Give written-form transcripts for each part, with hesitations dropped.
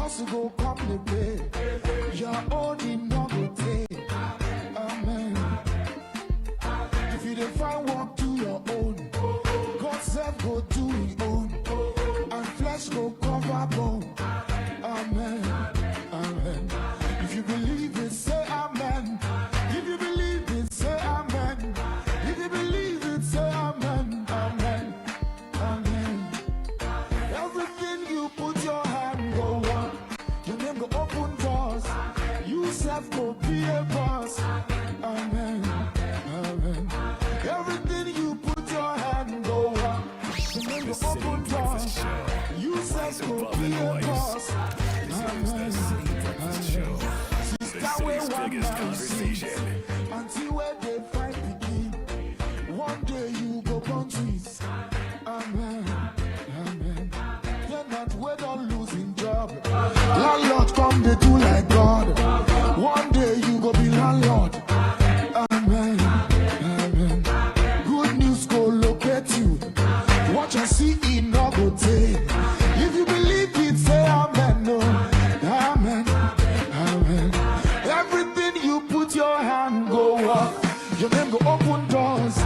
hustle go come the pay. Your own in no go take. Amen. If you don't find work, do your own. God self go do his own. And flesh go cover bone. Amen. Amen. If you believe it, say amen. If you believe it, say amen. If you believe it, say amen. Amen. Amen. Everything you put your hand go on. Your name go open doors. You self go be a boss. Amen. Amen. Everything you put your hand go on. Your name go open doors. You self go be a boss. Amen. Until where they find begin. One day you go born twins. Amen. Amen. You're not wait on losing job. Landlord come they do like God. One day you go be landlord. Amen. Amen. Good news go locate you. Watch and see it no go take. If you believe it, say amen. No. Amen. Amen. Everything you put your hand go up. Your name go open doors.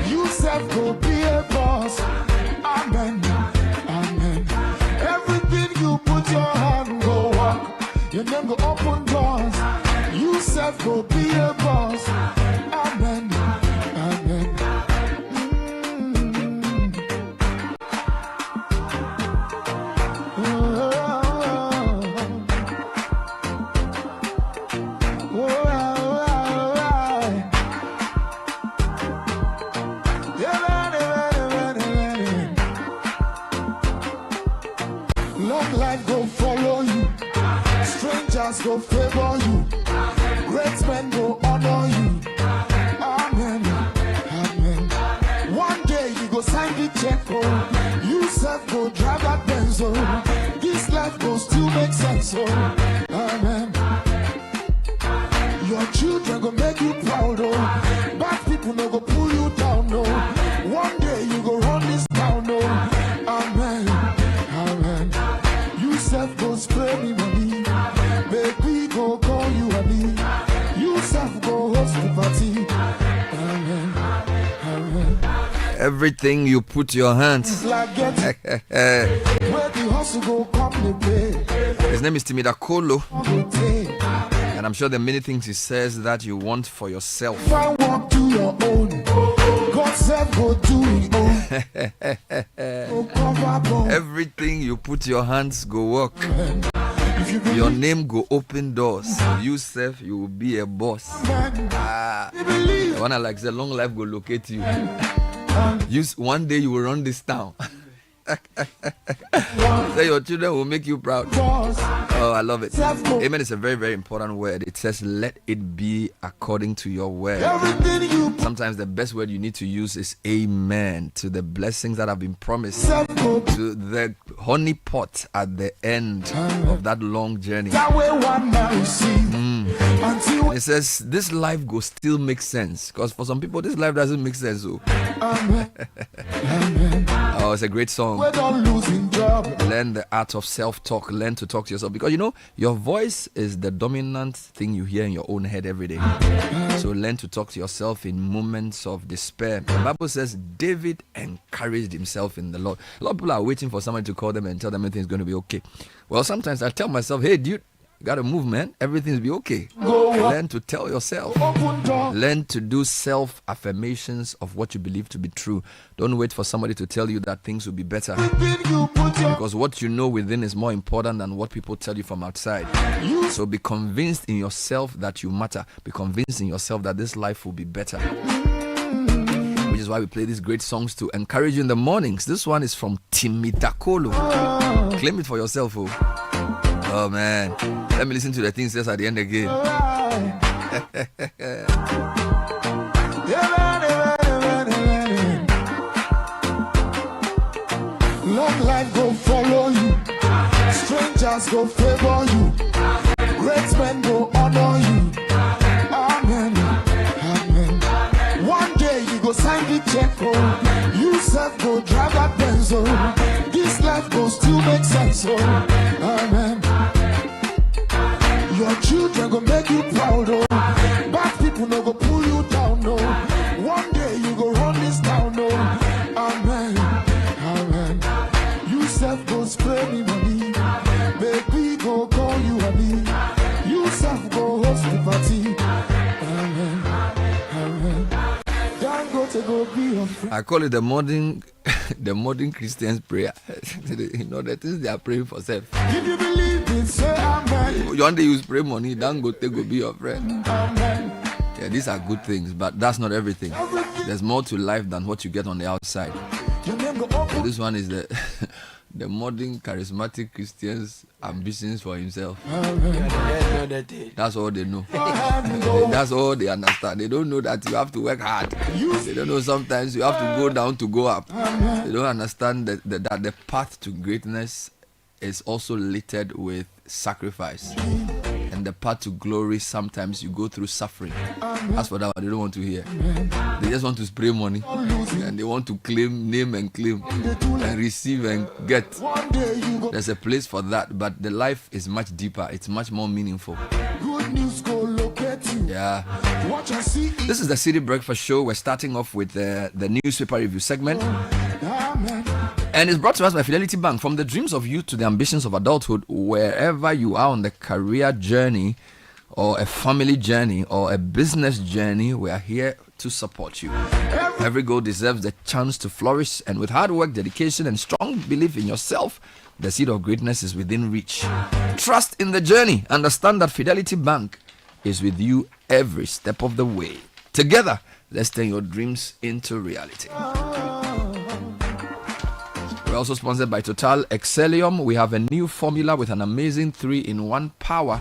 You self go be a boss. Amen. Amen. Everything you put your hand go up. Your name go open doors. You self go be a boss. Amen. Amen. Long life go follow you. Strangers go favor you. Great men go honor you. Amen. Amen. One day you go sign the check. Oh. You self go drive that Benz. Oh. This life go still make sense. Oh. Amen. Your children go make you proud. Oh. Bad people no go pull you down. No. One day you go run this town. Oh. Amen. Amen. You self go spray me money. Baby go call you honey. You self go host the party. Amen. Amen. Everything you put your hands. Like where the hustle go come the pay. His name is Timida Kolo. And I'm sure there are many things he says that you want for yourself. Find work to your own. God self go do his own. Everything you put your hands go work. Your name go open doors. You self, you will be a boss. One like the long life go locate you. One day you will run this town. Say your children will make you proud. Oh, I love it. Amen is a very, very important word. It says, let it be according to your word. Sometimes the best word you need to use is amen to the blessings that have been promised, to the honey pot at the end of that long journey. And it says, this life go still make sense. Because for some people, this life doesn't make sense. So. Oh, it's a great song. Learn the art of self-talk. Learn to talk to yourself. Because, you know, your voice is the dominant thing you hear in your own head every day. So learn to talk to yourself in moments of despair. The Bible says David encouraged himself in the Lord. A lot of people are waiting for somebody to call them and tell them everything's going to be okay. Well, sometimes I tell myself, hey, dude, you gotta move, man. Everything's be okay. Learn to tell yourself. Learn to do self-affirmations of what you believe to be true. Don't wait for somebody to tell you that things will be better. Because what you know within is more important than what people tell you from outside. So be convinced in yourself that you matter. Be convinced in yourself that this life will be better. Which is why we play these great songs to encourage you in the mornings. This one is from Timitakolo. Claim it for yourself, oh. Oh man, let me listen to the things just at the end again. Long life go follow you. Strangers go favor you. Great men go honor you. Amen. Amen. One day you go sign the check. Oh. You self go drive that Benz. Oh. This life go still make sense. Oh. Amen. Your children go make you proud, oh. Bad people no go pull you down, no. One day you go run this town, no. Amen, amen. You self go spray me money. Baby go call you honey. You self go host the party. Amen, amen. Don't go to go be your friend. I call it the modern the modern Christians prayer. You know the things they are praying for self. If you believe it, say amen. One day you spray money, don't go take go be your friend. Amen. Yeah, these are good things, but that's not everything. There's more to life than what you get on the outside. Your name go So open. this one is the the modern charismatic Christians' ambitions for himself. That's all they know. That's all they understand. They don't know that you have to work hard. They don't know sometimes you have to go down to go up. They don't understand that the path to greatness is also littered with sacrifice. And the path to glory, sometimes you go through suffering. As for that, they don't want to hear. They just want to spray money. And they want to claim, name and claim. And receive and get. There's a place for that. But the life is much deeper. It's much more meaningful. Good news go locate you. Yeah. Watch and see. This is the City Breakfast Show. We're starting off with the newspaper review segment. Amen. And it's brought to us by Fidelity Bank. From the dreams of youth to the ambitions of adulthood, wherever you are on the career journey or a family journey or a business journey, we are here to support you. Every goal deserves the chance to flourish, and with hard work, dedication, and strong belief in yourself, the seed of greatness is within reach. Trust in the journey. Understand that Fidelity Bank is with you every step of the way. Together, let's turn your dreams into reality. We're also sponsored by Total Excellium. We have a new formula with an amazing 3-in-1 power.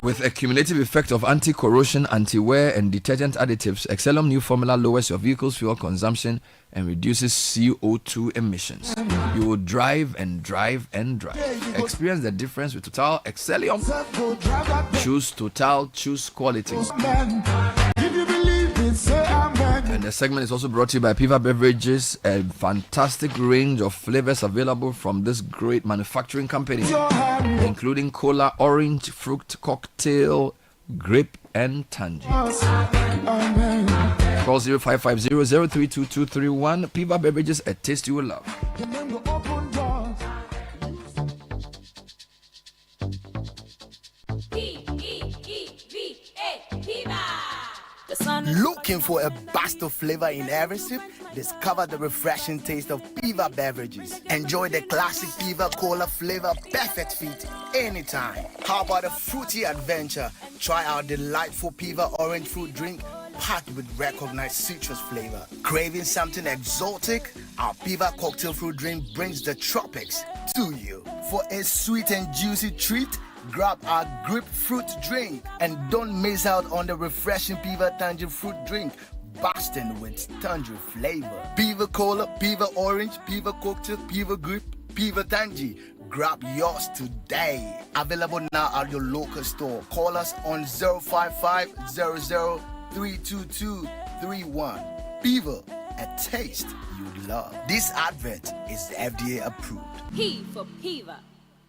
With a cumulative effect of anti-corrosion, anti-wear, and detergent additives, Excellium new formula lowers your vehicle's fuel consumption and reduces CO2 emissions. You will drive and drive and drive. Experience the difference with Total Excellium. Choose Total, choose quality. If you believe it, say amen. And the segment is also brought to you by Piva Beverages, a fantastic range of flavors available from this great manufacturing company, including cola, orange, fruit cocktail, grape, and tangerine. Amen. Call 0550-032-231. Piva Beverages, a taste you will love. Your name go open doors. Looking for a burst of flavor in every sip? Discover the refreshing taste of Piva beverages. Enjoy the classic Piva Cola flavor, perfect fit anytime. How about a fruity adventure? Try our delightful Piva orange fruit drink packed with recognized citrus flavor. Craving something exotic? Our Piva cocktail fruit drink brings the tropics to you. For a sweet and juicy treat, grab our grapefruit drink, and don't miss out on the refreshing Piva Tangerine fruit drink, bursting with tangerine flavor. Piva Cola, Piva Orange, Piva Cocktail, Piva Grape, Piva Tangerine. Grab yours today. Available now at your local store. Call us on 055-00-322-31. Piva, a taste you love. This advert is FDA approved. P for Piva.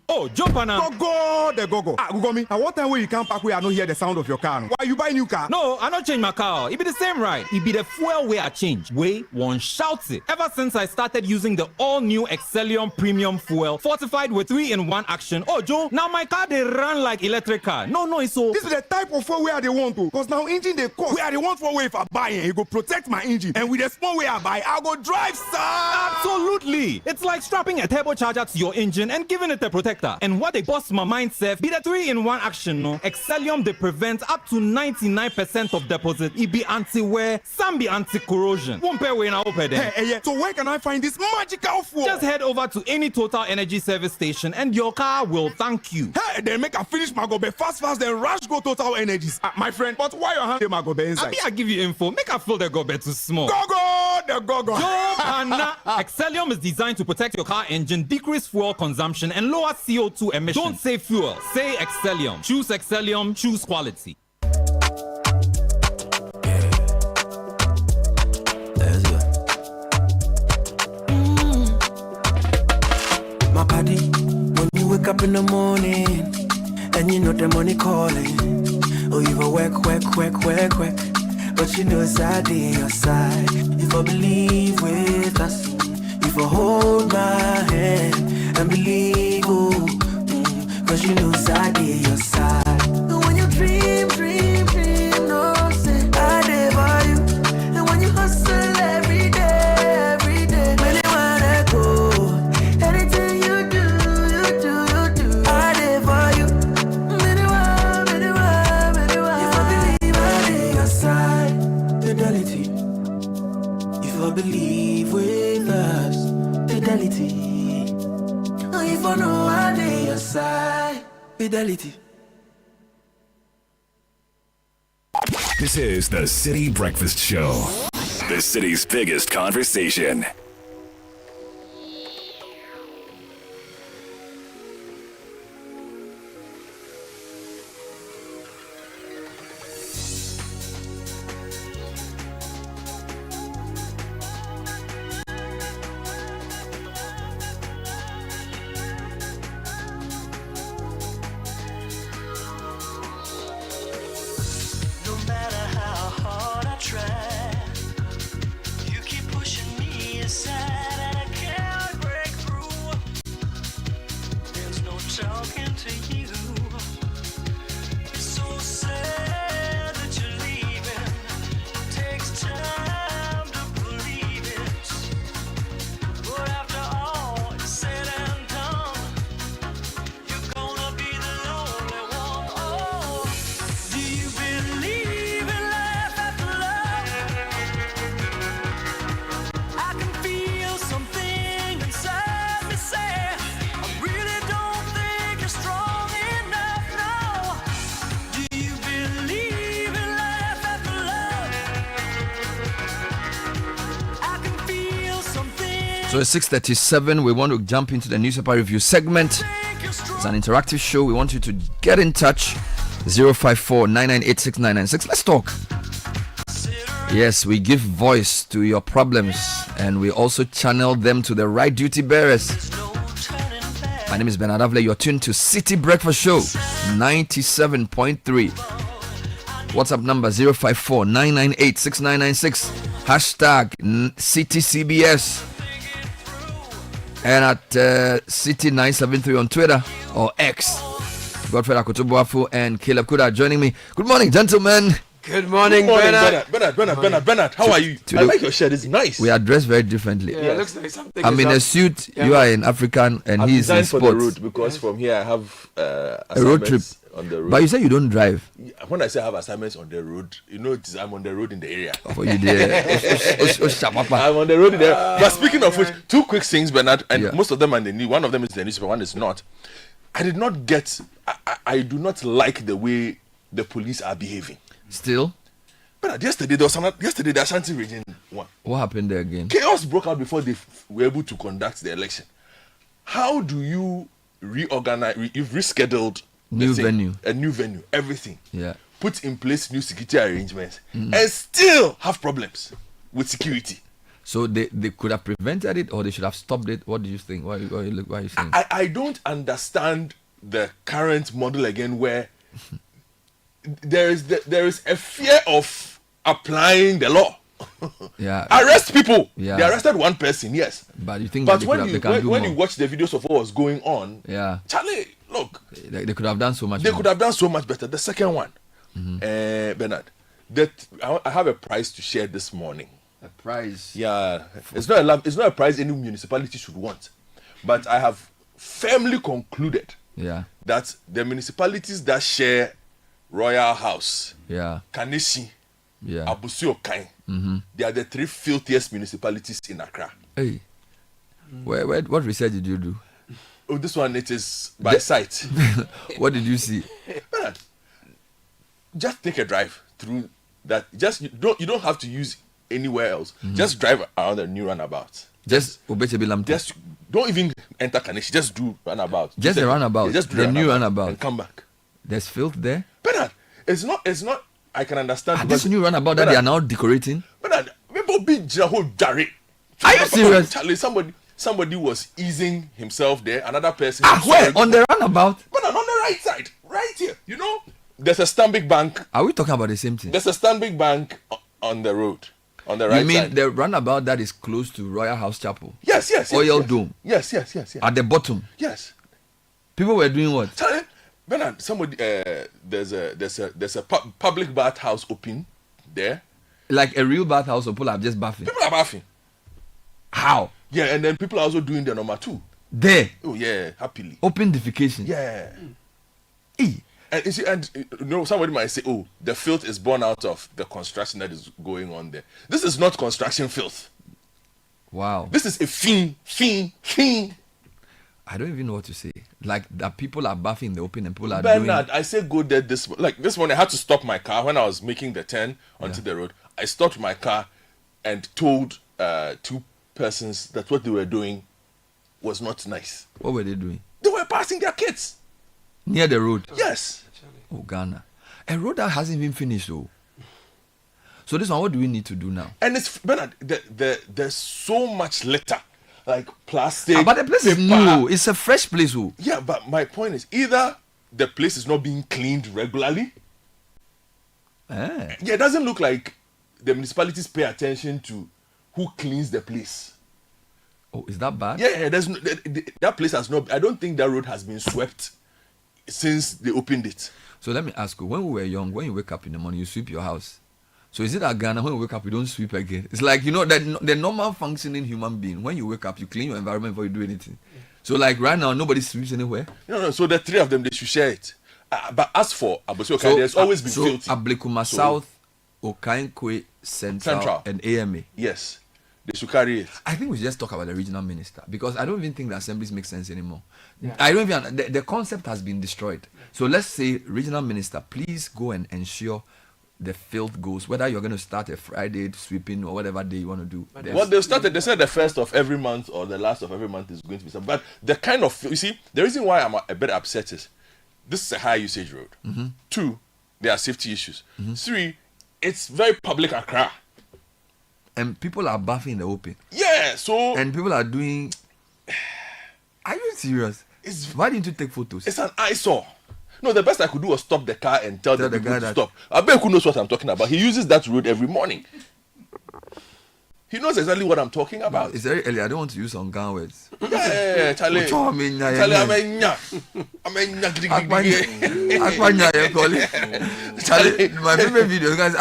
Oh, jump on now. Go. Ah, go me. At what time will you come back where I don't hear the sound of your car? Why you buy new car? No, I don't change my car. It be the same right. It be the fuel way I change. Way one shouts it. Ever since I started using the all-new Excellium Premium Fuel, fortified with 3-in-1 action. Oh, Joe, now my car they run like electric car. No, it's so. This is the type of fuel where they want to. Because now engine they cost. Where they want for way if I buy it, it go protect my engine. And with the small way I buy, I'll go drive, sir. Absolutely. It's like strapping a turbocharger to your engine and giving it a protector. And what they bust my mindset be the 3-in-1 action, no? Excellium they prevent up to 99% of deposit. It be anti-wear, some be anti-corrosion. Won't pay when I open there. Hey, so where can I find this magical fuel? Just head over to any Total Energy service station and your car will thank you. Hey, then make a finish my go be fast, then rush go Total Energies. My friend, but why your hand my go be inside? I give you info. Make a feel the go be too small. Go, the go. Excellium is designed to protect your car engine, decrease fuel consumption, and lower CO2 emissions. Don't say fuel, say Excellium. Choose Excellium, choose quality. body when you wake up in the morning and you know the money calling. Oh, you go work, but you know it's out on your side. If I believe with us, if I hold my hand and believe, cause you know it's out on your side. And when you dream, no say I live for you. And when you hustle every day, when you wanna go, anything you do, I live for you. If I believe I live your side, fidelity. If I believe with us, fidelity. If I know I live your side, fidelity. This is the Citi Breakfast Show, the city's biggest conversation. So it's 6:37. We want to jump into the newspaper review segment. It's an interactive show. We want you to get in touch. 054-998-6996. Let's talk. Yes, we give voice to your problems and we also channel them to the right duty bearers. My name is Avle. You're tuned to Citi Breakfast Show 97.3. WhatsApp number 054-998-6996. Hashtag CitiCBS. And at Citi973 on Twitter or X. Godfrey Akotobuafu and Caleb Kuda joining me. Good morning, gentlemen. Good morning, Bernard. Bernard, how are you? I like your shirt, it's nice. We are dressed very differently. Yeah, it looks like something. I'm in a suit, you are in African, and he's in sports. For the road because from here I have a road trip on the road. But you say you don't drive. When I say I have assignments on the road, you know I'm on the road in the area. Oh, you there? I'm on the road in the area. But speaking of which, two quick things, Bernard, and most of them are in the news. One of them is the newspaper, one is not. I do not like the way the police are behaving. Still? But yesterday the Ashanti region won. What happened there again? Chaos broke out before they were able to conduct the election. How do you reorganize? You've rescheduled a new venue, everything. Yeah. Put in place new security arrangements, and still have problems with security. So they could have prevented it, or they should have stopped it. What do you think? Why are you saying? I don't understand the current model again, where there is a fear of applying the law. Yeah. Arrest people. Yeah. They arrested one person, yes. But you think? But when you watch the videos of what was going on, yeah, Charlie, look, they could have done so much. They could have done so much better. The second one, Bernard, I have a prize to share this morning. A prize? Yeah, it's not a prize any municipality should want, but I have firmly concluded that the municipalities that share Royal House, Kaneshie, Abusi Okai, they are the three filthiest municipalities in Accra. Hey, what research did you do? Oh, this one, it is by sight. What did you see? Just take a drive through that. You don't have to use anywhere else. Just drive around the new roundabout. Just don't even enter Kaneshie. Just do roundabout. Just the roundabout. Just do the new roundabout and come back. There's filth there. Bernard, it's not. I can understand. This new roundabout that they are now decorating. Bernard, people be whole Jerry. Are you serious? Charlie, somebody somebody was easing himself there. Another person. Where? On the roundabout? But on the right side, right here. You know, there's a Stanbic Bank. Are we talking about the same thing? There's a Stanbic Bank on the road, on the right side. You mean the roundabout that is close to Royal House Chapel? Yes. Oil Dome. Yes. At the bottom. Yes. People were doing what? Bernard, somebody there's a public bathhouse open there. Like a real bathhouse, or people are just bathing. People are bathing. How? Yeah, and then people are also doing their number 2. There. Oh yeah, happily. Open defecation. Yeah. And you see, somebody might say, "Oh, the filth is born out of the construction that is going on there." This is not construction filth. Wow. This is a thing. I don't even know what to say. Like that people are bathing in the open and people are Bernard, I say go there this morning. I had to stop my car when I was making the turn onto the road. I stopped my car and told 2 persons that what they were doing was not nice. What were they doing? They were passing their kids near the road. Yes. Oh, Ghana, a road that hasn't even finished. So this one, what do we need to do now? And it's Bernard. There's so much litter. Like plastic. But the place is new. It's a fresh place. Yeah, but my point is either the place is not being cleaned regularly. Yeah, it doesn't look like the municipalities pay attention to who cleans the place. Oh, is that bad? Yeah, that place has not. I don't think that road has been swept since they opened it. So let me ask you: when we were young, when you wake up in the morning, you sweep your house. So is it that Ghana, when you wake up, you don't sweep again? It's like, the normal functioning human being, when you wake up, you clean your environment before you do anything. So like right now, nobody sweeps anywhere? No. So the 3 of them, they should share it. But as for Abosi, there's always been filthy. Ablekuma South, Okainkwe Central, and AMA. Yes. They should carry it. I think we should just talk about the regional minister, because I don't even think the assemblies make sense anymore. Yeah. I don't even, the concept has been destroyed. So let's say, regional minister, please go and ensure the filth goes, whether you're going to start a Friday sweeping or whatever day you want to do. Well, they said the first of every month or the last of every month is going to be something. But the kind of, you see, the reason why I'm a bit upset is this is a high usage road. 2, there are safety issues. 3, it's very public Accra. And people are bathing in the open. Yeah, so. And people are doing. Are you serious? Why didn't you take photos? It's an eyesore. No, the best I could do was stop the car and tell the people to stop. Abeku knows what I'm talking about. He uses that road every morning. He knows exactly what I'm talking about. It's very early. I don't want to use some gun words. Yeah, Charlie. Charlie, my favorite video, guys.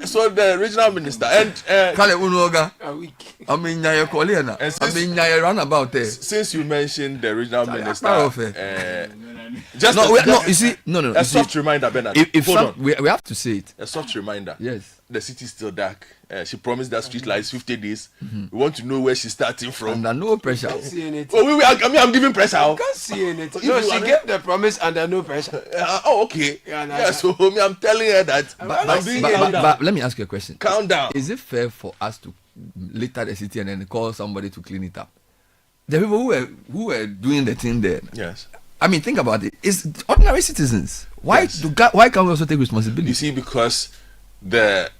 So the regional minister and since you mentioned the regional minister, you see, a soft reminder, Bernard. We have to say it. A soft reminder. Yes. The city is still dark. She promised that street lights 50 days. We want to know where she's starting from. Under no pressure. I'm giving pressure. You can't see anything. No, she gave the promise under no pressure. Okay. So I'm telling her that. But let me ask you a question. Calm down. Is it fair for us to litter the city and then call somebody to clean it up? The people who were doing the thing there. Yes. I mean, think about it. It's ordinary citizens. Why can't we also take responsibility? You see, because the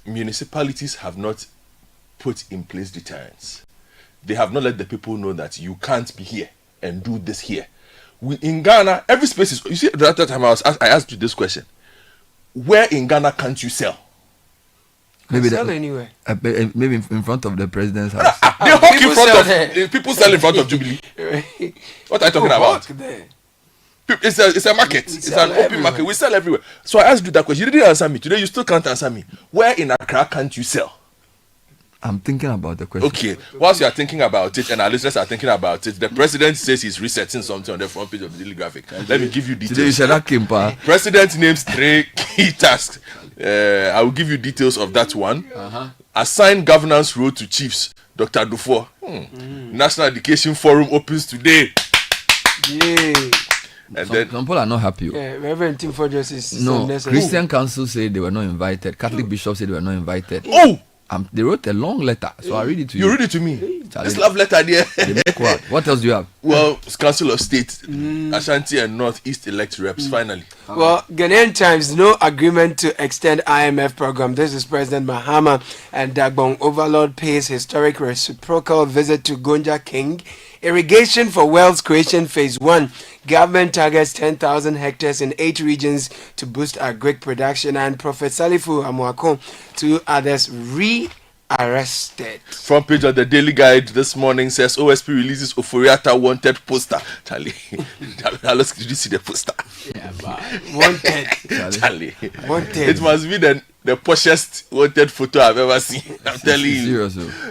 municipalities have not put in place deterrents. They have not let the people know that you can't be here and do this here. In Ghana, every space is. You see, at that time I asked you this question: where in Ghana can't you sell? Maybe sell anywhere. Maybe in front of the president's house. They hawk in front of people sell in front of Jubilee. What are you talking about? It's a market. It's an open market. We sell everywhere. So I asked you that question. You didn't answer me. Today you still can't answer me. Where in Accra can't you sell? I'm thinking about the question. Okay. Whilst you are thinking about it and our listeners are thinking about it, the president says he's resetting something on the front page of the daily graphic. Let me give you details. Today you said that came, pa. President names 3 key tasks. I will give you details of that one. Assign governance role to chiefs. Dr. Dufour. National Education Forum opens today. Yay. And some people are not happy. Yeah, Reverend Tim Forges is no. Christian Council said they were not invited. Catholic bishops said they were not invited. Oh! They wrote a long letter, so I read it to you. You read it to me. This love letter there. What else do you have? Well, Council of State, Ashanti and Northeast elect reps, finally. Well, Ghanaian Times, no agreement to extend IMF program. This is President Mahama and Dagbon Overlord pays historic reciprocal visit to Gonja King. Irrigation for Wells Creation Phase 1. Government targets 10,000 hectares in 8 regions to boost agric production. And Prophet Salifu Amuako, 2 others arrested. Front page of the Daily Guide this morning says OSP releases Oforiata wanted poster. Charlie, did you see the poster? Yeah, wanted. Charlie, wanted. It must be the poshest wanted photo I've ever seen. I'm telling you.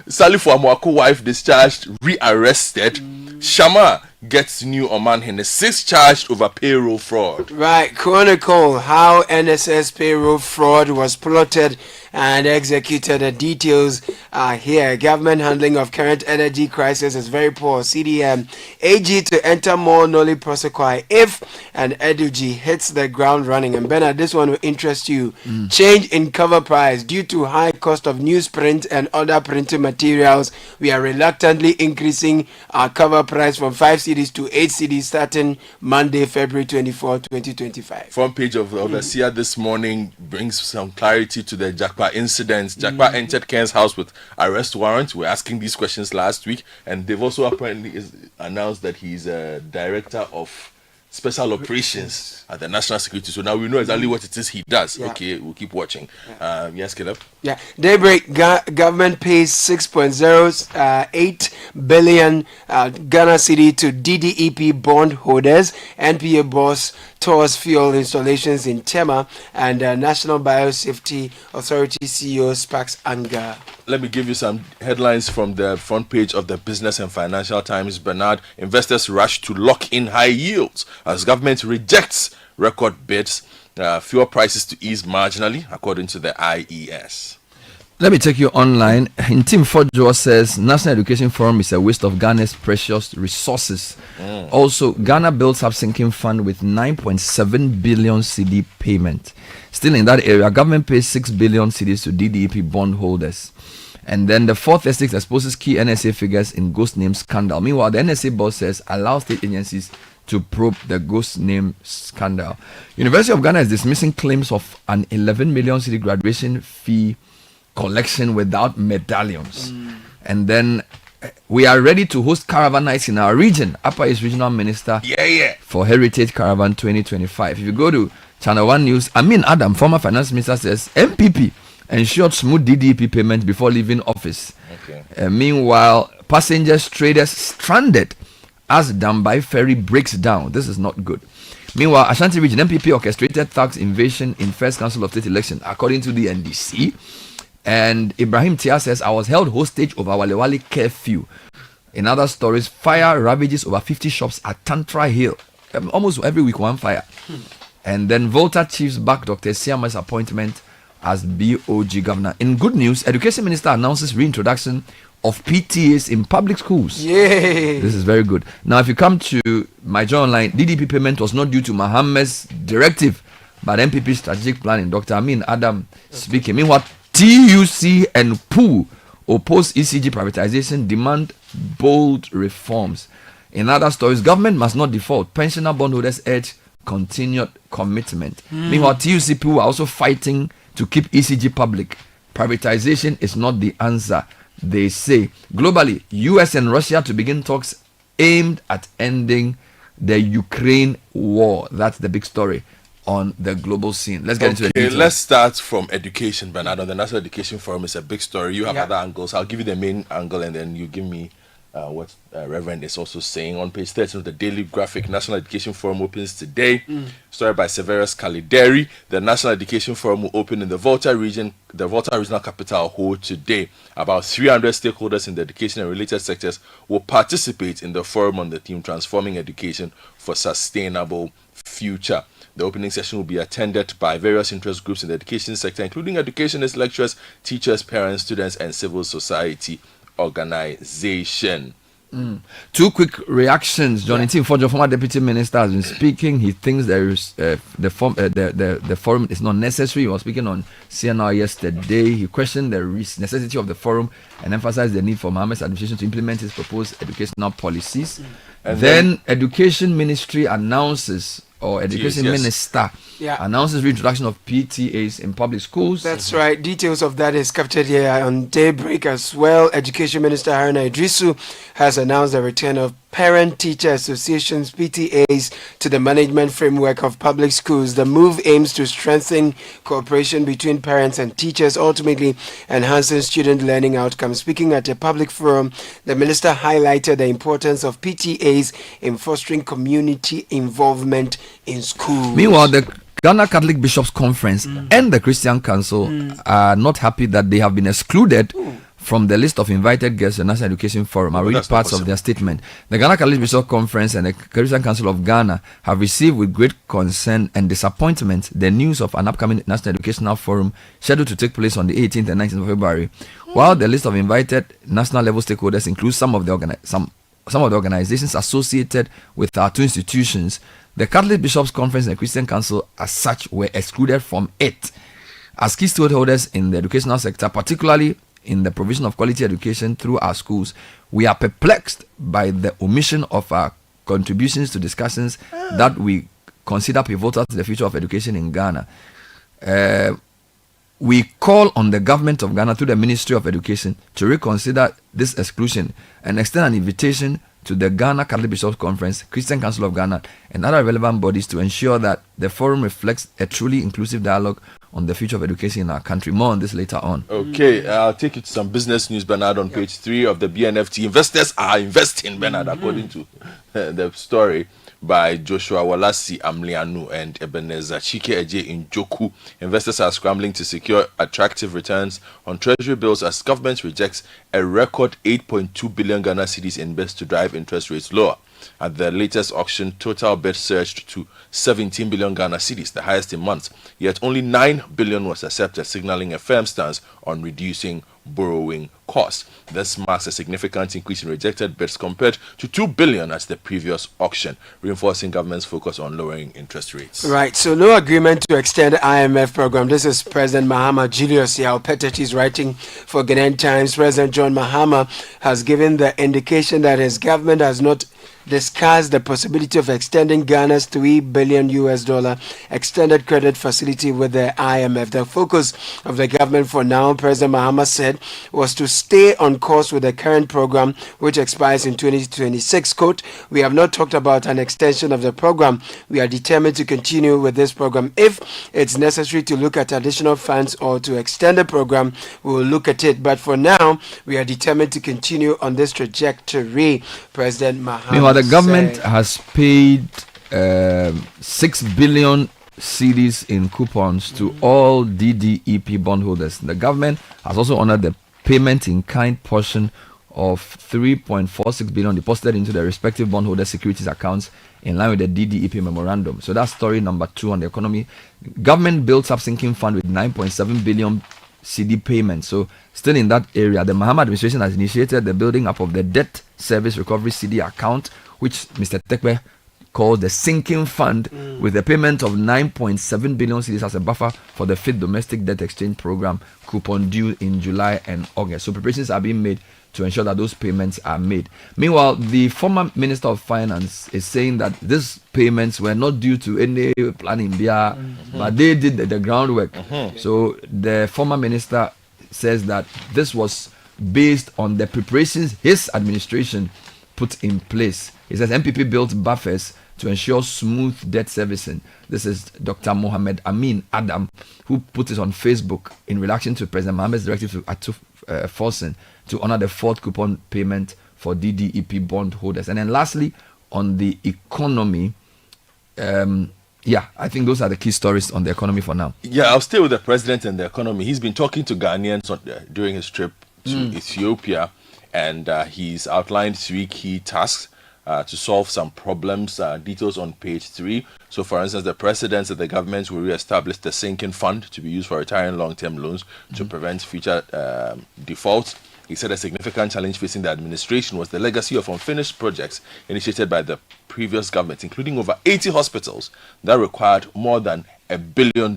Salifu Amuako wife discharged, rearrested. Shama gets new Oman Hene 6 charged over payroll fraud. Right, Chronicle how NSS payroll fraud was plotted and executed. The details are here. Government handling of current energy crisis is very poor. CDM AG to enter more Noli Prosequi if an Eduji hits the ground running. And Bernard, this one will interest you. Change in cover price due to high cost of newsprint and other printing materials. We are reluctantly increasing our cover price from 5 CDs to 8 CDs starting Monday, February 24, 2025. Front page of the Sia this morning brings some clarity to the Jakpa incident. Jakpa entered Ken's house with arrest warrant. We were asking these questions last week, and they've also apparently announced that he's a director of special operations at the National Security. So now we know exactly what it is he does. Yeah. Okay, we'll keep watching. Yes, Caleb? Yeah. Daybreak, government pays 6.08 billion Ghana City to DDEP bond holders. NPA boss tours fuel installations in Tema, and National Biosafety Authority CEO sparks anger. Let me give you some headlines from the front page of the Business and Financial Times. Bernard, investors rush to lock in high yields as government rejects record bids. Fuel prices to ease marginally, according to the IES. Let me take you online. Tim Fojo says National Education Forum is a waste of Ghana's precious resources. Also, Ghana builds up sinking fund with 9.7 billion CD payment. Still in that area, government pays 6 billion CDs to DDEP bondholders. And then the fourth estate exposes key NSA figures in ghost name scandal. Meanwhile, the NSA boss says allow state agencies to probe the ghost name scandal. University of Ghana is dismissing claims of an 11 million CD graduation fee collection without medallions. And then we are ready to host caravan nights in our region. Upper East Regional Minister for Heritage Caravan 2025. If you go to Channel 1 News, Amin Adam, former finance minister, says MPP ensured smooth DDP payment before leaving office. Meanwhile, passengers traders stranded as Dambai ferry breaks down. This is not good. Meanwhile, Ashanti region MPP orchestrated thugs invasion in first council of state election, according to the NDC. And Ibrahim Tia says, I was held hostage over Walewale curfew. In other stories, fire ravages over 50 shops at Tantra Hill. Almost every week, one fire. And then Volta chiefs back Dr. Siama's appointment as BOG governor. In good news, Education Minister announces reintroduction of PTAs in public schools. Yay! This is very good. Now, if you come to my journal online, DDP payment was not due to Mohammed's directive, but MPP strategic planning. Dr. Amin Adam speaking. Meanwhile, TUC and POO oppose ECG privatization, demand bold reforms. In other stories, government must not default. Pensioner bondholders urge continued commitment. Meanwhile, TUC POO are also fighting to keep ECG public. Privatization is not the answer, they say. Globally, US and Russia to begin talks aimed at ending the Ukraine war. That's the big story on the global scene. Let's get into the details. Let's start from education, Bernard. The National Education Forum is a big story. You have other angles. I'll give you the main angle, and then you give me what Reverend is also saying. On page 13 of the Daily Graphic, National Education Forum opens today. Story by Severus Kalideri. The National Education Forum will open in the Volta region, the Volta regional capital, Ho, today. About 300 stakeholders in the education and related sectors will participate in the forum on the theme Transforming Education for Sustainable Future. The opening session will be attended by various interest groups in the education sector, including educationists, lecturers, teachers, parents, students, and civil society organization. Two quick reactions. Johnny Tim Fojo, former deputy minister, has been speaking. He thinks there is the forum is not necessary. He was speaking on CNR yesterday. He questioned the necessity of the forum and emphasized the need for Mohammed's administration to implement his proposed educational policies. And then Education Ministry announces, or Education Minister announces reintroduction of PTAs in public schools. That's right. Details of that is captured here on Daybreak as well. Education Minister Haruna Idrisu has announced the return of Parent-Teacher Associations, PTAs, to the management framework of public schools. The move aims to strengthen cooperation between parents and teachers, ultimately enhancing student learning outcomes. Speaking at a public forum, the minister highlighted the importance of PTAs in fostering community involvement in schools. Meanwhile, the Ghana Catholic Bishops' Conference and the Christian Council are not happy that they have been excluded from the list of invited guests at the National Education Forum. I read parts of their statement. The Ghana Catholic Bishops' Conference and the Christian Council of Ghana have received with great concern and disappointment the news of an upcoming National Educational Forum scheduled to take place on the 18th and 19th of February. While the list of invited national level stakeholders includes some of the organizations associated with our two institutions, the Catholic Bishops' Conference and the Christian Council as such were excluded from it. As key stakeholders in the educational sector, particularly in the provision of quality education through our schools, we are perplexed by the omission of our contributions to discussions that we consider pivotal to the future of education in Ghana. We call on the government of Ghana through the Ministry of Education to reconsider this exclusion and extend an invitation to the Ghana Catholic Bishops' Conference, Christian Council of Ghana, and other relevant bodies to ensure that the forum reflects a truly inclusive dialogue on the future of education in our country. More on this later on. Okay, I'll take you to some business news, Bernard, on page 3 of the BNFT. Investors are investing, Bernard, according to the story by Joshua Walasi Amlianu and Ebenezer Chike Eje in Joku. Investors are scrambling to secure attractive returns on treasury bills as government rejects a record 8.2 billion Ghana cedis in bids to drive interest rates lower. At the latest auction, total bid surged to 17 billion Ghana cedis, the highest in months. Yet only 9 billion was accepted, signaling a firm stance on reducing borrowing costs. This marks a significant increase in rejected bids compared to 2 billion at the previous auction, reinforcing government's focus on lowering interest rates. Right, so no agreement to extend the IMF program. This is President Mahama Julius Yao Pettit is writing for Ghanaian Times. President John Mahama has given the indication that his government has not discussed the possibility of extending Ghana's $3 billion extended credit facility with the IMF. The focus of the government for now, President Mahama said, was to stay on course with the current program, which expires in 2026. Quote, "We have not talked about an extension of the program. We are determined to continue with this program. If it's necessary to look at additional funds or to extend the program, we will look at it. But for now, we are determined to continue on this trajectory," President Mahama. Meanwhile, the government has paid 6 billion cedis in coupons to all DDEP bondholders. The government has also honored the payment in kind portion of 3.46 billion deposited into the respective bondholder securities accounts in line with the DDEP memorandum. So that's story number 2 on the economy. Government builds up sinking fund with 9.7 billion CD payments. So still in that area, the Mahama administration has initiated the building up of the debt service recovery CD account, which Mr. Tekwe called the sinking fund, with a payment of 9.7 billion cedis as a buffer for the 5th domestic debt exchange program coupon due in July and August. So preparations are being made to ensure that those payments are made. Meanwhile, the former Minister of Finance is saying that these payments were not due to any planning, but they did the groundwork. So the former minister says that this was based on the preparations his administration put in place. He says MPP built buffers to ensure smooth debt servicing. This is Dr. Mohammed Amin Adam, who put it on Facebook in relation to President Mohammed's directive to Atuf Forsen to honor the 4th coupon payment for DDEP bondholders. And then lastly, on the economy, I think those are the key stories on the economy for now. Yeah, I'll stay with the president and the economy. He's been talking to Ghanaians during his trip to Ethiopia, and he's outlined 3 key tasks to solve some problems. Details on page 3. So, for instance, the president said the government will re-establish the sinking fund to be used for retiring long-term loans to prevent future defaults. He said a significant challenge facing the administration was the legacy of unfinished projects initiated by the previous government, including over 80 hospitals that required more than $1 billion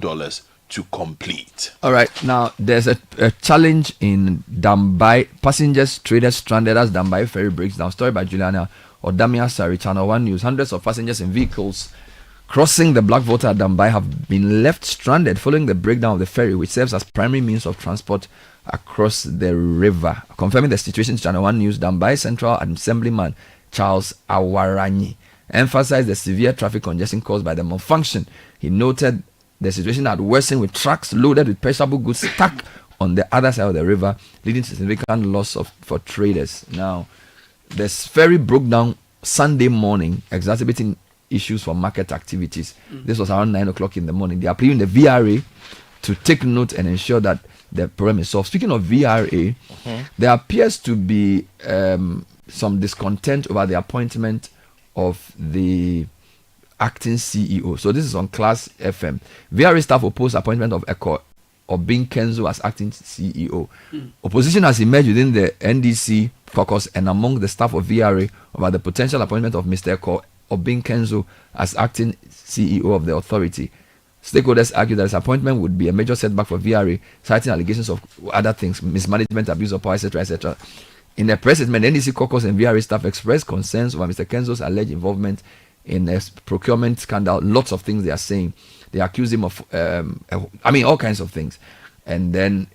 to complete. All right, now there's a challenge in Dambai. Passengers traded stranded as Dambai ferry breaks down. Story by Juliana Odamia Sari, Channel 1 News. Hundreds of passengers and vehicles crossing the Black Water at Dambai have been left stranded following the breakdown of the ferry, which serves as primary means of transport across the river. Confirming the situation to Channel 1 News, Dambai Central Assemblyman Charles Awaranyi emphasized the severe traffic congestion caused by the malfunction. He noted the situation had worsened with trucks loaded with perishable goods stuck on the other side of the river, leading to significant loss for traders. Now, this ferry broke down Sunday morning, exacerbating issues for market activities. This was around 9 o'clock in the morning. They are pleading the VRA to take note and ensure that the problem is solved. Speaking of VRA, there appears to be some discontent over the appointment of the acting CEO. So this is on Class FM. VRA staff oppose appointment of Eko Obin Kenzo as acting CEO. Opposition has emerged within the NDC caucus and among the staff of VRA about the potential appointment of Mr. Eko Obin Kenzo as acting CEO of the authority. Stakeholders argue that his appointment would be a major setback for VRA, citing allegations of other things, mismanagement, abuse of power, etc., etc. In a press statement, NDC caucus and VRA staff expressed concerns over Mr. Kenzo's alleged involvement in a procurement scandal. Lots of things they are saying. They accuse him of, all kinds of things. And then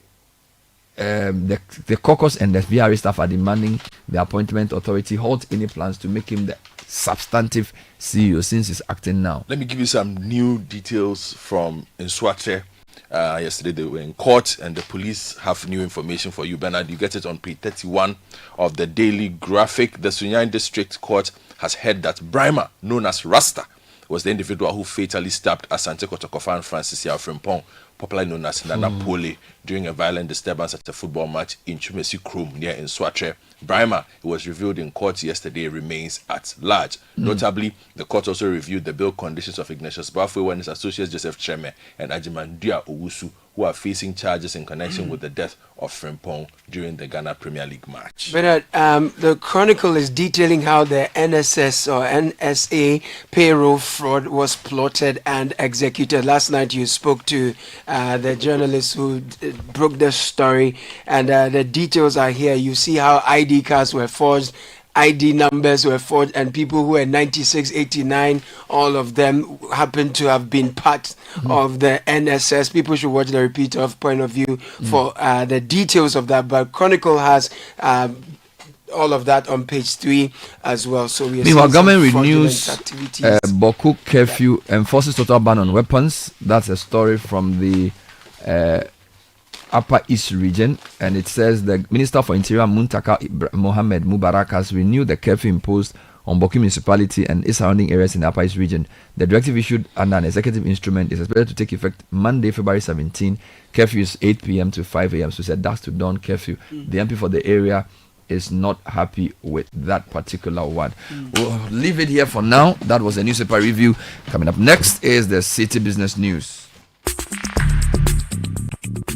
the caucus and the VRA staff are demanding the appointment authority halt any plans to make him the substantive CEO since he's acting now. Let me give you some new details from Nswatre. Yesterday they were in court and the police have new information for you, Bernard. You get it on page 31 of the Daily Graphic. The Sunyani District Court has heard that Brima, known as Rasta, was the individual who fatally stabbed Asante Kotokofa and Francis Frimpong, popularly known as Nana Pole, during a violent disturbance at a football match in Chumesi Krum near Nswatre. Brima, it was revealed in court yesterday, remains at large. Notably, the court also reviewed the bail conditions of Ignatius Bafwe and his associates Joseph Cheme and Ajimandia Owusu, who are facing charges in connection with the death of Frimpong during the Ghana Premier League match. But the Chronicle is detailing how the NSS or NSA payroll fraud was plotted and executed. Last night you spoke to the journalist who broke the story, and the details are here. You see how ID cards were forged, ID numbers were forged, and people who were 96, 89, all of them happen to have been part of the NSS. People should watch the repeat of point of view for the details of that. But Chronicle has all of that on page 3 as well. So we are meanwhile, government renews Boku curfew, enforces total ban on weapons. That's a story from the Upper East region, and it says the Minister for Interior Muntaka Mohammed Mubarak has renewed the curfew imposed on Boku municipality and its surrounding areas in the Upper East region. The directive issued under an executive instrument is expected to take effect Monday, February 17. Curfew is 8 p.m. to 5 a.m. So it's a dusk to dawn curfew. The MP for the area is not happy with that particular one. We'll leave it here for now. That was a newspaper review. Coming up next is the Citi Business News.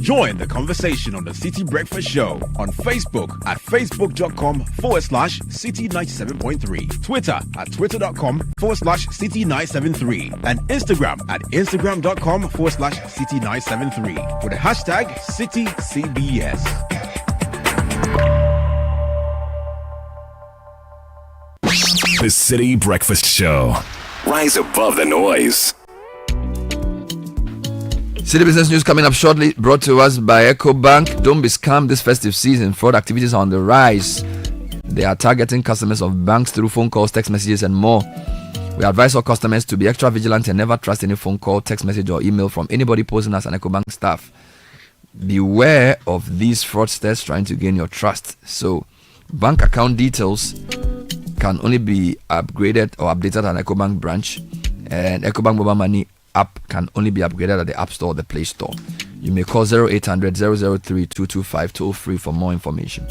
Join the conversation on the Citi Breakfast Show on Facebook at facebook.com/Citi97.3, Twitter at twitter.com/Citi973, and Instagram at instagram.com/Citi973 with the hashtag CitiCBS. The Citi Breakfast Show. Rise above the noise. Citi Business News coming up shortly, brought to us by EcoBank. Don't be scammed this festive season. Fraud activities are on the rise. They are targeting customers of banks through phone calls, text messages, and more. We advise our customers to be extra vigilant and never trust any phone call, text message, or email from anybody posing as an EcoBank staff. Beware of these fraudsters trying to gain your trust. So, bank account details can only be upgraded or updated at an EcoBank branch, and EcoBank Mobile Money app can only be upgraded at the App Store or the Play Store. You may call 0800 003 225 toll free for more information.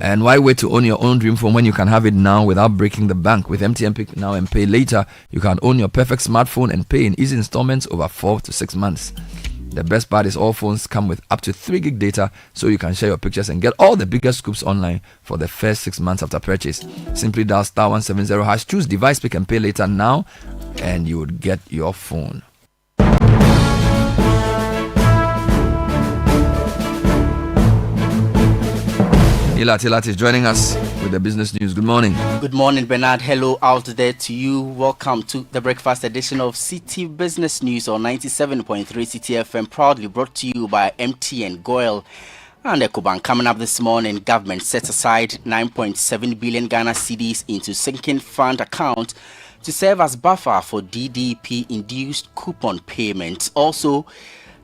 And why wait to own your own dream phone when you can have it now without breaking the bank? With MTN Pick Now and Pay Later, you can own your perfect smartphone and pay in easy installments over 4 to 6 months. The best part is all phones come with up to 3 gig data, so you can share your pictures and get all the biggest scoops online for the first 6 months after purchase. Simply dial *170#, choose device pick and pay later now, and you would get your phone. Lati is joining us with the business news. Good morning. Good morning, Bernard. Hello out there to you. Welcome to the breakfast edition of Citi Business News on 97.3 Citi FM, proudly brought to you by MTN, Goil, and Ecobank. Coming up this morning, government set aside 9.7 billion Ghana cedis into sinking fund account to serve as buffer for DDP-induced coupon payments. Also,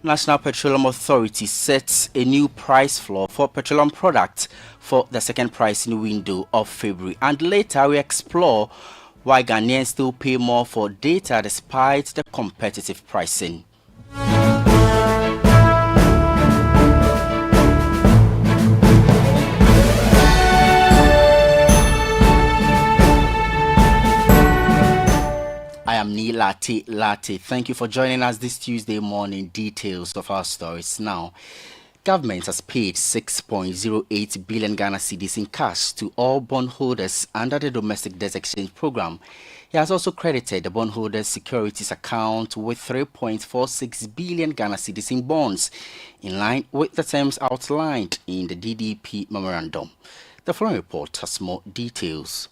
National Petroleum Authority sets a new price floor for petroleum products for the second pricing window of February. And later, we explore why Ghanaians still pay more for data despite the competitive pricing. I am Latte. Thank you for joining us this Tuesday morning. Details of our stories now. Government has paid 6.08 billion Ghana cedis in cash to all bondholders under the domestic debt exchange program. He has also credited the bondholders' securities account with 3.46 billion Ghana cedis in bonds, in line with the terms outlined in the DDP memorandum. The following report has more details.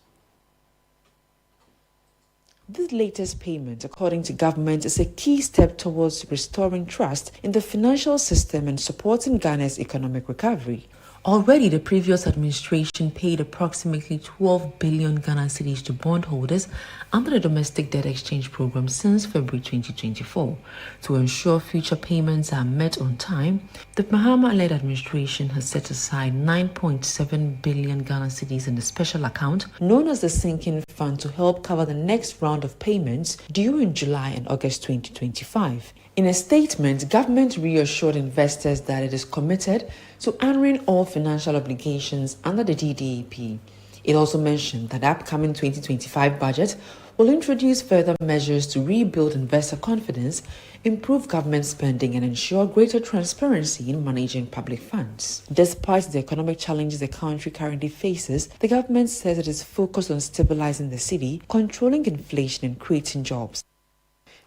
This latest payment, according to government, is a key step towards restoring trust in the financial system and supporting Ghana's economic recovery. Already, the previous administration paid approximately 12 billion Ghana cedis to bondholders under the domestic debt exchange program since February 2024. To ensure future payments are met on time, the Mahama-led administration has set aside 9.7 billion Ghana cedis in the special account known as the sinking fund to help cover the next round of payments due in July and August 2025. In a statement, government reassured investors that it is committed to honoring all financial obligations under the DDP. It also mentioned that the upcoming 2025 budget will introduce further measures to rebuild investor confidence, improve government spending, and ensure greater transparency in managing public funds. Despite the economic challenges the country currently faces, the government says it is focused on stabilizing the city, controlling inflation, and creating jobs.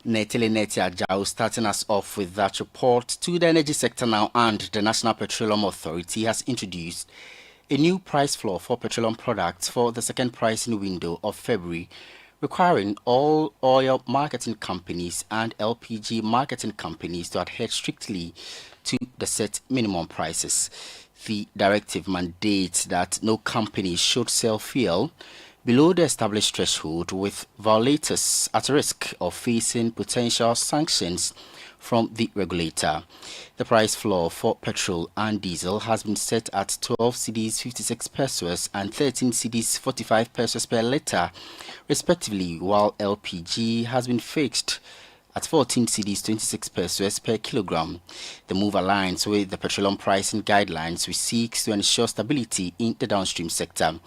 Netele Ajao starting us off with that report to the energy sector now, and the National Petroleum Authority has introduced a new price floor for petroleum products for the second pricing window of February, requiring all oil marketing companies and LPG marketing companies to adhere strictly to the set minimum prices. The directive mandates that no company should sell fuel below the established threshold, with violators at risk of facing potential sanctions from the regulator. The price floor for petrol and diesel has been set at 12 cedis 56 pesos and 13 cedis 45 pesos per litre, respectively, while LPG has been fixed at 14 cedis 26 pesos per kilogram. The move aligns with the petroleum pricing guidelines, which seeks to ensure stability in the downstream sector.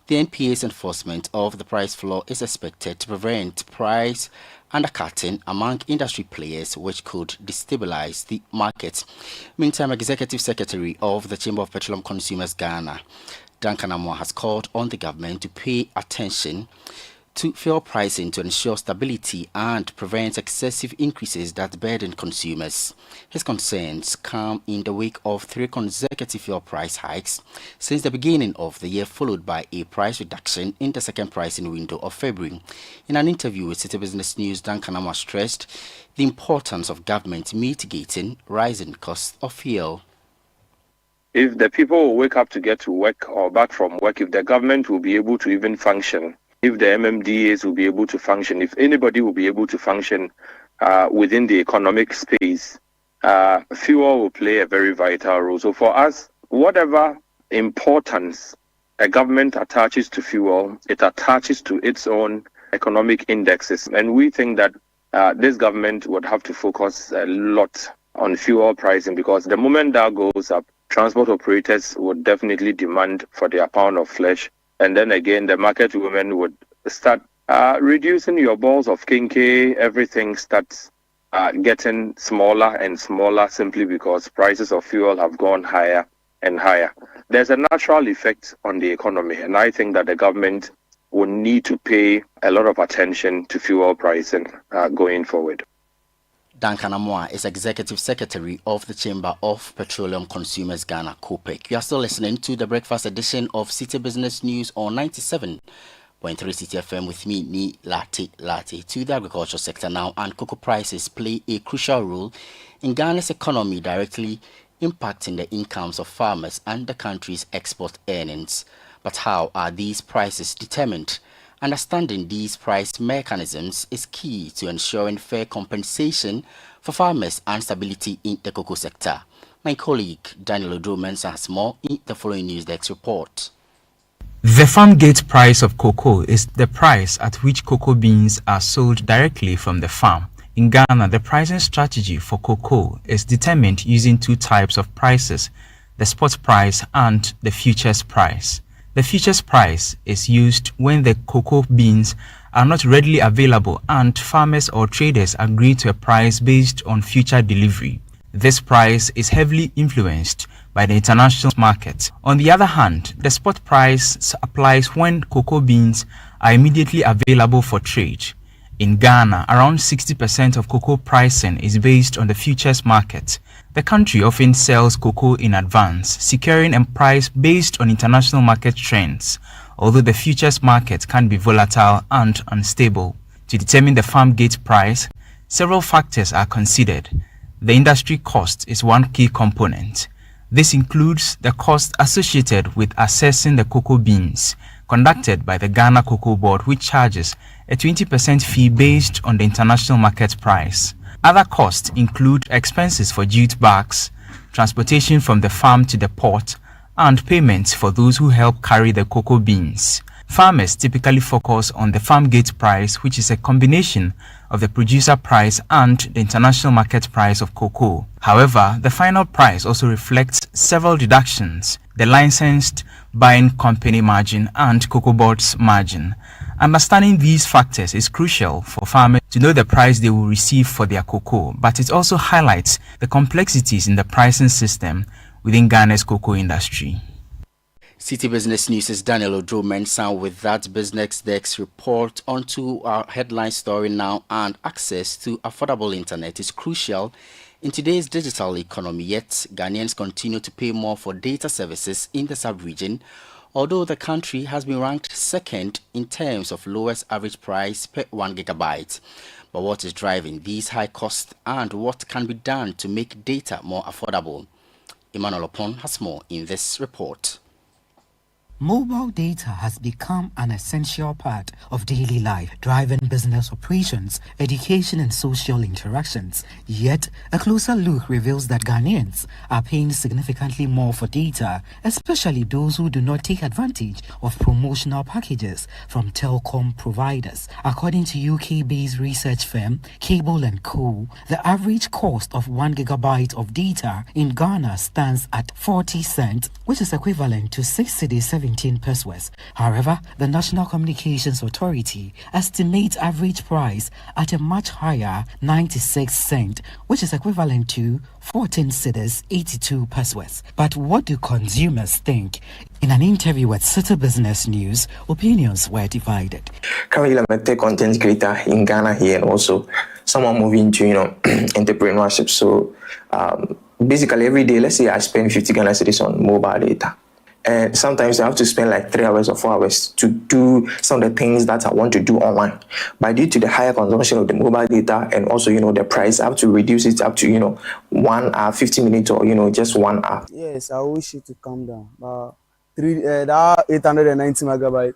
The NPA's enforcement of the price floor is expected to prevent price undercutting among industry players, which could destabilize the market. Meantime, Executive Secretary of the Chamber of Petroleum Consumers Ghana, Duncan Amoah, has called on the government to pay attention to fuel pricing to ensure stability and prevent excessive increases that burden consumers. His concerns come in the wake of 3 consecutive fuel price hikes since the beginning of the year, followed by a price reduction in the second pricing window of February. In an interview with Citi Business News, Duncan Amoah stressed the importance of government mitigating rising costs of fuel. If the people will wake up to get to work or back from work, if the government will be able to even function, if the MMDAs will be able to function, if anybody will be able to function within the economic space, fuel will play a very vital role. So for us, whatever importance a government attaches to fuel, it attaches to its own economic indexes. And we think that this government would have to focus a lot on fuel pricing, because the moment that goes up, transport operators would definitely demand for their pound of flesh. And then again, the market women would start reducing your balls of kinky. Everything starts getting smaller and smaller simply because prices of fuel have gone higher and higher. There's a natural effect on the economy, and I think that the government will need to pay a lot of attention to fuel pricing going forward. Duncan Amoa is Executive Secretary of the Chamber of Petroleum Consumers Ghana, COPEC. You are still listening to the breakfast edition of City Business News on 97.3 Citi FM with me, Ni Lati. To the agriculture sector now, and cocoa prices play a crucial role in Ghana's economy, directly impacting the incomes of farmers and the country's export earnings. But how are these prices determined? Understanding these price mechanisms is key to ensuring fair compensation for farmers and stability in the cocoa sector. My colleague Daniel Odromens has more in the following Newsdesk report. The farm gate price of cocoa is the price at which cocoa beans are sold directly from the farm. In Ghana, the pricing strategy for cocoa is determined using two types of prices, the spot price and the futures price. The futures price is used when the cocoa beans are not readily available and farmers or traders agree to a price based on future delivery. This price is heavily influenced by the international market. On the other hand, the spot price applies when cocoa beans are immediately available for trade. In Ghana, around 60% of cocoa pricing is based on the futures market. The country often sells cocoa in advance, securing a price based on international market trends, although the futures market can be volatile and unstable. To determine the farm gate price, several factors are considered. The industry cost is one key component. This includes the cost associated with assessing the cocoa beans, conducted by the Ghana Cocoa Board, which charges a 20% fee based on the international market price. Other costs include expenses for jute bags, transportation from the farm to the port, and payments for those who help carry the cocoa beans. Farmers typically focus on the farm gate price, which is a combination of the producer price and the international market price of cocoa. However, the final price also reflects several deductions, the licensed buying company margin and Cocoa Board's margin. Understanding these factors is crucial for farmers to know the price they will receive for their cocoa, but it also highlights the complexities in the pricing system within Ghana's cocoa industry. City Business News' Daniel Odromens with that Business Desk report. Onto our headline story now, and access to affordable internet is crucial in today's digital economy, yet Ghanaians continue to pay more for data services in the sub-region, although the country has been ranked second in terms of lowest average price per 1 gigabyte. But what is driving these high costs, and what can be done to make data more affordable? Emmanuel Opon has more in this report. Mobile data has become an essential part of daily life, driving business operations, education and social interactions. Yet, a closer look reveals that Ghanaians are paying significantly more for data, especially those who do not take advantage of promotional packages from telecom providers. According to UK-based research firm Cable & Co., the average cost of 1 gigabyte of data in Ghana stands at 40 cents, which is equivalent to 6 cedis 17 pesos. However, the National Communications Authority estimates average price at a much higher 96 cents, which is equivalent to 14 cedis 82 pesos. But what do consumers think? In an interview with Citi Business News, opinions were divided. Currently, I'm a tech content creator in Ghana here, and also someone moving to entrepreneurship. So basically, every day, let's say I spend 50 Ghana cedis on mobile data. And sometimes I have to spend like 3 hours or 4 hours to do some of the things that I want to do online. But due to the higher consumption of the mobile data and also, the price, I have to reduce it up to, 1 hour, 50 minutes or, just 1 hour. Yes, I wish it to come down. But that 890 megabyte,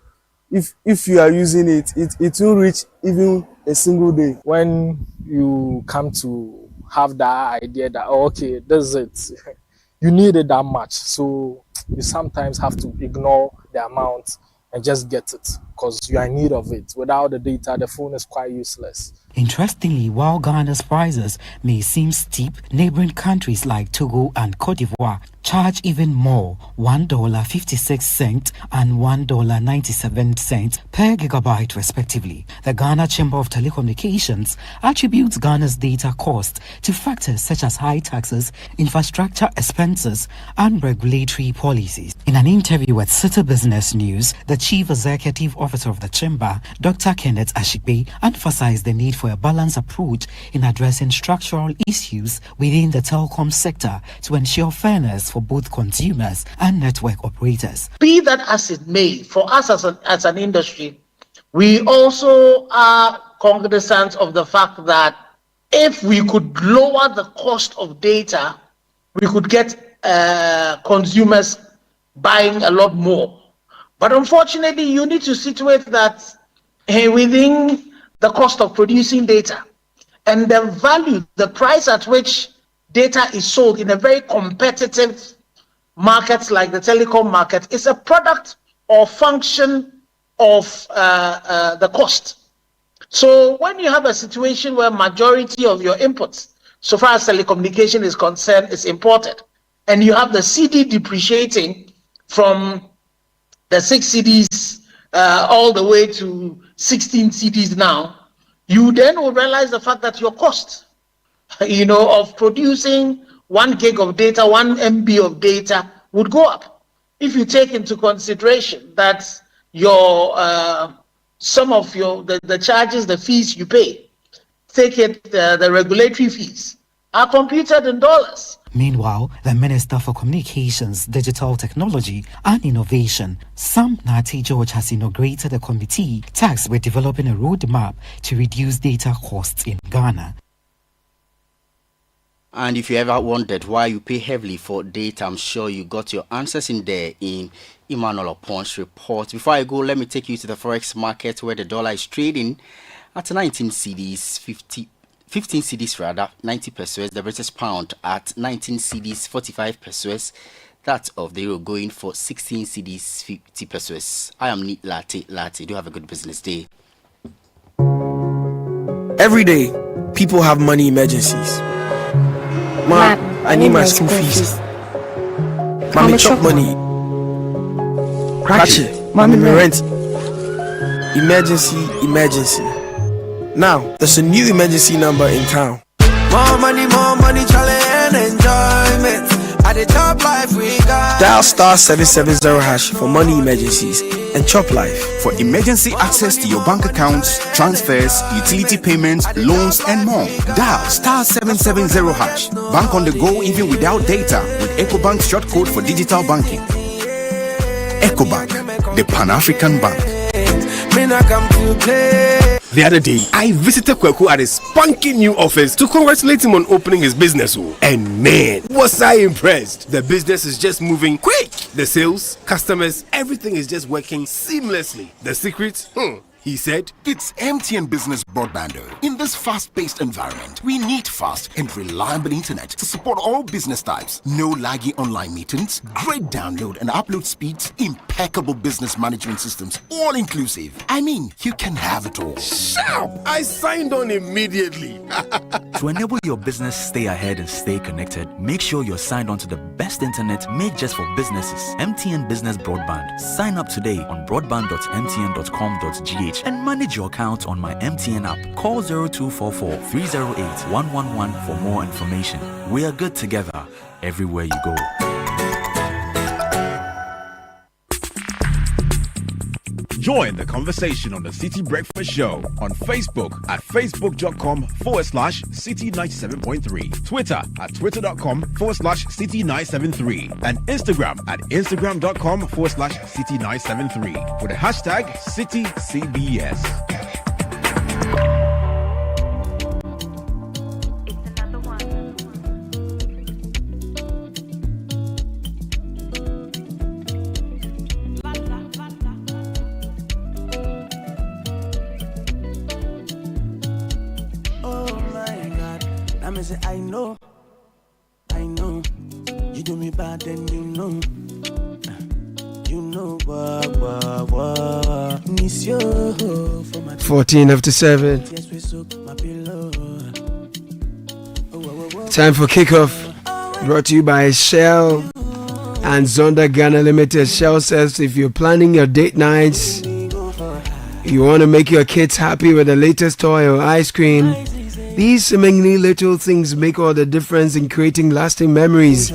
if you are using it will reach even a single day. When you come to have that idea that, okay, this is it, you need it that much. So you sometimes have to ignore the amount and just get it because you are in need of it. Without the data, the phone is quite useless. Interestingly, while Ghana's prices may seem steep, neighboring countries like Togo and Cote d'Ivoire charge even more, $1.56 and $1.97 per gigabyte respectively. The Ghana Chamber of Telecommunications attributes Ghana's data cost to factors such as high taxes, infrastructure expenses, and regulatory policies. In an interview with Citi Business News, the Chief Executive Officer of the Chamber, Dr. Kenneth Ashikbe, emphasized the need for a balanced approach in addressing structural issues within the telecom sector to ensure fairness for both consumers and network operators. Be that as it may, for us as an industry, we also are cognizant of the fact that if we could lower the cost of data, we could get consumers buying a lot more. But unfortunately, you need to situate that within the cost of producing data and the value, the price at which data is sold in a very competitive market like the telecom market is a product or function of the cost. So when you have a situation where majority of your inputs, so far as telecommunication is concerned, is imported, and you have the CD depreciating from the 6 CDs all the way to 16 CDs now, you then will realize the fact that your cost, of producing 1 gig of data, 1 MB of data would go up. If you take into consideration that your some of the charges, the fees you pay, the regulatory fees are computed in dollars. Meanwhile, the Minister for Communications, Digital Technology and Innovation, Sam Nati George, has inaugurated a committee tasked with developing a roadmap to reduce data costs in Ghana. And if you ever wondered why you pay heavily for data, I'm sure you got your answers in there in Emmanuel Opon's report. Before I go, let me take you to the forex market where the dollar is trading at 15 cedis rather, 90 pesos. The British pound at 19 cedis, 45 pesos. That of the euro going for 16 cedis, 50 pesos. I am Neat Latte. Do have a good business day. Every day, people have money emergencies. Ma, I need my school fees. Mommy chop money. Ratchet, mommy rent. Emergency. Now, there's a new emergency number in town. More money, challenge and enjoyment. At the top life we got. Dial star 770 hash for money emergencies and chop life. For emergency access to your bank accounts, transfers, utility payments, loans, and more. Dial star 770 hash. Bank on the go even without data with EcoBank's short code for digital banking. EcoBank, the Pan-African Bank. The other day, I visited Kweku at his spunky new office to congratulate him on opening his business. And man, was I impressed. The business is just moving quick. The sales, customers, everything is just working seamlessly. The secret? He said, it's MTN Business Broadband. In this fast-paced environment, we need fast and reliable internet to support all business types. No laggy online meetings, great download and upload speeds, impeccable business management systems, all inclusive. I mean, you can have it all. Sharp! I signed on immediately. To enable your business stay ahead and stay connected, make sure you're signed on to the best internet made just for businesses. MTN Business Broadband. Sign up today on broadband.mtn.com.gh and manage your account on my MTN app. Call 0244 308 111 for more information. We are good together everywhere you go. Join the conversation on the City Breakfast Show on Facebook at facebook.com/City97.3, Twitter at twitter.com/City973, and Instagram at instagram.com/City973 with the hashtag CityCBS. I know, you do me bad, then you know what. Miss you for my 14 after 7. Time for kickoff. Brought to you by Shell and Zonda Ghana Limited. Shell says if you're planning your date nights, you want to make your kids happy with the latest toy or ice cream, these seemingly little things make all the difference in creating lasting memories.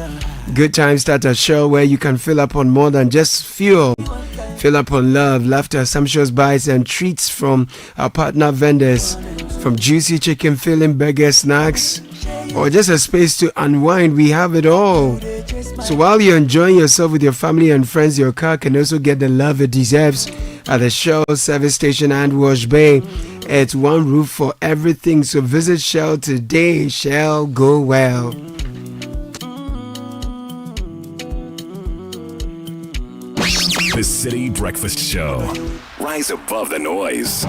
Good times start at Shell, where you can fill up on more than just fuel. Fill up on love, laughter, sumptuous bites, and treats from our partner vendors. From juicy chicken filling burger snacks, or just a space to unwind, we have it all. So while you're enjoying yourself with your family and friends, your car can also get the love it deserves at the Shell service station and wash bay. It's one roof for everything, so visit Shell today. Shell, go well. The City Breakfast Show. Rise above the noise.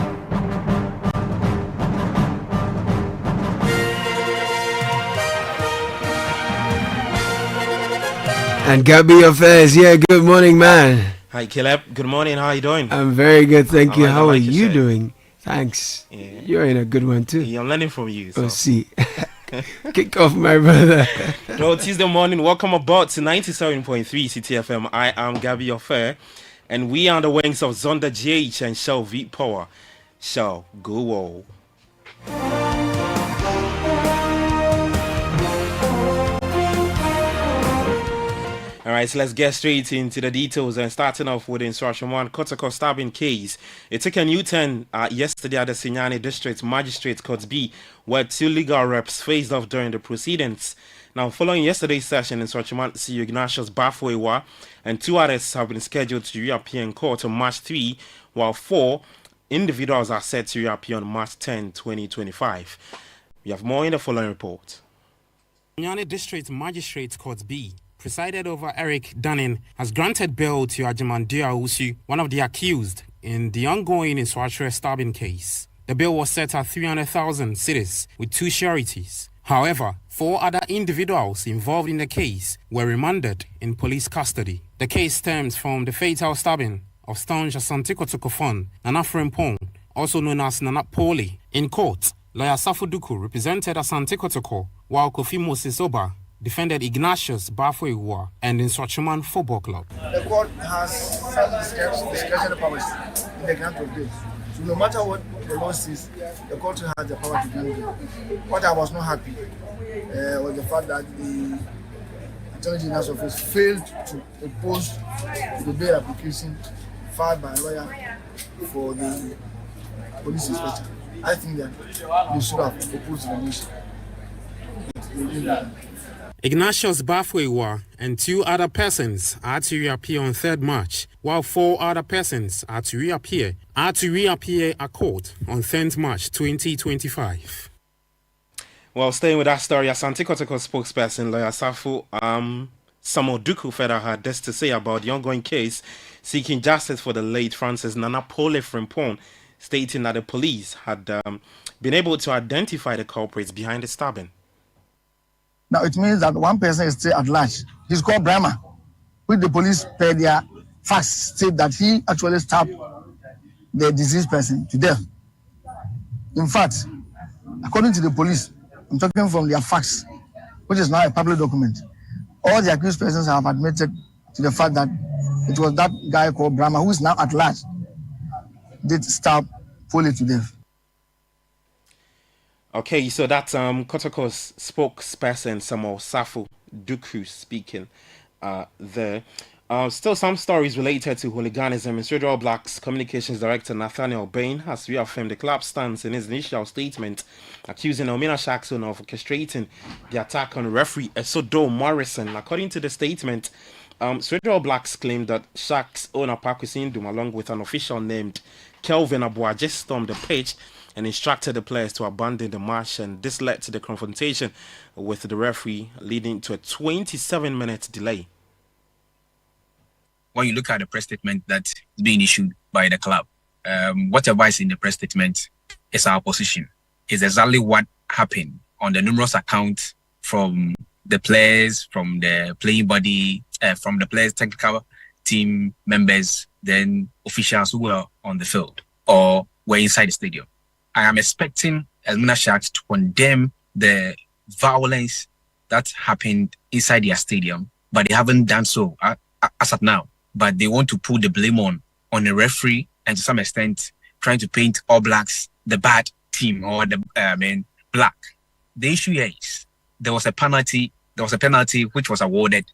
And Gabby Affairs, yeah, good morning, man. Hi, Caleb. Good morning. How are you doing? I'm very good, thank you. How are you doing? Thanks. Yeah. You're in a good one, too. Yeah, I'm learning from you. So. Oh, see. Kick off, my brother. Well, Tuesday morning, welcome aboard to 97.3 Citi FM. I am Gabby Affair, and we are on the wings of Zonda GH and Shell V Power. Shell, go whoa. Alright, so let's get straight into the details and starting off with Instruction 1, Kotoko stabbing case. It took a new turn yesterday at the Sinyani District Magistrate Court B, where 2 legal reps faced off during the proceedings. Now, following yesterday's session, Instruction 1 CEO Ignatius Bafoewa and 2 others have been scheduled to reappear in court on March 3, while 4 individuals are set to reappear on March 10, 2025. We have more in the following report. Sinyani District Magistrate Court B, presided over Eric Dunning, has granted bail to Ajimandia Usu, one of the accused in the ongoing Inswatre stabbing case. The bail was set at 300,000 cedis with 2 sureties. However, 4 other individuals involved in the case were remanded in police custody. The case stems from the fatal stabbing of staunch Asante Kotoko Nana Frempong, also known as Nana Poli. In court, lawyer Safuduku represented Asante Kotoko, while Kofi Moses Oba defended Ignatius Bafoewa and Instruction Football Club. The court has some discretionary powers in the grant of bail. So no matter what the law says, the court has the power to grant bail. What I was not happy was the fact that the Attorney General's office failed to oppose the bail application filed by a lawyer for the police inspector. I think that they should have opposed the motion. Ignatius Bafoewa and 2 other persons are to reappear on 3rd March, while 4 other persons are to reappear at court on 10th March 2025. Well, staying with that story, Asante Kotoko spokesperson lawyer Safu Samoduku further had this to say about the ongoing case seeking justice for the late Francis Nana Pole Frimpong, stating that the police had been able to identify the culprits behind the stabbing. Now it means that one person is still at large. He's called Brahma, which the police per their facts state that he actually stabbed the deceased person to death. In fact, according to the police, I'm talking from their facts, which is now a public document, all the accused persons have admitted to the fact that it was that guy called Brahma, who is now at large, did stab Poli to death. Okay, so that's Kotoko's spokesperson Samuel Safu Duku speaking there. Still some stories related to hooliganism. Mr. All Blacks Communications Director Nathaniel Bain has reaffirmed the club's stance in his initial statement, accusing Omina Shackson of orchestrating the attack on referee Esodo Morrison. According to the statement, Mr. All Blacks claimed that Shack's owner Pakusindum, along with an official named Kelvin Abuaje, stormed the pitch and instructed the players to abandon the match, and this led to the confrontation with the referee, leading to a 27-minute delay. When you look at the press statement that's being issued by the club, whatever is in the press statement is our position. It's exactly what happened on the numerous accounts from the players, from the playing body, from the players' technical team members, then officials who were on the field or were inside the stadium. I am expecting Elmina Sharks to condemn the violence that happened inside their stadium, but they haven't done so as of now. But they want to put the blame on the referee and to some extent trying to paint All Blacks the bad team or the black. The issue is there was a penalty which was awarded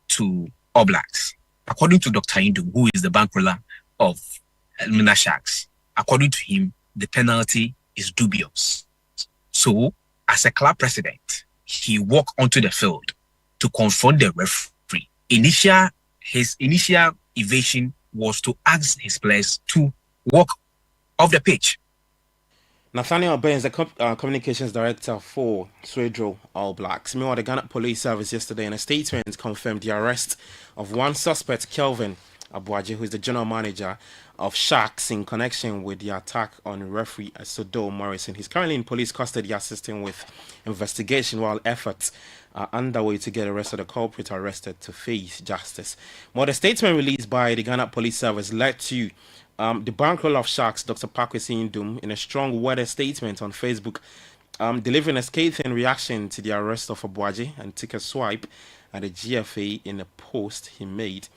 to All Blacks. According to Dr. Indu, who is the bankroller of Mina Sharks. According to him, the penalty is dubious. So, as a club president, he walked onto the field to confront the referee. His initial evasion was to ask his players to walk off the pitch. Nathaniel Burns, the communications director for Swedro All Blacks. Meanwhile, the Ghana Police Service yesterday in a statement confirmed the arrest of one suspect, Kelvin Abuaji, who is the general manager of Sharks, in connection with the attack on referee Sodo Morrison. He's currently in police custody assisting with investigation while efforts are underway to get the rest of the culprit arrested to face justice. Well, the statement released by the Ghana Police Service led to the bankroll of Sharks, Dr. Pakwesi Ndum, in a strong worded statement on Facebook, delivering a scathing reaction to the arrest of Abuaji, and took a swipe at the GFA in a post he made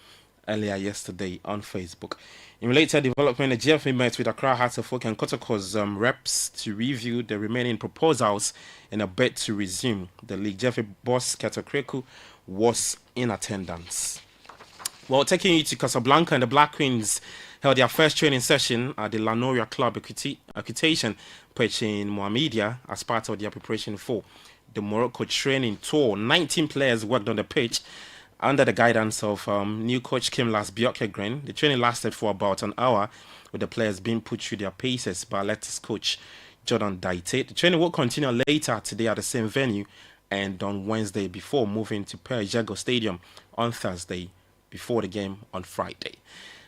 earlier yesterday on Facebook. In related development, the GFA met with Accra Hearts of Oak and Kotoko's reps to review the remaining proposals in a bid to resume the league. GFA boss Keto Kreku was in attendance. Well, taking you to Casablanca, and the Black Queens held their first training session at the Lanoria Club Equitation pitch in Mohamedia as part of their preparation for the Morocco training tour. 19 players worked on the pitch under the guidance of new coach Kim Las-Bjorkegren. The training lasted for about an hour, with the players being put through their paces by latest coach Jordan Daite. The training will continue later today at the same venue and on Wednesday before moving to Perjago Stadium on Thursday before the game on Friday.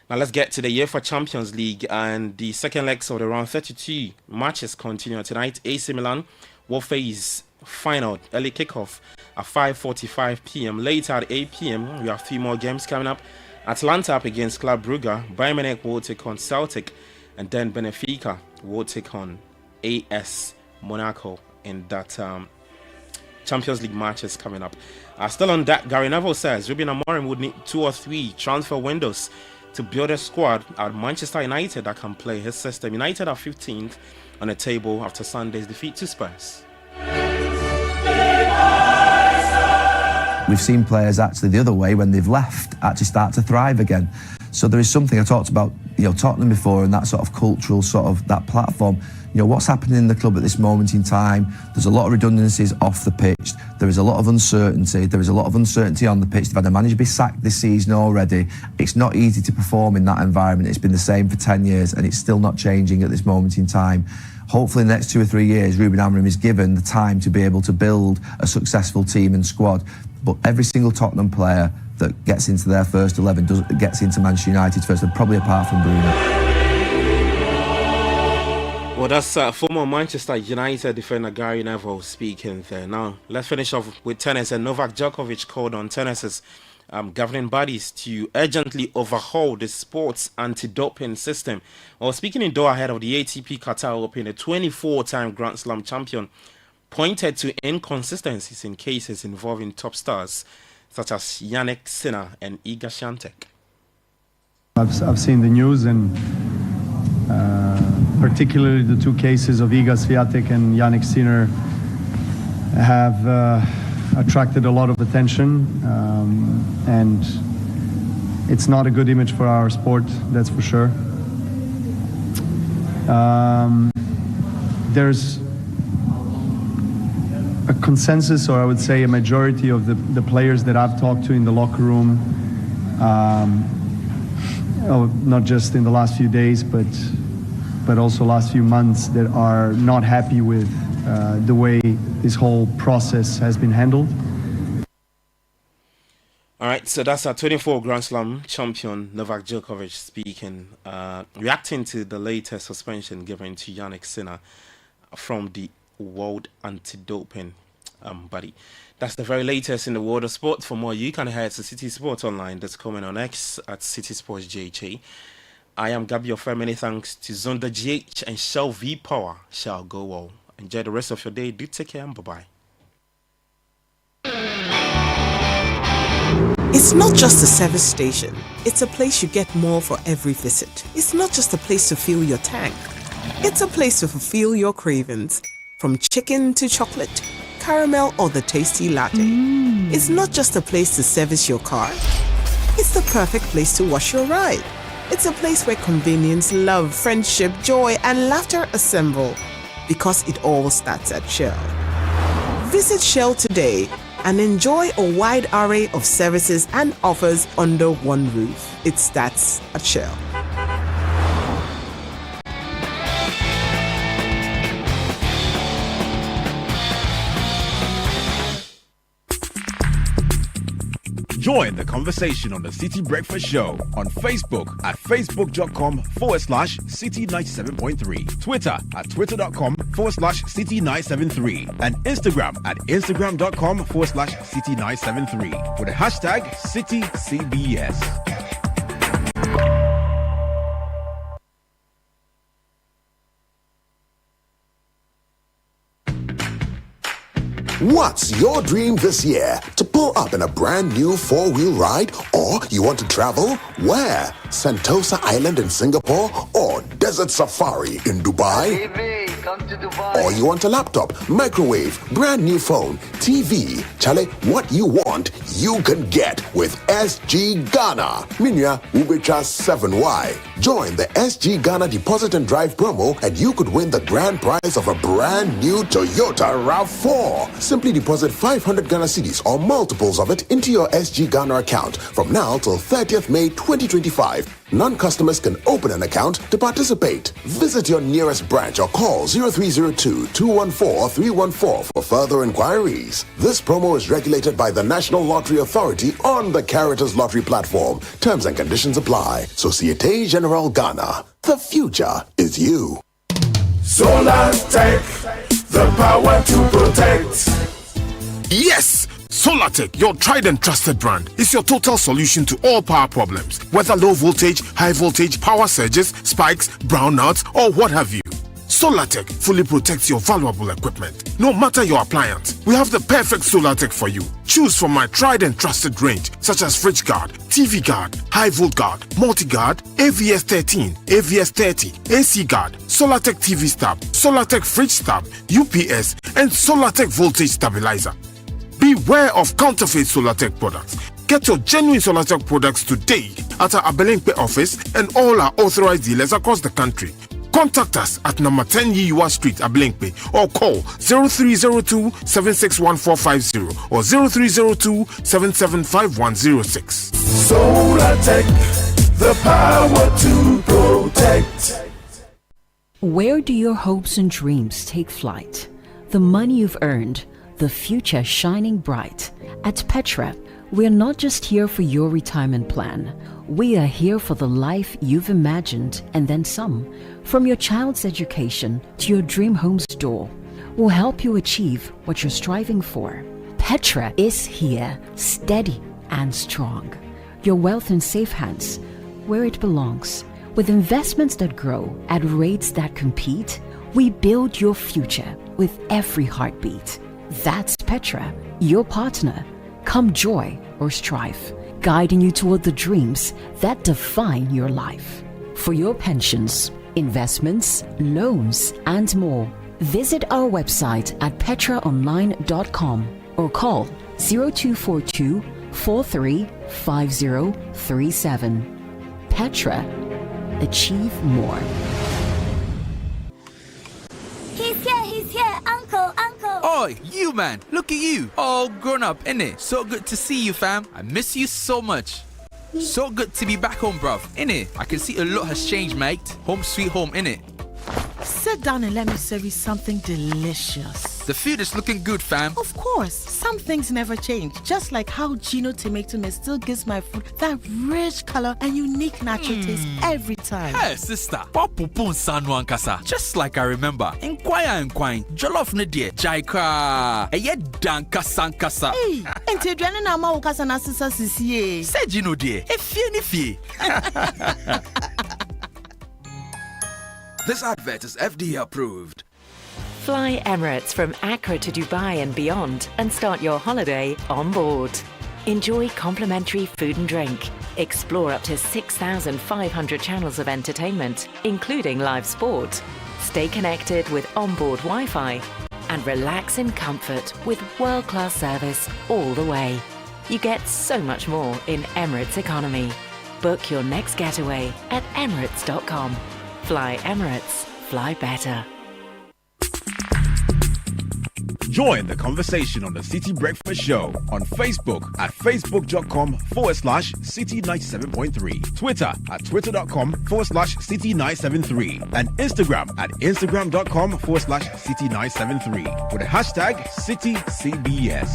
Now let's get to the UEFA Champions League, and the second legs of the round 32 matches continue tonight. AC Milan will face final early kickoff at 5:45 p.m. Later at 8 p.m. we have 3 more games coming up. Atlanta up against Club Brugge, Bayern Munich will take on Celtic, and then Benfica will take on AS Monaco in that Champions League matches coming up. Still on that, Gary Neville says Ruben Amorim would need 2 or 3 transfer windows to build a squad at Manchester United that can play his system. United are 15th on the table after Sunday's defeat to Spurs. We've seen players actually the other way, when they've left, actually start to thrive again. So there is something I talked about, Tottenham before, and that sort of cultural that platform. What's happening in the club at this moment in time? There's a lot of redundancies off the pitch. There is a lot of uncertainty. There is a lot of uncertainty on the pitch. They've had a manager be sacked this season already. It's not easy to perform in that environment. It's been the same for 10 years, and it's still not changing at this moment in time. Hopefully in the next 2 or 3 years, Ruben Amorim is given the time to be able to build a successful team and squad. But every single Tottenham player that gets into their first 11 gets into Manchester United first, and probably apart from Bruno. Well, that's former Manchester United defender Gary Neville speaking there. Now, let's finish off with tennis. And Novak Djokovic called on tennis's governing bodies to urgently overhaul the sports anti-doping system. Well, speaking in Doha ahead of the ATP Qatar Open, the 24-time Grand Slam champion pointed to inconsistencies in cases involving top stars such as Yannick Sinner and Iga Świątek. I've seen the news, and particularly the 2 cases of Iga Świątek and Yannick Sinner have attracted a lot of attention, and it's not a good image for our sport, that's for sure. There's a consensus, or I would say a majority of the players that I've talked to in the locker room, not just in the last few days, but also last few months, that are not happy with the way this whole process has been handled. All right, so that's our 24 Grand Slam champion Novak Djokovic speaking, reacting to the latest suspension given to Yannick Sinner from the World Anti-Doping body. That's the very latest in the world of sport. For more, you can head to Citi Sports Online. That's coming on X at Citi Sports JHA. I am Gabi Ofer. Many thanks to Zonda GH and Shell V Power. Shall go well. Enjoy the rest of your day. Do take care and bye-bye. It's not just a service station. It's a place you get more for every visit. It's not just a place to fill your tank. It's a place to fulfill your cravings. From chicken to chocolate, caramel or the tasty latte. It's not just a place to service your car. It's the perfect place to wash your ride. It's a place where convenience, love, friendship, joy, and laughter assemble. Because it all starts at Shell. Visit Shell today and enjoy a wide array of services and offers under one roof. It starts at Shell. Join the conversation on the City Breakfast Show on Facebook at facebook.com/City97.3, Twitter at twitter.com/City973, and Instagram at instagram.com/City973 with the hashtag CityCBS. What's your dream this year? To pull up in a brand new four-wheel ride? Or you want to travel? Where? Sentosa Island in Singapore? Or Desert Safari in Dubai? Come to Dubai. Or you want a laptop, microwave, brand new phone, TV? Chale, what you want, you can get with SG Ghana. Minya Ubecha 7Y. Join the SG Ghana Deposit and Drive promo and you could win the grand prize of a brand new Toyota RAV4. Simply deposit 500 Ghana cedis or multiples of it into your SG Ghana account from now till 30th May 2025. Non-customers can open an account to participate. Visit your nearest branch or call 0302-214-314 for further inquiries. This promo is regulated by the National Lottery Authority on the Caritas Lottery platform. Terms and conditions apply. Societe Generale Ghana. The future is you. Solar Tech, the power to protect. Yes! Solartech, your tried and trusted brand, is your total solution to all power problems, whether low voltage, high voltage, power surges, spikes, brownouts, or what have you. Solartech fully protects your valuable equipment, no matter your appliance. We have the perfect Solartech for you. Choose from my tried and trusted range, such as Fridge Guard, TV Guard, High Volt Guard, Multi Guard, AVS 13, AVS 30, AC Guard, Solartech TV Stab, Solartech Fridge Stab, UPS, and Solartech Voltage Stabilizer. Beware of counterfeit Solartech products. Get your genuine Solartech products today at our Abelingpe office and all our authorized dealers across the country. Contact us at number 10 Yiwa Street, Abelingpe, or call 0302-761450 or 0302-775106. Solartech, the power to protect. Where do your hopes and dreams take flight? The money you've earned, the future shining bright. At Petra, we're not just here for your retirement plan. We are here for the life you've imagined and then some. From your child's education to your dream home's door, we'll help you achieve what you're striving for. Petra is here, steady and strong. Your wealth in safe hands, where it belongs. With investments that grow at rates that compete, we build your future with every heartbeat. That's Petra, your partner. Come joy or strife, guiding you toward the dreams that define your life. For your pensions, investments, loans, and more, visit our website at petraonline.com or call 0242 435037. Petra, achieve more. He's here, Uncle. Oi, you man, look at you, all grown up, innit? So good to see you, fam. I miss you so much. So good to be back home, bruv, innit? I can see a lot has changed, mate. Home sweet home, innit? Sit down and let me serve you something delicious. The food is looking good, fam. Of course, some things never change. Just like how Gino tomato mix still gives my food that rich color and unique natural taste every time. Hey, sister, Papupun Sanwan Kasa. Just like I remember. Inquire, Jollof Nidia, Jaika, a yet danka sankasa. Hey, and Tedrena Nama Ukasana Sisa Sisi. Say Gino, dear, if fee. This advert is FDA approved. Fly Emirates from Accra to Dubai and beyond and start your holiday on board. Enjoy complimentary food and drink. Explore up to 6,500 channels of entertainment, including live sport. Stay connected with onboard Wi-Fi and relax in comfort with world-class service all the way. You get so much more in Emirates economy. Book your next getaway at emirates.com. Fly Emirates. Fly better. Join the conversation on the City Breakfast Show on Facebook at facebook.com/City97.3, Twitter at twitter.com/City973, and Instagram at instagram.com/City973 with the hashtag CityCBS.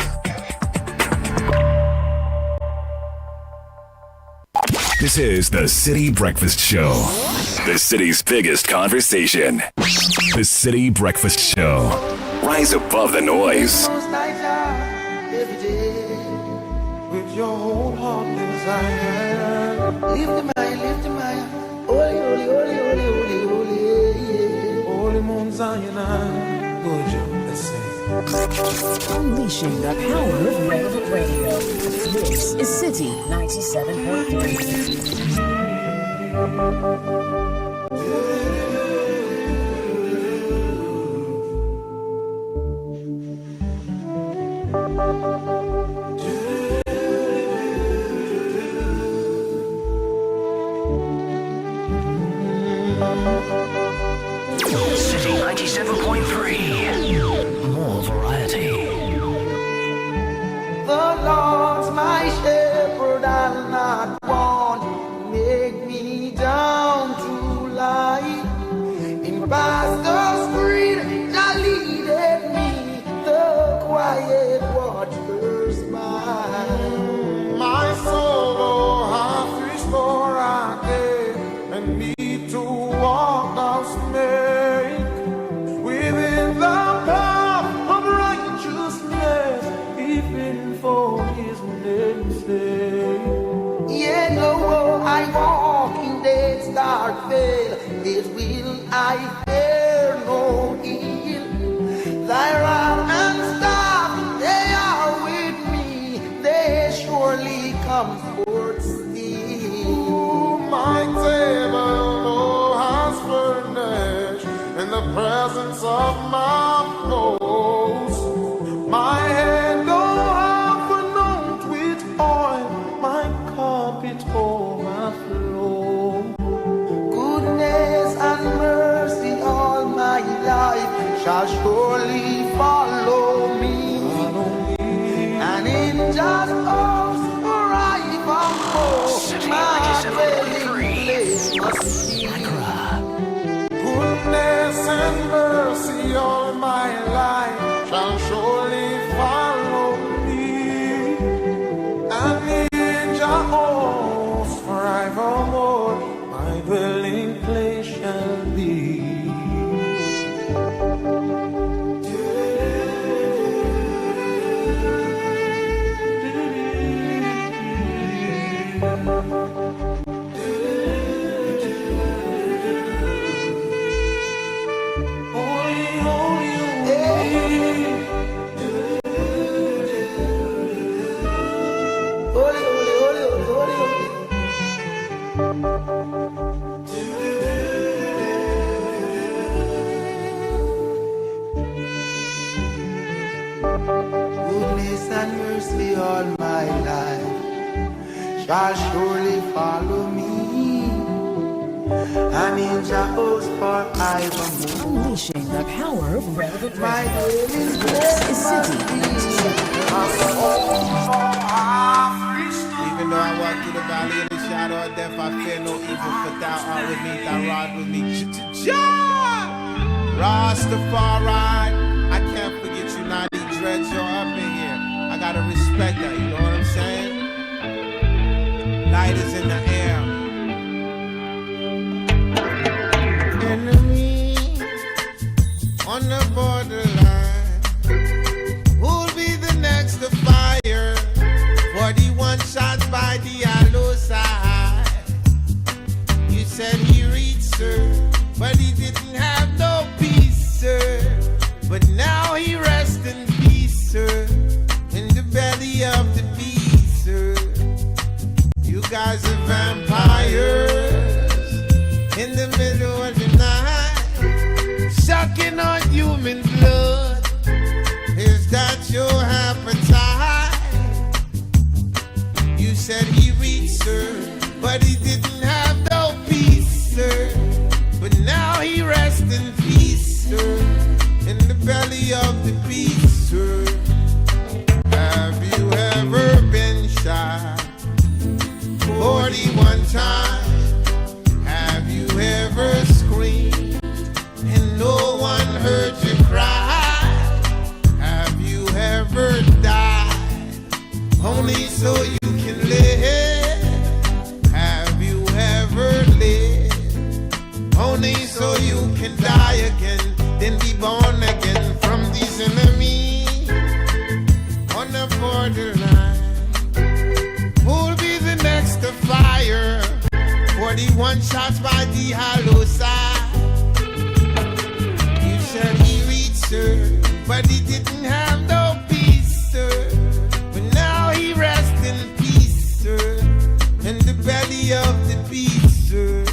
This is the City Breakfast Show, the city's biggest conversation. The City Breakfast Show. Rise above the noise. Every day, with your whole heart desire. Lift the mind, holy, holy, holy, holy, holy, holy, yeah. Holy Mount Zion, would you listen? Unleashing the power of relevant radio. This is City 97.3. City 97.3. More variety. The Lord's my shepherd, I'll not want. Make me down to lie in pastures green. Thou leadeth me the quiet waters by. My soul hath restored again, and me to walk thou make within the path of righteousness, even for his name's sake. Yeah, no, I walk in death's dark vale, his will I fear no ill. Thy rod and staff, they are with me, they surely comfort still. My table has furnished in the presence of my foes. My head go half anointed with oil, my cup it overflow. Goodness and mercy all my life shall surely follow me. And in just us arrive on my dwelling place must be. Goodness and mercy all my life shall surely follow me, and in Jehovah's forevermore my dwelling place shall be. Goodness and mercy all my life shall surely follow me, and in Jehovah's forevermore. Unleashing the power of relevant My radio. dwelling This place is must City be. 97.3. Even though I walk through the valley of the shadow of death, I fear no evil, for thou art with me, thy rod with me. Rastafari, I can't forget you, Naughty Dreads, you're up in here. I gotta respect that, you know what I'm saying? Light is in the air. Enemy on the borderline, who'll be the next to fire? 41 shots by the Avle side. You said he reached her, but he didn't have no peace, sir. But now he rests in peace, sir, in the belly of the beast, sir. You guys are vampires in the middle of the night, sucking on human blood. Is that your appetite? You said he reached her, but he didn't have no peace, sir. But now he rests in peace, sir, in the belly of the beast, sir. Have you ever been shot 41 times? Have you ever screamed and no one heard you cry? Have you ever died only so you can live? Have you ever lived only so you can die again, then be born again from these enemies on the borderline? Who'll be the next to fire? 41 shots by the hollow side. You said he reached her, but he didn't have no peace, sir. But now he rests in peace, sir, in the belly of the beast, sir.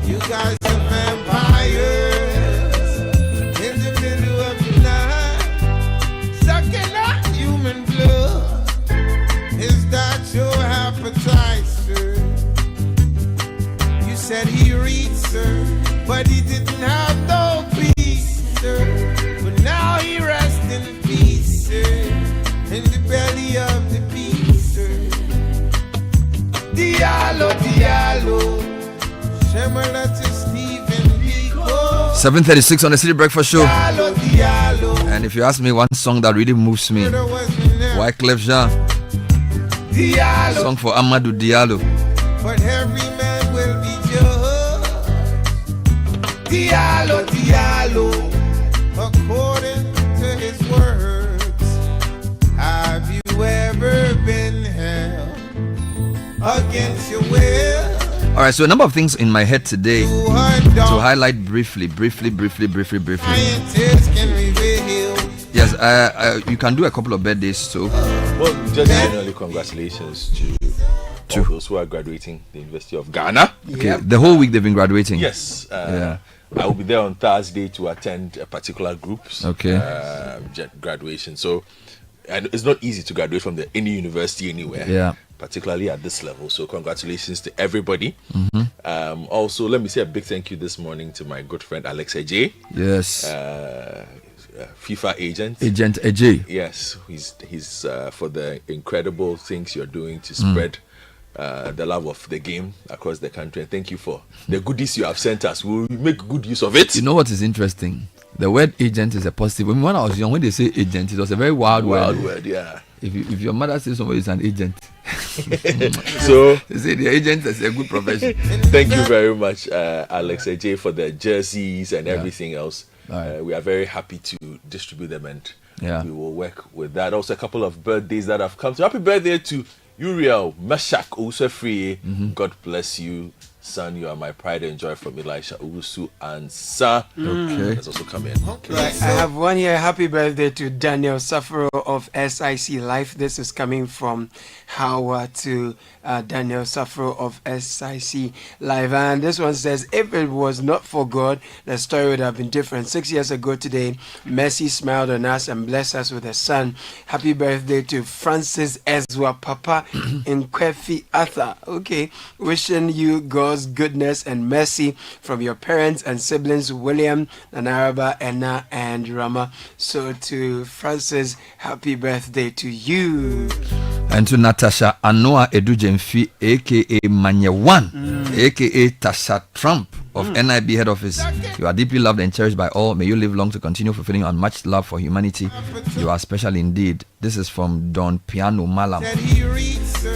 You guys are vampires in the middle of the night, sucking on human blood. Is that your appetite, sir? You said he reached her, but he didn't have no peace, sir. But now he rests in peace, sir, in the belly of the beast, sir. Diallo, Diallo, similar to Stephen Biko. 7:36 on the City Breakfast Show. Diallo, Diallo, And if you ask me one song that really moves me, Wyclef Jean, Diallo, song for Amadou Diallo. but every man will be judged. Diallo, Diallo, according to his words. Have you ever been held against your will? All right, so a number of things in my head today to highlight briefly. Scientists can reveal. Yes, you can do a couple of birthdays too. Well, just generally congratulations to all those who are graduating the University of Ghana. Okay, the whole week they've been graduating. Yes. Yeah. I will be there on Thursday to attend a particular group's graduation. So, and it's not easy to graduate from any university anywhere. Yeah. Particularly at this level. So congratulations to everybody. Also, let me say a big thank you this morning to my good friend Alex Ajay. Yes. FIFA agent. Agent Ajay. Yes, he's for the incredible things you're doing to spread the love of the game across the country. And thank you for the goodies you have sent us. We'll make good use of it. You know what is interesting? The word agent is a positive. When I was young, when they say agent, it was a very wild word. Wild word, yeah. If your mother says somebody is an agent, so they say the agent is a good profession. Thank you very much, Alex Ajay, for the jerseys and everything else. We are very happy to distribute them, and we will work with that. Also, a couple of birthdays that have come. So happy birthday to Uriel Meshach Usefree. God bless you, son. You are my pride and joy, from Elisha Usu and Sa. Okay. Let's also come in. Right, I have one here. Happy birthday to Daniel Safaro of SIC Life. This is coming from Howard to Daniel Safaro of SIC Live. And this one says, if it was not for God, the story would have been different. 6 years ago today, Mercy smiled on us and blessed us with a son. Happy birthday to Francis Ezra Papa in Kwefi Arthur. Okay, wishing you God's goodness and mercy from your parents and siblings, William, Nanaraba, Enna, and Rama. So to Francis, happy birthday to you. And to Natasha Anoa Edujemfi, aka Manyewan, aka Tasha Trump of NIB head office. You are deeply loved and cherished by all. May you live long to continue fulfilling unmatched love for humanity. You are special indeed. This is from Don Piano Malam.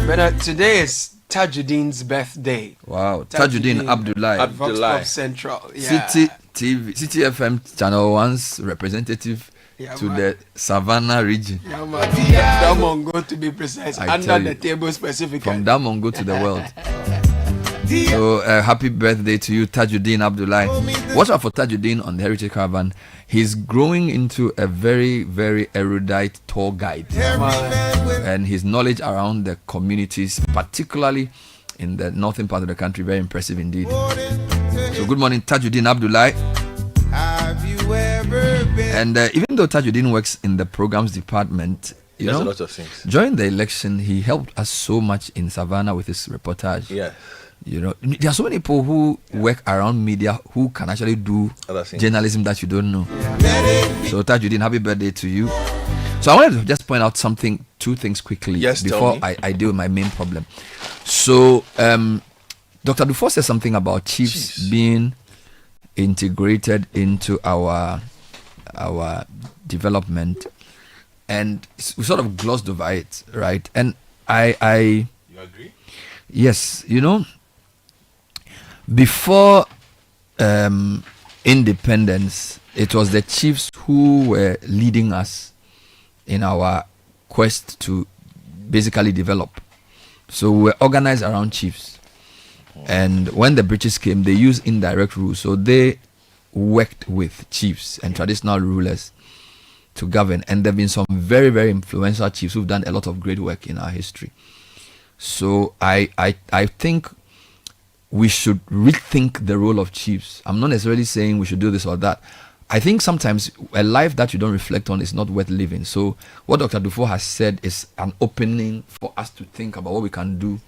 But today is Tajuddin's birthday. Wow, Tajuddin Abdullah. Central. Yeah. Citi TV, Citi FM Channel 1's representative to the Savannah region. Damongo, to be precise, under the table specifically. From Damongo to the world. So happy birthday to you, Tajuddin Abdullah. Watch out for Tajuddin on the Heritage Caravan. He's growing into a very, very erudite tour guide. And his knowledge around the communities, particularly in the northern part of the country, very impressive indeed. So good morning, Tajuddin Abdullah. And even though Tajuddin works in the programs department, There's a lot of things. During the election, he helped us so much in Savannah with his reportage. Yeah. There are so many people who work around media who can actually do journalism that you don't know. So Tajuddin, happy birthday to you. So I wanted to just point out two things quickly before I deal with my main problem. So Dr. Dufour said something about chiefs being integrated into our development, and we sort of glossed over it, right? And I you agree? Yes, before independence, it was the chiefs who were leading us in our quest to basically develop. So we were organized around chiefs. And when the British came, they used indirect rule. So they worked with chiefs and traditional rulers to govern. And there have been some very, very influential chiefs who've done a lot of great work in our history. So I think we should rethink the role of chiefs. I'm not necessarily saying we should do this or that. I think sometimes a life that you don't reflect on is not worth living. So what Dr. Dufour has said is an opening for us to think about what we can do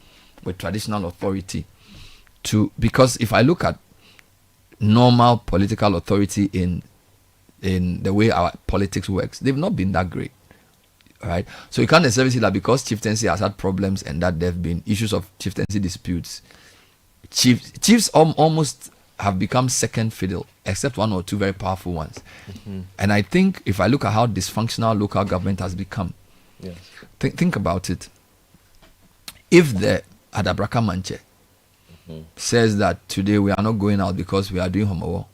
with traditional authority. Because if I look at normal political authority in the way our politics works, they've not been that great. Right? So you can't necessarily say that because chieftaincy has had problems and that there have been issues of chieftaincy disputes, chiefs almost have become second fiddle, except one or two very powerful ones. And I think if I look at how dysfunctional local government has become, think about it. If the Adabraka Manche says that today we are not going out because we are doing homework,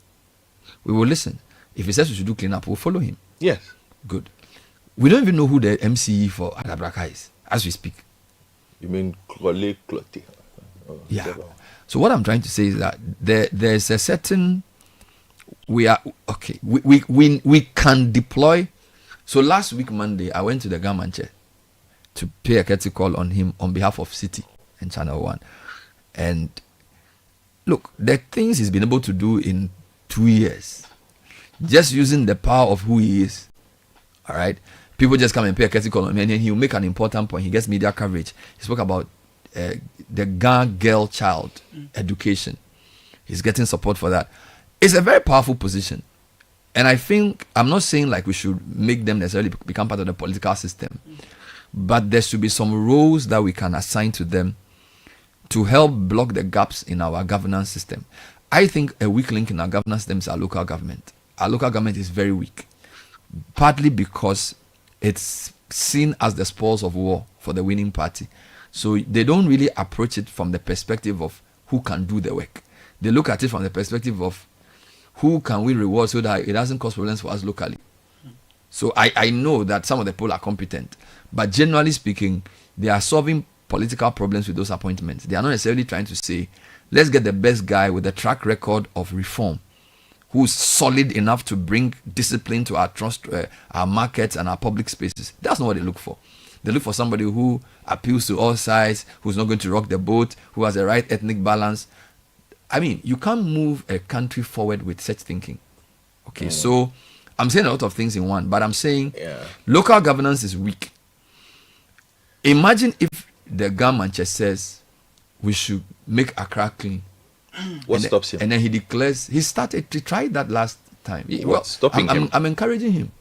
we will listen. If he says we should do cleanup, we'll follow him. Yes. Good. We don't even know who the MCE for Adabraka is as we speak. You mean Clote? Yeah. So what I'm trying to say is that there's a certain we can deploy. So last week Monday I went to the Gamanche to pay a courtesy call on him on behalf of Citi and Channel 1. And look, the things he's been able to do in 2 years, just using the power of who he is. All right. People just come and pay a courtesy call on him, and then he'll make an important point. He gets media coverage. He spoke about the girl child education. He's getting support for that. It's a very powerful position. And I think, I'm not saying like we should make them necessarily become part of the political system, but there should be some roles that we can assign to them to help block the gaps in our governance system. I think a weak link in our governance system is our local government. Our local government is very weak, partly because it's seen as the spoils of war for the winning party. So they don't really approach it from the perspective of who can do the work. They look at it from the perspective of who can we reward so that it doesn't cause problems for us locally. So I know that some of the people are competent, but generally speaking, they are solving political problems with those appointments. They are not necessarily trying to say, let's get the best guy with a track record of reform, who's solid enough to bring discipline to our trust, our markets and our public spaces. That's not what they look for. They look for somebody who appeals to all sides, who's not going to rock the boat, who has the right ethnic balance. I mean, you can't move a country forward with such thinking. Okay, so I'm saying a lot of things in one, but I'm saying local governance is weak. Imagine if the government just says we should make Accra clean. What stops him? And then he declares, he tried that last time. What's stopping him? I'm encouraging him.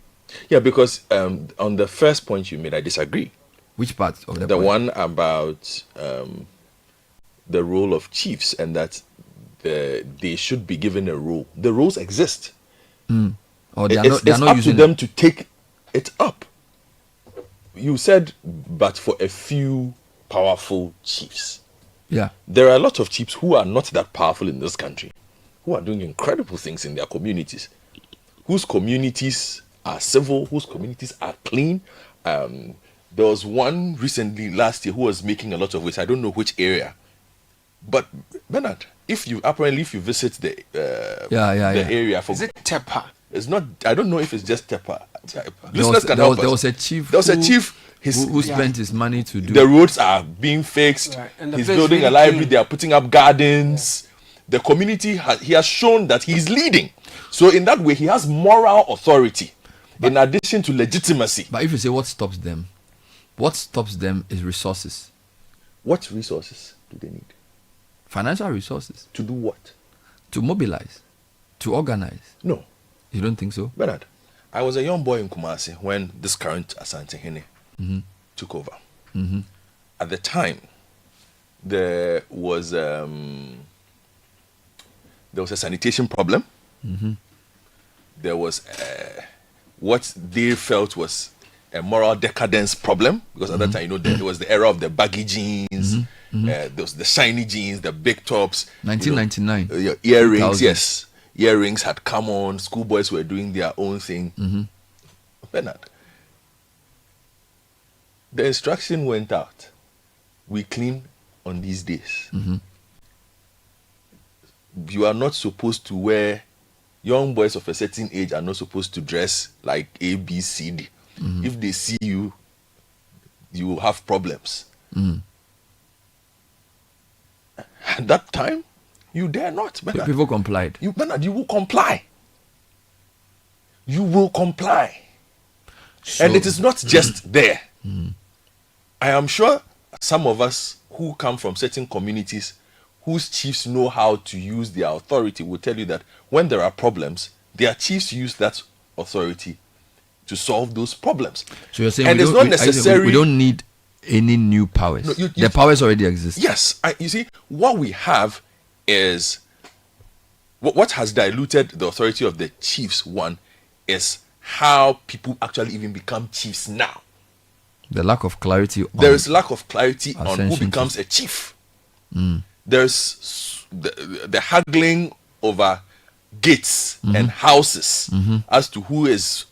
Yeah, because on the first point you made, I disagree. Which part of the point? One about the role of chiefs and that they should be given a role. The roles exist. Or it's up to them to take it up. You said, but for a few powerful chiefs. Yeah. There are a lot of chiefs who are not that powerful in this country, who are doing incredible things in their communities, whose communities are civil, whose communities are clean. There was one recently last year who was making a lot of waste. I don't know which area. But Bernard, if you visit the area for, is it Tepa? It's not. I don't know if it's just Tepa. There was a chief. There was a chief who spent his money to do. The roads are being fixed. Right. He's building a library. They are putting up gardens. The community he has shown that he's leading. So in that way, he has moral authority in addition to legitimacy. But if you say what stops them, What stops them is resources. What resources do they need? Financial resources. To do what? To mobilize. To organize. No. You don't think so? Bernard, I was a young boy in Kumasi when this current Asante Hene took over. At the time, there was a sanitation problem. There was what they felt was a moral decadence problem, because at that time, there was the era of the baggy jeans, there was the shiny jeans, the big tops. 1999. Earrings, 2000. yes. Earrings had come on. Schoolboys were doing their own thing. Bernard, the instruction went out. We clean on these days. You are not supposed to wear, young boys of a certain age are not supposed to dress like A, B, C, D. If they see you, you will have problems. At that time, you dare not, Bernard. People complied. Bernard, you will comply. You will comply. And it is not just there. I am sure some of us who come from certain communities whose chiefs know how to use their authority will tell you that when there are problems, their chiefs use that authority to solve those problems. So you're saying and it's not necessary. We don't need any new powers. No, the powers already exist. Yes. You see, what we have is what has diluted the authority of the chiefs. One is how people actually even become chiefs now. The lack of clarity. There is lack of clarity on who becomes a chief. There's the haggling over gates and houses as to who is.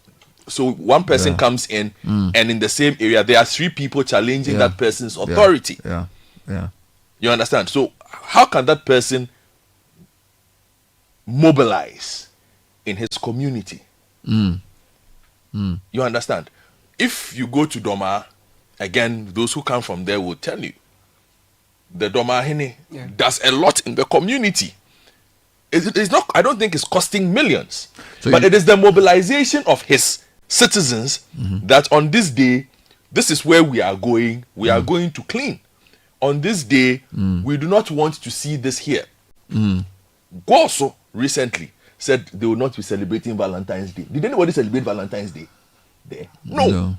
So one person comes in, and in the same area there are three people challenging that person's authority. You understand? So how can that person mobilize in his community? You understand? If you go to Doma, again, those who come from there will tell you the Doma Hene does a lot in the community. It's not. I don't think it's costing millions, but it is the mobilization of his citizens that on this day, this is where we are going. We are going to clean. On this day, we do not want to see this here. Goso recently said they will not be celebrating Valentine's Day. Did anybody celebrate Valentine's Day there? No.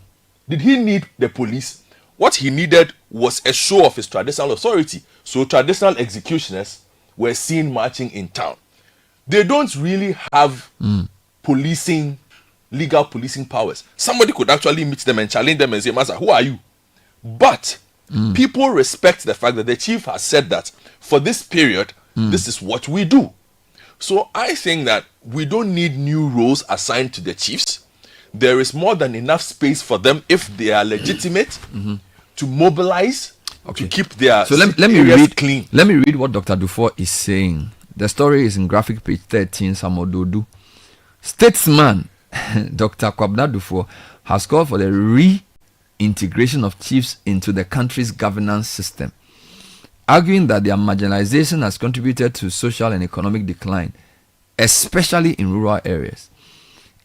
Did he need the police? What he needed was a show of his traditional authority. So traditional executioners were seen marching in town. They don't really have legal policing powers. Somebody could actually meet them and challenge them and say, Master, who are you? But people respect the fact that the chief has said that for this period, this is what we do. So I think that we don't need new roles assigned to the chiefs. There is more than enough space for them, if they are legitimate, to mobilize, to keep their let me read clean. Let me read what Dr. Dufour is saying. The story is in graphic page 13, Samododu. Statesman Dr. Kwabna Dufour has called for the reintegration of chiefs into the country's governance system, arguing that their marginalization has contributed to social and economic decline, especially in rural areas.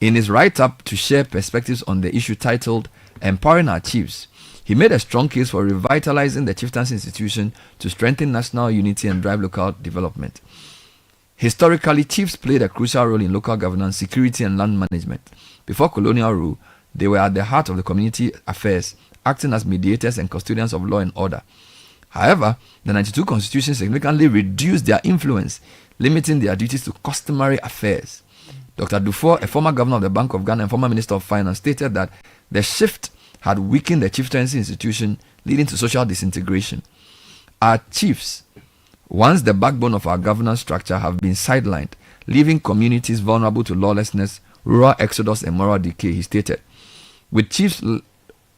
In his write-up to share perspectives on the issue titled Empowering Our Chiefs, he made a strong case for revitalizing the chieftaincy institution to strengthen national unity and drive local development. Historically, chiefs played a crucial role in local governance, security, and land management. Before colonial rule, they were at the heart of the community affairs, acting as mediators and custodians of law and order. However, the 92 Constitution significantly reduced their influence, limiting their duties to customary affairs. Dr. Dufour, a former governor of the Bank of Ghana and former Minister of Finance, stated that the shift had weakened the chieftaincy institution, leading to social disintegration. Our chiefs, once the backbone of our governance structure, have been sidelined, leaving communities vulnerable to lawlessness, rural exodus, and moral decay, he stated. With chiefs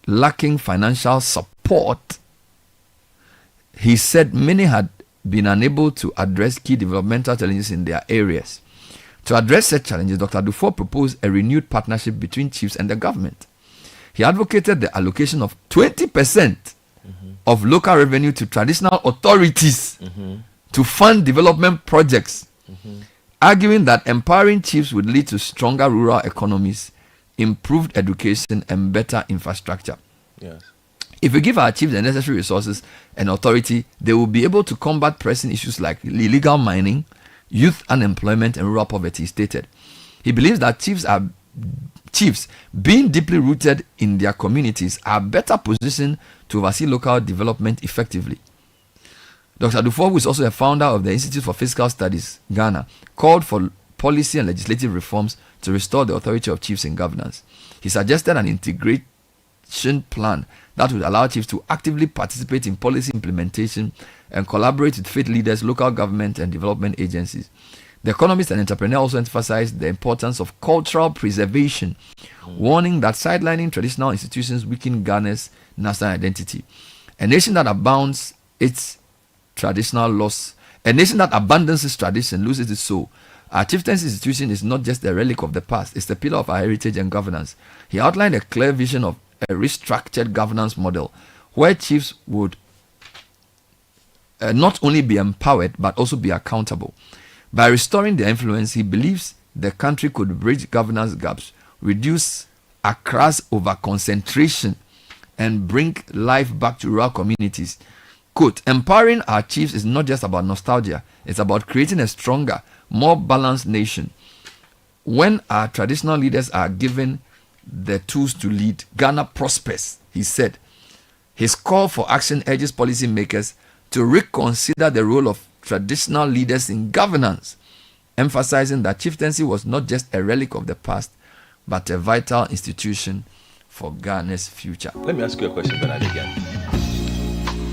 lacking financial support, he said many had been unable to address key developmental challenges in their areas. To address such challenges, Dr. Dufour proposed a renewed partnership between chiefs and the government. He advocated the allocation of 20% of local revenue to traditional authorities to fund development projects, arguing that empowering chiefs would lead to stronger rural economies, improved education, and better infrastructure. Yes. If we give our chiefs the necessary resources and authority, they will be able to combat pressing issues like illegal mining, youth unemployment, and rural poverty, he stated. He believes that chiefs, being deeply rooted in their communities, are better positioned to oversee local development effectively. Dr. Dufour, who is also a founder of the Institute for Fiscal Studies, Ghana, called for policy and legislative reforms to restore the authority of chiefs in governance. He suggested an integration plan that would allow chiefs to actively participate in policy implementation and collaborate with faith leaders, local government, and development agencies. The economist and entrepreneur also emphasized the importance of cultural preservation, warning that sidelining traditional institutions weaken Ghana's national identity. A nation that abandons its tradition loses its soul. Our chieftaincy institution is not just a relic of the past, it's the pillar of our heritage and governance. He outlined a clear vision of a restructured governance model where chiefs would not only be empowered but also be accountable. By restoring their influence, he believes the country could bridge governance gaps, reduce Accra's over-concentration, and bring life back to rural communities. Quote, empowering our chiefs is not just about nostalgia, it's about creating a stronger, more balanced nation. When our traditional leaders are given the tools to lead, Ghana prospers, he said. His call for action urges policymakers to reconsider the role of traditional leaders in governance, emphasizing that chieftaincy was not just a relic of the past, but a vital institution for Ghana's future. Let me ask you a question, Bernard, again.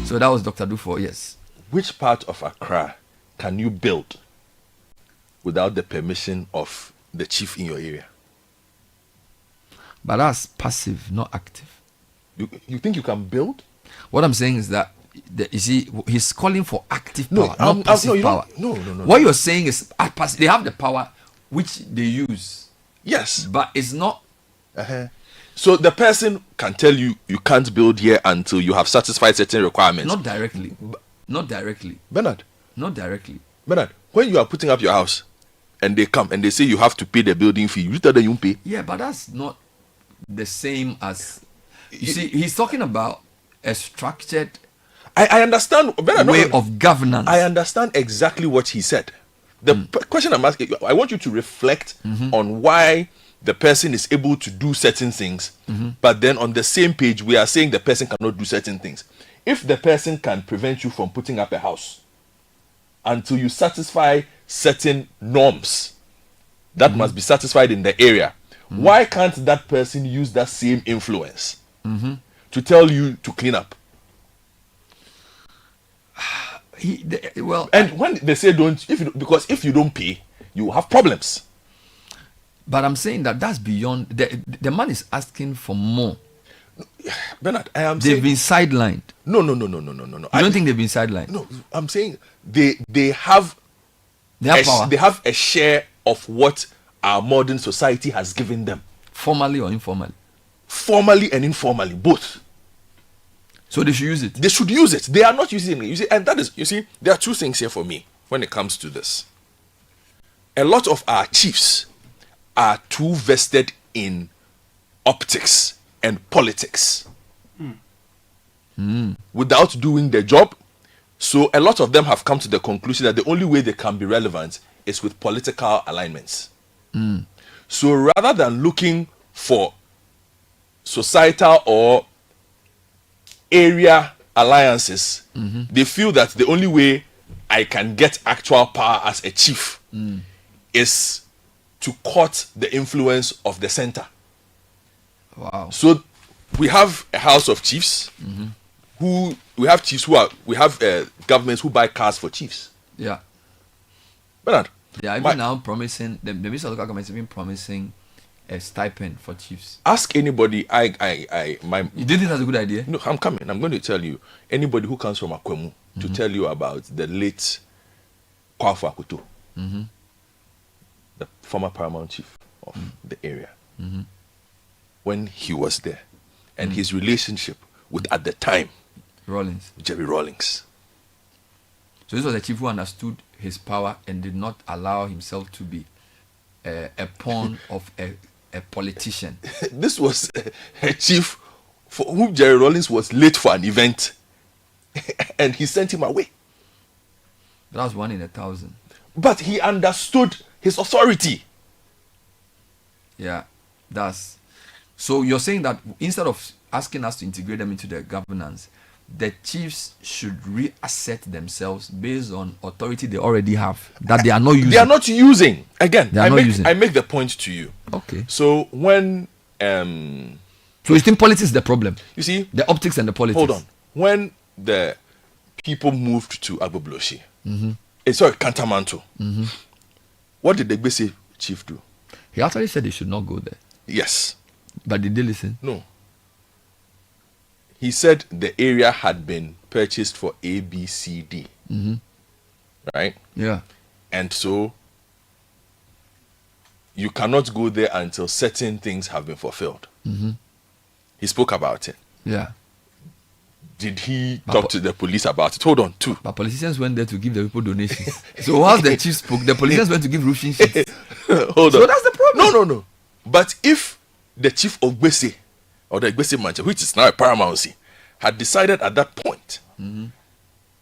So that was Dr. Dufour, yes. Which part of Accra can you build without the permission of the chief in your area? But that's passive, not active. You think you can build? What I'm saying is that, you see, he's calling for active power, not passive power. No. What you're saying is they have the power which they use. Yes. But it's not. So the person can tell you can't build here until you have satisfied certain requirements. Not directly. Not directly. Bernard. Not directly. Bernard, when you are putting up your house and they come and they say you have to pay the building fee, you tell them you pay. Yeah, but that's not the same as. You see, he's talking about a structured. I understand. Way of governance. I understand exactly what he said. The question I'm asking, I want you to reflect on why the person is able to do certain things, but then on the same page, we are saying the person cannot do certain things. If the person can prevent you from putting up a house until you satisfy certain norms that must be satisfied in the area, why can't that person use that same influence to tell you to clean up? And when they say don't, because if you don't pay, you have problems. But I'm saying that's beyond. The man is asking for more. Bernard, they've been sidelined. No. You don't think they've been sidelined? No, I'm saying they have power. They have a share of what our modern society has given them. Formally or informally? Formally and informally, both. So they should use it. They should use it. They are not using it. You see, and that is, there are two things here for me when it comes to this. A lot of our chiefs are too vested in optics and politics without doing their job. So a lot of them have come to the conclusion that the only way they can be relevant is with political alignments. So rather than looking for societal or area alliances, they feel that the only way I can get actual power as a chief is to court the influence of the center. Wow. So we have a house of chiefs we have governments who buy cars for chiefs. Yeah. Bernard. They are even now promising, the Minister of Local Government is even promising a stipend for chiefs. Ask anybody. You didn't think that's a good idea? No, I'm coming. I'm going to tell you. Anybody who comes from Akwemu to tell you about the late Kwafu Akuto, the former paramount chief of the area, when he was there, and his relationship with, at the time, Jerry Rawlings. So this was a chief who understood his power and did not allow himself to be a pawn of a politician. This was a chief for whom Jerry Rawlings was late for an event, and he sent him away. That was 1 in 1,000. But he understood his authority. Yeah, that's... So you're saying that instead of asking us to integrate them into the governance, the chiefs should reassert themselves based on authority they already have that they are not using. They are not using. Again, I make the point to you. Okay. So when so you think politics is the problem? You see the optics and the politics. Hold on. When the people moved to Agbobloshi, sorry, Kantamanto, what did the Gbese chief do? He actually said they should not go there. Yes. But did they listen? No. He said the area had been purchased for A, B, C, D. Right? Yeah. And so you cannot go there until certain things have been fulfilled. He spoke about it. Yeah. Did he talk to the police about it? Hold on, too. But politicians went there to give the people donations. So whilst the chief spoke, the politicians went to give roofing sheets. Hold on. So that's the problem. No. But if the chief of Gbese, or the Gbese manager, which is now a paramountcy, had decided at that point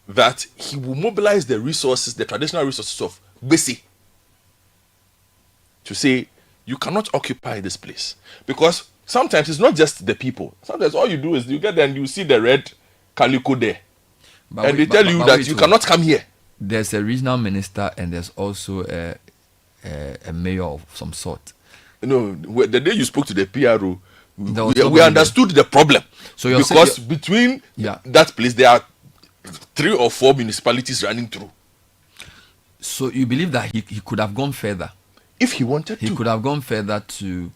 that he will mobilize the resources, the traditional resources of Gbese, to say, you cannot occupy this place. Because sometimes it's not just the people. Sometimes all you do is you get there and you see the red calico there. And they tell you that you cannot come here. There's a regional minister and there's also a mayor of some sort. No, the day you spoke to the PRO, we understood the problem. So you're because between that place, there are 3 or 4 municipalities running through. So you believe that he could have gone further? If he wanted to. He could have gone further to...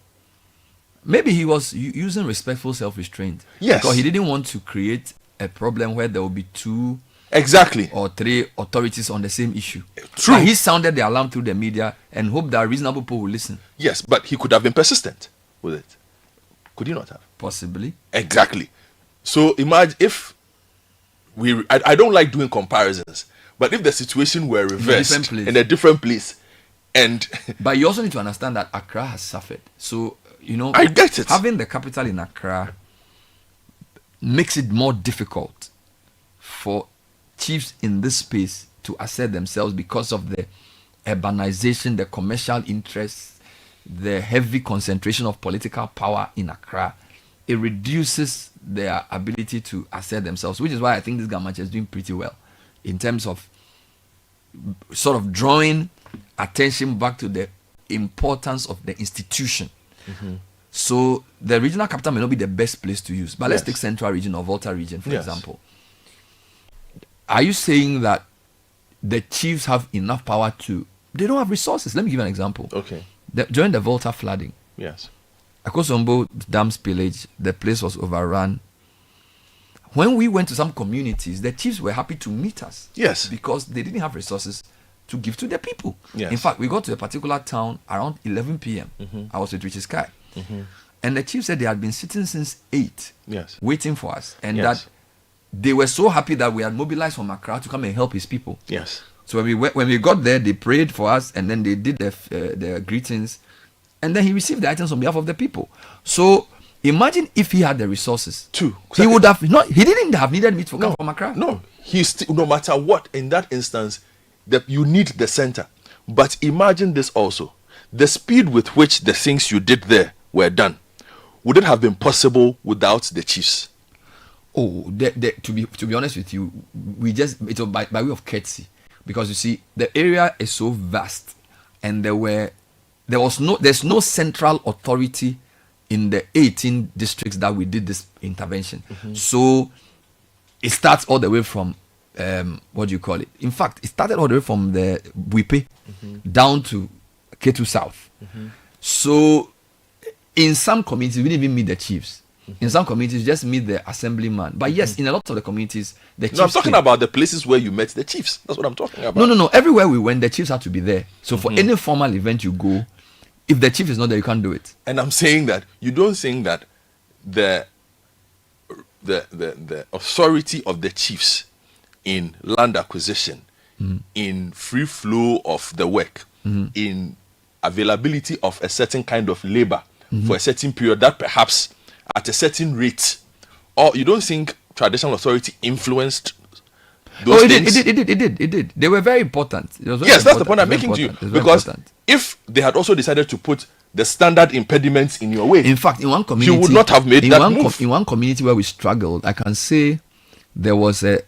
Maybe he was using respectful self-restraint. Yes. Because he didn't want to create a problem where there will be 2 or 3 authorities on the same issue. True. But he sounded the alarm through the media and hoped that reasonable people will listen. Yes, but he could have been persistent with it. Could he not have? Possibly. Exactly. So imagine if I don't like doing comparisons, but if the situation were reversed in a different place, and but you also need to understand that Accra has suffered. So I get it. Having the capital in Accra makes it more difficult for chiefs in this space to assert themselves because of the urbanization, the commercial interests, the heavy concentration of political power in Accra. It reduces their ability to assert themselves, which is why I think this government is doing pretty well in terms of sort of drawing attention back to the importance of the institution. So the regional capital may not be the best place to use, but let's take Central Region or Volta Region, for example. Are you saying that the chiefs have enough power to... They don't have resources. Let me give you an example. Okay. During the Volta flooding, yes, Akosombo Dam spillage, the place was overrun. When we went to some communities, the chiefs were happy to meet us. Yes. Because they didn't have resources to give to the people. Yes. In fact, we got to a particular town around 11 p.m. I was with Richard Sky. And the chief said they had been sitting since 8, waiting for us. And that they were so happy that we had mobilized from Accra to come and help his people. Yes. So when we got there, they prayed for us, and then they did their greetings, and then he received the items on behalf of the people. So imagine if he had the resources. He would have not. He didn't have needed meat for come from Accra. No, no matter what. In that instance, that you need the center. But imagine this also: the speed with which the things you did there were done. Would it have been possible without the chiefs? Oh, to be honest with you, it was by way of courtesy. Because you see, the area is so vast, and there's no central authority in the 18 districts that we did this intervention. So it starts all the way from what do you call it? In fact, it started all the way from the Buipe down to Ketu South. So in some communities, we didn't even meet the chiefs. In some communities, just meet the assemblyman. But yes, in a lot of the communities, the chiefs... No, I'm talking about the places where you met the chiefs. That's what I'm talking about. No. Everywhere we went, the chiefs had to be there. So for any formal event you go, if the chief is not there, you can't do it. And I'm saying that you don't think that the authority of the chiefs in land acquisition, in free flow of the work, in availability of a certain kind of labor for a certain period, that perhaps at a certain rate Or you don't think traditional authority influenced those things? It did. They were very important. Yes, that's the point I'm making to you. Because if they had also decided to put the standard impediments in your way, in fact, in one community, you would not have made that move. In one community where we struggled, I can say there was I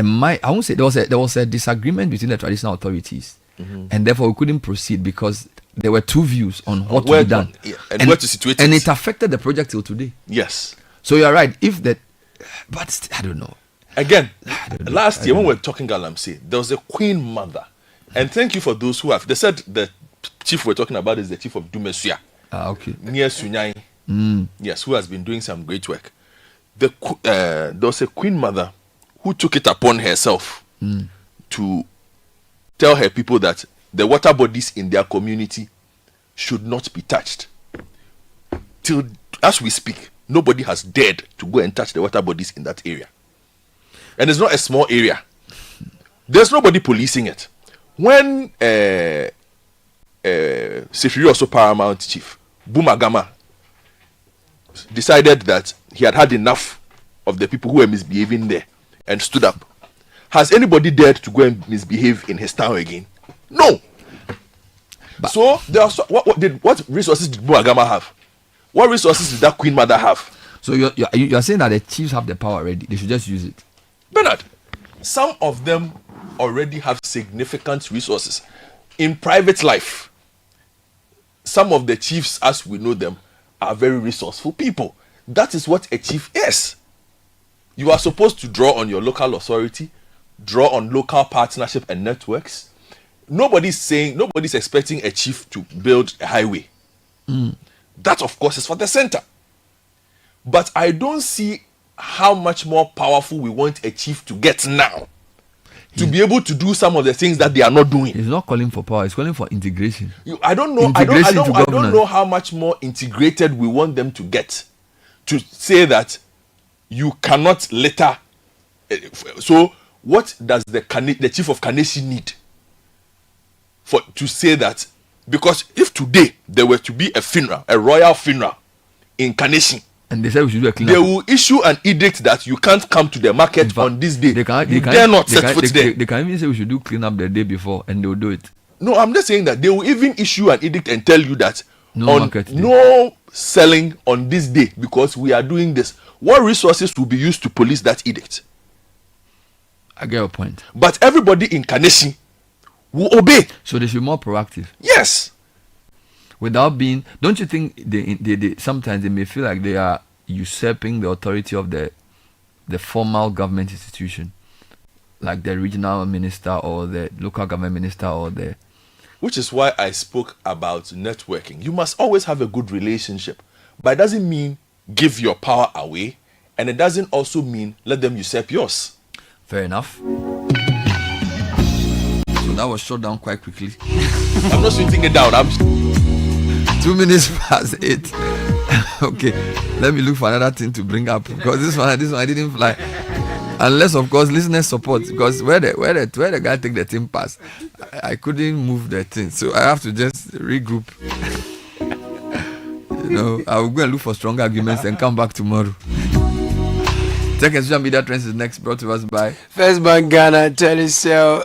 won't say there was a disagreement between the traditional authorities, and therefore we couldn't proceed because there were two views on what to be done and where to situate it. And it affected the project till today. Yes. So you're right. But I don't know. Again, last year when we were talking Galamsey, there was a queen mother. And thank you for those who have. They said the chief we're talking about is the chief of Dumesuya. Okay. Near Sunyai. Yes, who has been doing some great work. There was a queen mother who took it upon herself to tell her people that the water bodies in their community should not be touched. Till as we speak, nobody has dared to go and touch the water bodies in that area. And it's not a small area. There's nobody policing it. When Sifiri, also Paramount Chief, Bumagama, decided that he had had enough of the people who were misbehaving there and stood up, has anybody dared to go and misbehave in his town again? No. So there are what resources did Bumagama have? What resources did that queen mother have? So you're saying that the chiefs have the power already. They should just use it. Bernard, some of them already have significant resources. In private life, some of the chiefs, as we know them, are very resourceful people. That is what a chief is. You are supposed to draw on your local authority, draw on local partnership and networks. Nobody's expecting a chief to build a highway. That, of course, is for the center. But I don't see how much more powerful we want a chief to get now to be able to do some of the things that they are not doing. He's not calling for power, he's calling for integration. I don't know how much more integrated we want them to get to say that you cannot later. So what does the chief of Kaneshie need to say that? Because if today there were to be a funeral, a royal funeral in Kaneshie, and they said we should do a cleanup, they will issue an edict that you can't come to the market on this day. They dare not set foot there. They can even say we should do cleanup the day before, and they will do it. No, I'm just saying that they will even issue an edict and tell you that no selling on this day because we are doing this. What resources will be used to police that edict? I get your point. But everybody in Kaneshie will obey. So they should be more proactive. Yes. Without being, don't you think they sometimes they may feel like they are usurping the authority of the formal government institution, like the regional minister or the local government minister or the. Which is why I spoke about networking. You must always have a good relationship, but it doesn't mean give your power away, and it doesn't also mean let them usurp yours. Fair enough. So that was shut down quite quickly. I'm not shutting it down. 2 minutes past 8. Okay, let me look for another thing to bring up because this one I didn't fly. Unless of course listeners support, because where the guy take the thing past, I couldn't move the thing, so I have to just regroup. I will go and look for stronger arguments and come back tomorrow. Tech and social media trends is next, brought to us by First Bank Ghana, Telecel.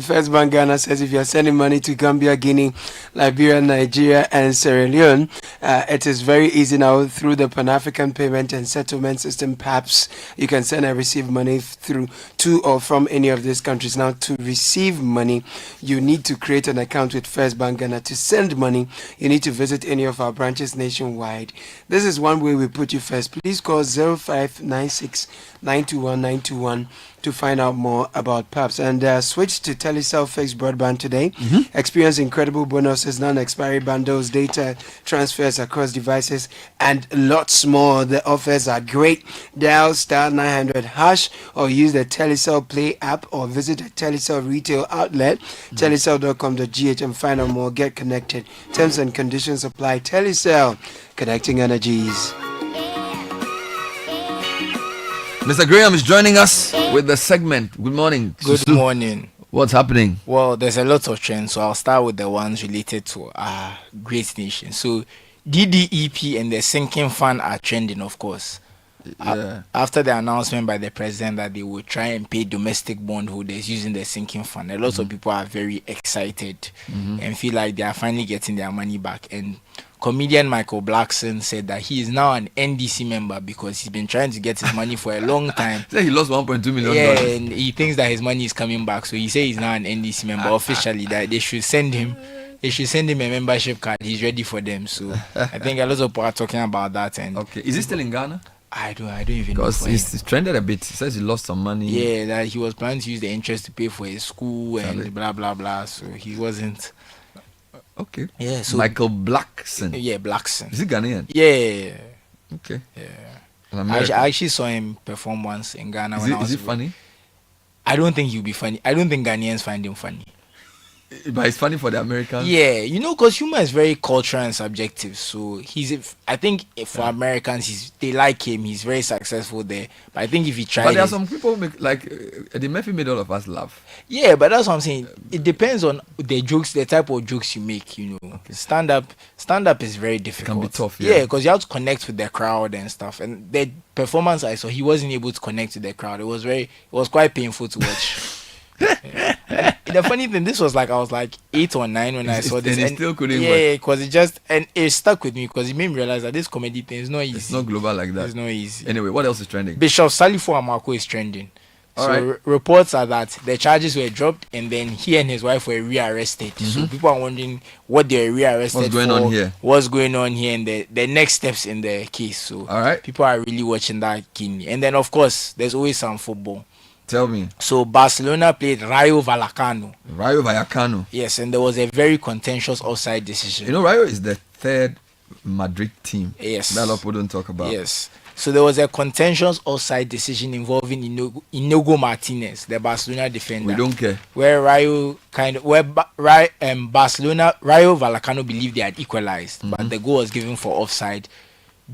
First Bank Ghana says if you're sending money to Gambia, Guinea, Liberia, Nigeria, and Sierra Leone, it is very easy now through the Pan-African Payment and Settlement System, PAPS. You can send and receive money through to or from any of these countries. Now, to receive money, you need to create an account with First Bank Ghana. To send money, you need to visit any of our branches nationwide. This is one way we put you first. Please call 0596 921 921 to find out more about PAPS. And switch to Telecel fixed broadband today. Experience incredible bonuses, non-expiry bundles, data transfers across devices, and lots more. The offers are great. Dial *900# or use the Telecel Play app or visit a Telecel retail outlet, telecel.com.gh, and find out more. Get connected. Terms and conditions apply. Telecel, connecting energies. Mr. Graham is joining us with the segment. Good morning. Good morning. What's happening? Well, there's a lot of trends, so I'll start with the ones related to our great nation. So, DDEP and the sinking fund are trending, of course. after the announcement by the president that they would try and pay domestic bondholders using the sinking fund, a lot of people are very excited and feel like they are finally getting their money back. And comedian Michael Blackson said that he is now an NDC member because he's been trying to get his money for a long time. So he lost $1.2 million. Yeah, and he thinks that his money is coming back. So he says he's now an NDC member officially. That they should send him a membership card. He's ready for them. So I think a lot of people are talking about that. And okay, is he still in Ghana? I don't even know. Because he's trended a bit. He says he lost some money. Yeah, that he was planning to use the interest to pay for his school and blah blah blah. So he wasn't. Okay. Yeah. So Michael Blackson. Yeah, Blackson. Is he Ghanaian? Yeah. Okay. Yeah. I actually saw him perform once in Ghana. Is he funny? I don't think he'll be funny. I don't think Ghanaians find him funny. But it's funny for the Americans. Yeah, because humor is very cultural and subjective. So I think for Americans, they like him. He's very successful there. But I think if he tried, but there are some people like Eddie Murphy made all of us laugh. Yeah, but that's what I'm saying. It depends on the jokes, the type of jokes you make. Okay. Stand up is very difficult. It can be tough. Yeah, because you have to connect with the crowd and stuff. And the performance I saw, he wasn't able to connect with the crowd. It was quite painful to watch. Yeah. The funny thing, this was like I was like 8 or 9 when I saw this, and still couldn't. Yeah, because it stuck with me because it made me realize that this comedy thing is not easy. It's not global like that. It's not easy. Anyway, what else is trending? Bishop Salifo Amako is trending. Reports are that the charges were dropped and then he and his wife were rearrested. So people are wondering what they were rearrested What's going on here? What's going on here and the next steps in the case. So people are really watching that keenly. And then of course there's always some football. Tell me. So Barcelona played Rayo Vallecano. Rayo Vallecano. Yes, and there was a very contentious offside decision. Rayo is the third Madrid team. Yes. That a lot of people don't talk about. Yes. So there was a contentious offside decision involving Inigo Martinez, the Barcelona defender. We don't care. Where Rayo Vallecano believed they had equalized, but the goal was given for offside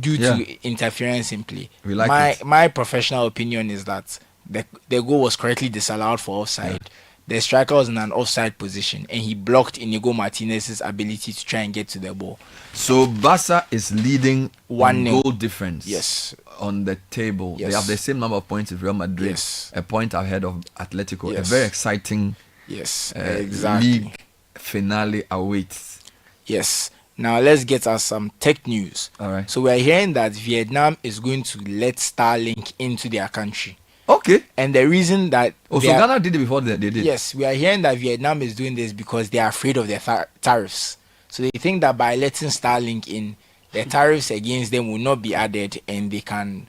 due to interference in play. My professional opinion is that the goal was correctly disallowed for offside. The striker was in an offside position and he blocked Inigo Martinez's ability to try and get to the ball. So Barca is leading 1-0 goal difference. Yes. On the table. Yes. They have the same number of points as Real Madrid. Yes. A point ahead of Atletico. Yes. A very exciting league finale awaits. Yes. Now let's get us some tech news. All right. So we're hearing that Vietnam is going to let Starlink into their country. Okay. And the reason that... So Ghana did it before they did. Yes, we are hearing that Vietnam is doing this because they are afraid of the tariffs. So they think that by letting Starlink in, the tariffs against them will not be added and they can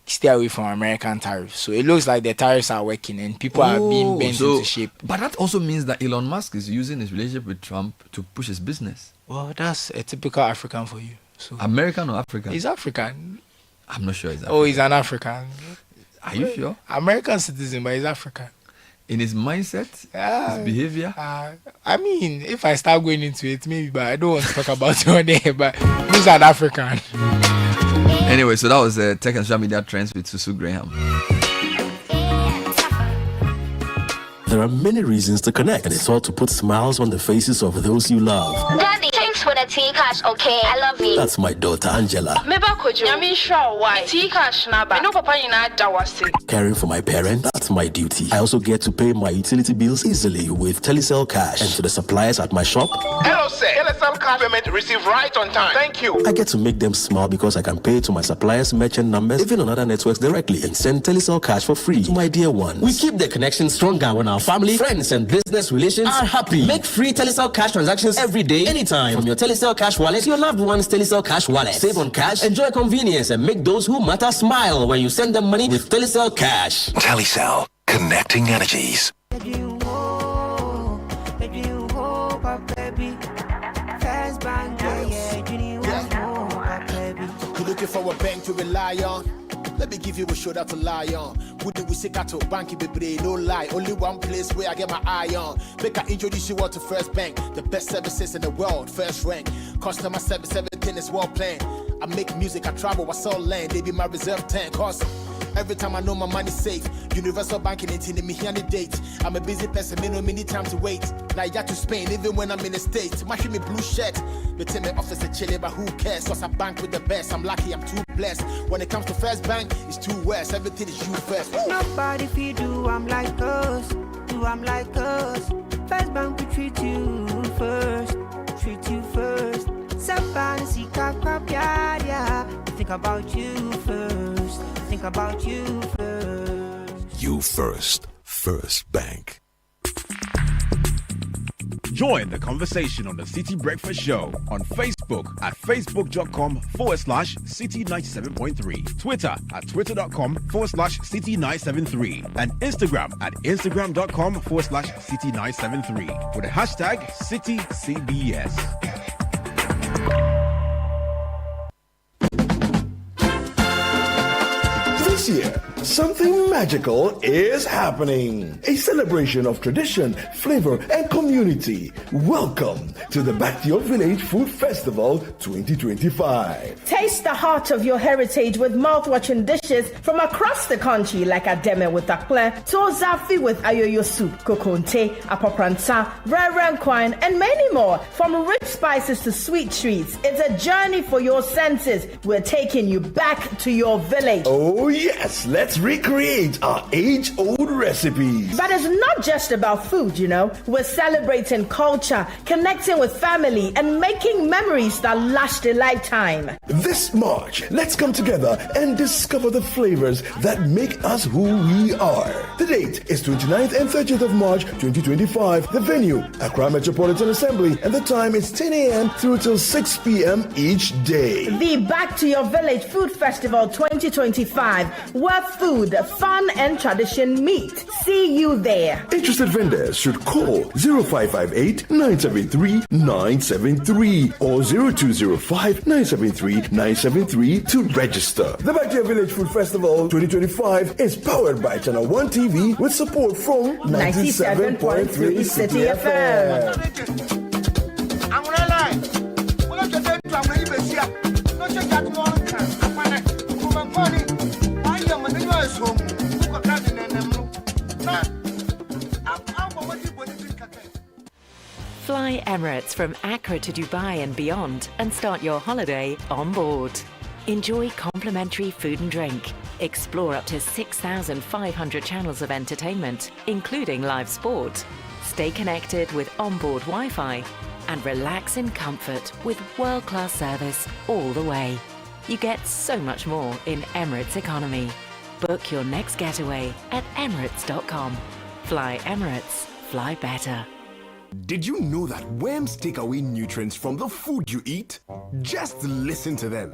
stay away from American tariffs. So it looks like the tariffs are working and people are being bent into shape. But that also means that Elon Musk is using his relationship with Trump to push his business. Well, that's a typical African for you. So American or African? He's African. I'm not sure he's African. Oh, he's an African. Are you sure? American citizen, but he's African. In his mindset, his behavior? I mean, if I start going into it, maybe, but I don't want to talk about it on there, but he's an African. Anyway, so that was Tech and Social Media Trends with Susu Graham. There are many reasons to connect, and it's all to put smiles on the faces of those you love. Daddy, thanks for the tea cash, okay? I love you. That's my daughter Angela. Caring for my parents, that's my duty. I also get to pay my utility bills easily with Telecel Cash. And to the suppliers at my shop, hello sir, Telecel Cash payment received right on time. Thank you. I get to make them smile because I can pay to my suppliers' merchant numbers, even on other networks directly, and send Telecel Cash for free to my dear ones. We keep the connection stronger when our family, friends, and business relations are happy. Make free Telecel Cash transactions every day, anytime, from your Telecel Cash wallet to your loved one's Telecel Cash wallet. Save on cash, enjoy convenience, and make those who matter smile when you send them money with Telecel Cash. Telecel, connecting energies. You're looking for a bank to rely on? Let me give you a shoulder to lie on. Wouldn't we say to bank baby? No lie, only one place where I get my eye on. Make I introduce you all to First Bank, the best services in the world, first rank. Customer service, everything is well planned. I make music, I travel, I sell land. They be my reserve tank. Cause every time I know my money's safe. Universal banking ain't in me here on the date. I'm a busy person, me no need time to wait. Niger to Spain, even when I'm in the States. Mashing me blue shirt. They tell me office a chilly, but who cares? Cause I bank with the best. I'm lucky, I'm too blessed. When it comes to first bank, it's too west. Everything is you first. Nobody feed do I'm like us. Do I'm like us. First bank we treat you first. Treat you first. Somebody see yeah. Think about you first. Think about you first. You first. First Bank. Join the conversation on the City Breakfast Show on Facebook at facebook.com/City97.3, Twitter at twitter.com/City973, and Instagram at instagram.com/City973 with the hashtag CityCBS. This year, something magical is happening. A celebration of tradition, flavor, and community. Welcome to the Back to Your Village Food Festival 2025. Taste the heart of your heritage with mouth-watering dishes from across the country like Ademe with akple, Tozafi with ayoyo soup, kokonte, apopranta, rare quine, and many more. From rich spices to sweet treats, it's a journey for your senses. We're taking you back to your village. Oh yes, let's recreate our age-old recipes. But it's not just about food, you know. We're celebrating culture, connecting with family, and making memories that last a lifetime. This March, let's come together and discover the flavors that make us who we are. The date is 29th and 30th of March 2025. The venue, Accra Metropolitan Assembly, and the time is 10 a.m. through till 6 p.m. each day. The Back to Your Village Food Festival 2025, where food, fun, and tradition meet. See you there. Interested vendors should call 0558-973-973 or 0205-973-973 to register. The Back to Your Village Food Festival 2025 is powered by Channel 1 TV with support from 97.3 City FM. I'm gonna lie. We're not just going to have many best here. Not just that one. Fly Emirates from Accra to Dubai and beyond and start your holiday on board. Enjoy complimentary food and drink. Explore up to 6,500 channels of entertainment, including live sport. Stay connected with onboard Wi-Fi and relax in comfort with world-class service all the way. You get so much more in Emirates economy. Book your next getaway at emirates.com. Fly Emirates. Fly better. Did you know that worms take away nutrients from the food you eat? Just listen to them.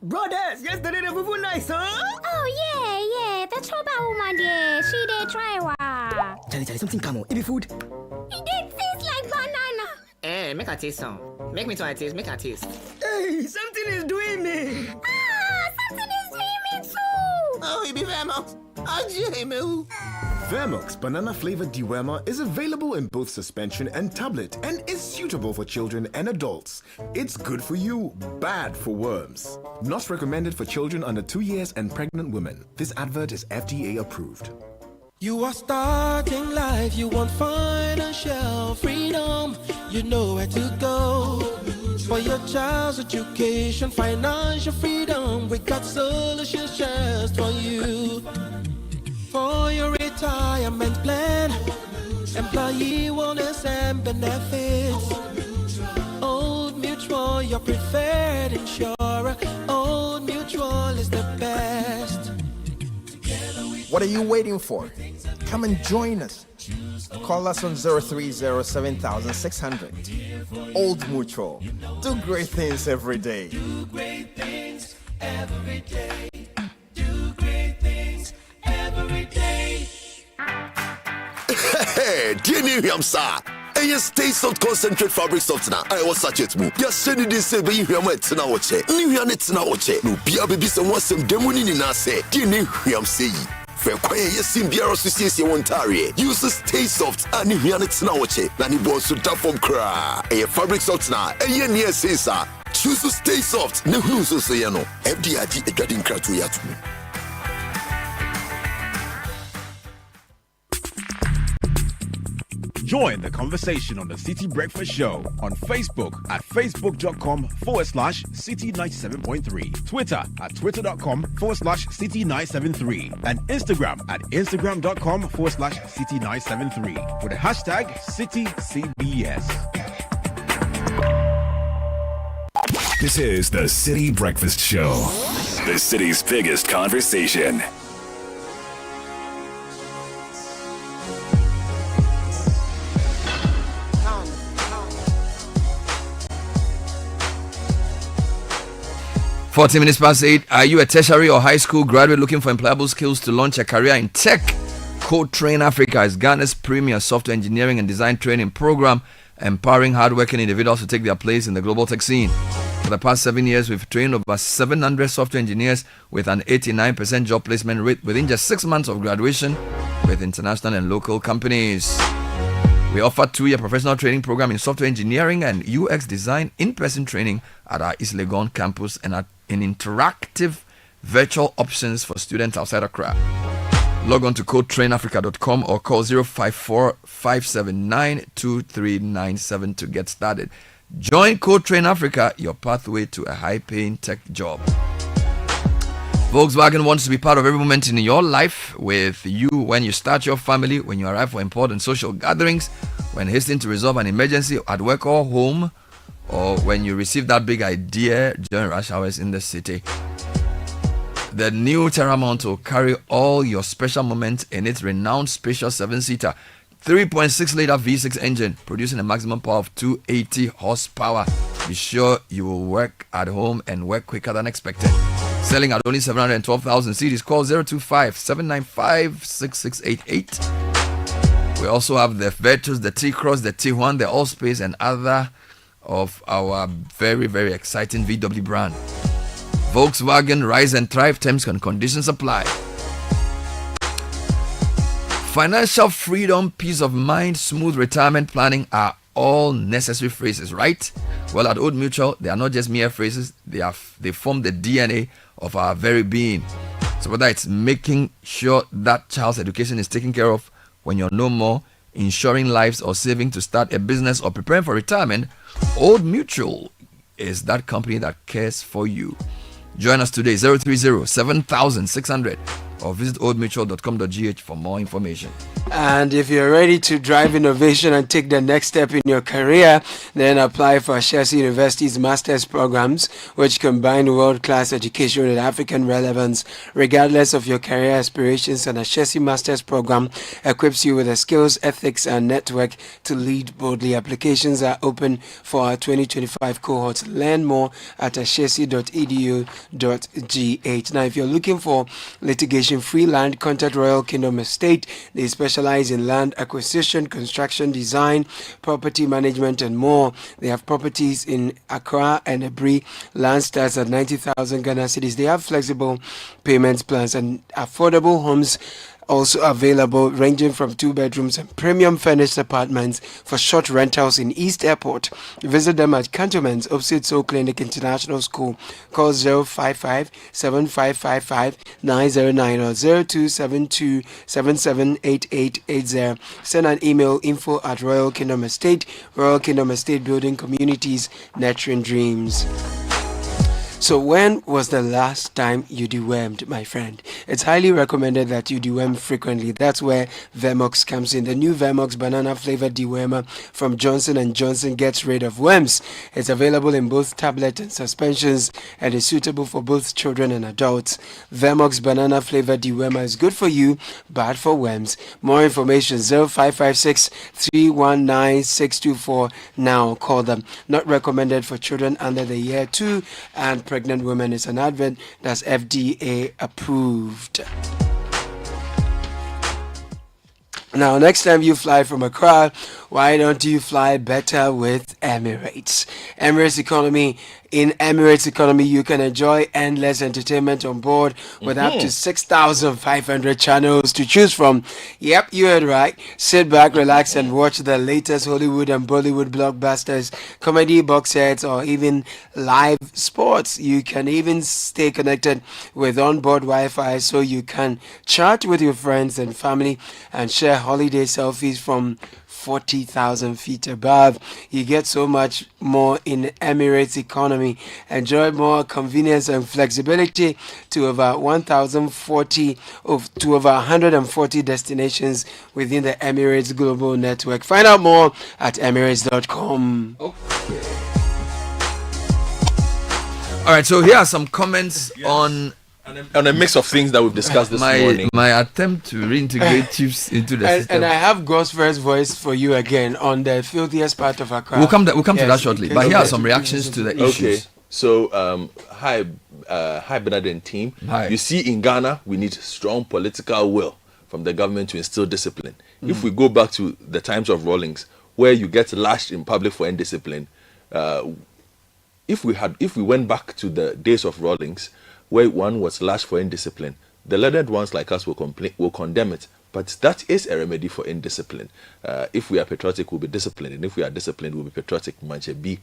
Brothers, yesterday the food nice, huh? Oh yeah, the trouble woman there, she did try wa. Charlie, something come on, it be food. It did taste like banana. Make a taste some. Make me try a taste, make a taste. Hey, something is doing me. Something is doing me too. Oh, it be Vermox. Vermox banana flavored dewormer is available in both suspension and tablet and is suitable for children and adults. It's good for you, bad for worms. Not recommended for children under 2 years and pregnant women. This advert is FDA approved. You are starting life, you want financial freedom. You know where to go for your child's education, financial freedom. We got solutions just for you. For your retirement plan, employee wellness and benefits. Old Mutual, your preferred insurer. Old Mutual is the best. What are you waiting for? Come and join us. Call us on 030-7600. Old Mutual. Do great things every day. Do great things every day. Do great things every day. Hey, dear New Hampshire. And you stay soft concentrate fabric softener. I was such it move. Just send it this way, but you hear what now watch it. New Yanets now watch it. No, be a baby, someone some demoni in us say. Dear New Hampshire. For quiet, yes, in Biara Association Ontario. Use stay soft and New Yanets now watch it. Nani bones to tap from cry. A fabric softener. And yen yes, sir. Choose to stay soft. No, who's so say no. FDID a getting crack to yatu. Join the conversation on the City Breakfast Show on Facebook at facebook.com/City97.3, Twitter at twitter.com/City973, and Instagram at instagram.com/City973 with the hashtag CityCBS. This is the City Breakfast Show, the city's biggest conversation. (14:08). Are you a tertiary or high school graduate looking for employable skills to launch a career in tech? Code Train Africa is Ghana's premier software engineering and design training program, empowering hardworking individuals to take their place in the global tech scene. For the past 7 years, we've trained over 700 software engineers with an 89% job placement rate within just 6 months of graduation with international and local companies. We offer 2-year professional training program in software engineering and UX design, in-person training at our East Legon campus, and in interactive virtual options for students outside Accra. Log on to codetrainafrica.com or call 054-579-2397 to get started. Join Code Train Africa, your pathway to a high-paying tech job. Volkswagen wants to be part of every moment in your life with you when you start your family, when you arrive for important social gatherings, when hastening to resolve an emergency at work or home, or when you receive that big idea during rush hours in the city. The new Terramount will carry all your special moments in its renowned spacious 7-seater 3.6-liter V6 engine, producing a maximum power of 280 horsepower. Be sure you will work at home and work quicker than expected. Selling at only 712,000 CDs. Call 025-795-6688. We also have the Virtus, the T-Cross, the T1, the Allspace, and other of our very, very exciting VW brand. Volkswagen, rise and thrive. Terms and conditions apply. Financial freedom, peace of mind, smooth retirement planning are all necessary phrases, right? Well, at Old Mutual, they are not just mere phrases. They form the DNA of our very being. So whether it's making sure that child's education is taken care of when you're no more, insuring lives, or saving to start a business or preparing for retirement, Old Mutual is that company that cares for you. Join us today, 030-7600, or visit oldmutual.com.gh for more information. And if you're ready to drive innovation and take the next step in your career, then apply for Ashesi University's master's programs, which combine world-class education with African relevance. Regardless of your career aspirations, an Ashesi master's program equips you with the skills, ethics, and network to lead boldly. Applications are open for our 2025 cohort. Learn more at ashesi.edu.gh. Now, if you're looking for litigation-free land, contact Royal Kingdom Estate. They specialize in land acquisition, construction, design, property management, and more. They have properties in Accra and Ebri. Land starts at 90,000 Ghana cedis. They have flexible payment plans and affordable homes also available, ranging from 2 bedrooms and premium furnished apartments for short rentals in East Airport. Visit them at Cantonments opposite Soul Clinic International School. Call 055-7555-909 or 0272-778880. Send an email, info@Royal Kingdom Estate. Royal Kingdom Estate, building communities, nurturing dreams. So when was the last time you dewormed, my friend? It's highly recommended that you deworm frequently. That's where Vermox comes in. The new Vermox banana flavored dewormer from Johnson & Johnson gets rid of worms. It's available in both tablet and suspensions and is suitable for both children and adults. Vermox banana flavored dewormer is good for you, bad for worms. More information 0556-319-624. Now call them. Not recommended for children under the year 2 and pregnant women. Is an advert that's FDA approved. Now, next time you fly from Accra, why don't you fly better with Emirates? Emirates Economy. In Emirates Economy, you can enjoy endless entertainment on board with up to 6,500 channels to choose from. Yep, you heard right. Sit back, relax, and watch the latest Hollywood and Bollywood blockbusters, comedy box sets, or even live sports. You can even stay connected with onboard Wi-Fi so you can chat with your friends and family and share holiday selfies from 40,000 feet above. You get so much more in Emirates economy. Enjoy more convenience and flexibility to over 140 destinations within the Emirates Global Network. Find out more at emirates.com. All right, so here are some comments on a mix of things that we've discussed this morning. My attempt to reintegrate chiefs into the system. And I have God's first voice for you again on the filthiest part of Accra. We'll come to that shortly. But here are some reactions to the issues. Okay, so hi Bernard and team. Hi. You see, in Ghana, we need strong political will from the government to instill discipline. If we go back to the times of Rawlings, where you get lashed in public for indiscipline, if we went back to the days of Rawlings, where one was lashed for indiscipline, the learned ones like us will condemn it. But that is a remedy for indiscipline. If we are patriotic, we'll be disciplined, and if we are disciplined, we'll be patriotic. Manchebi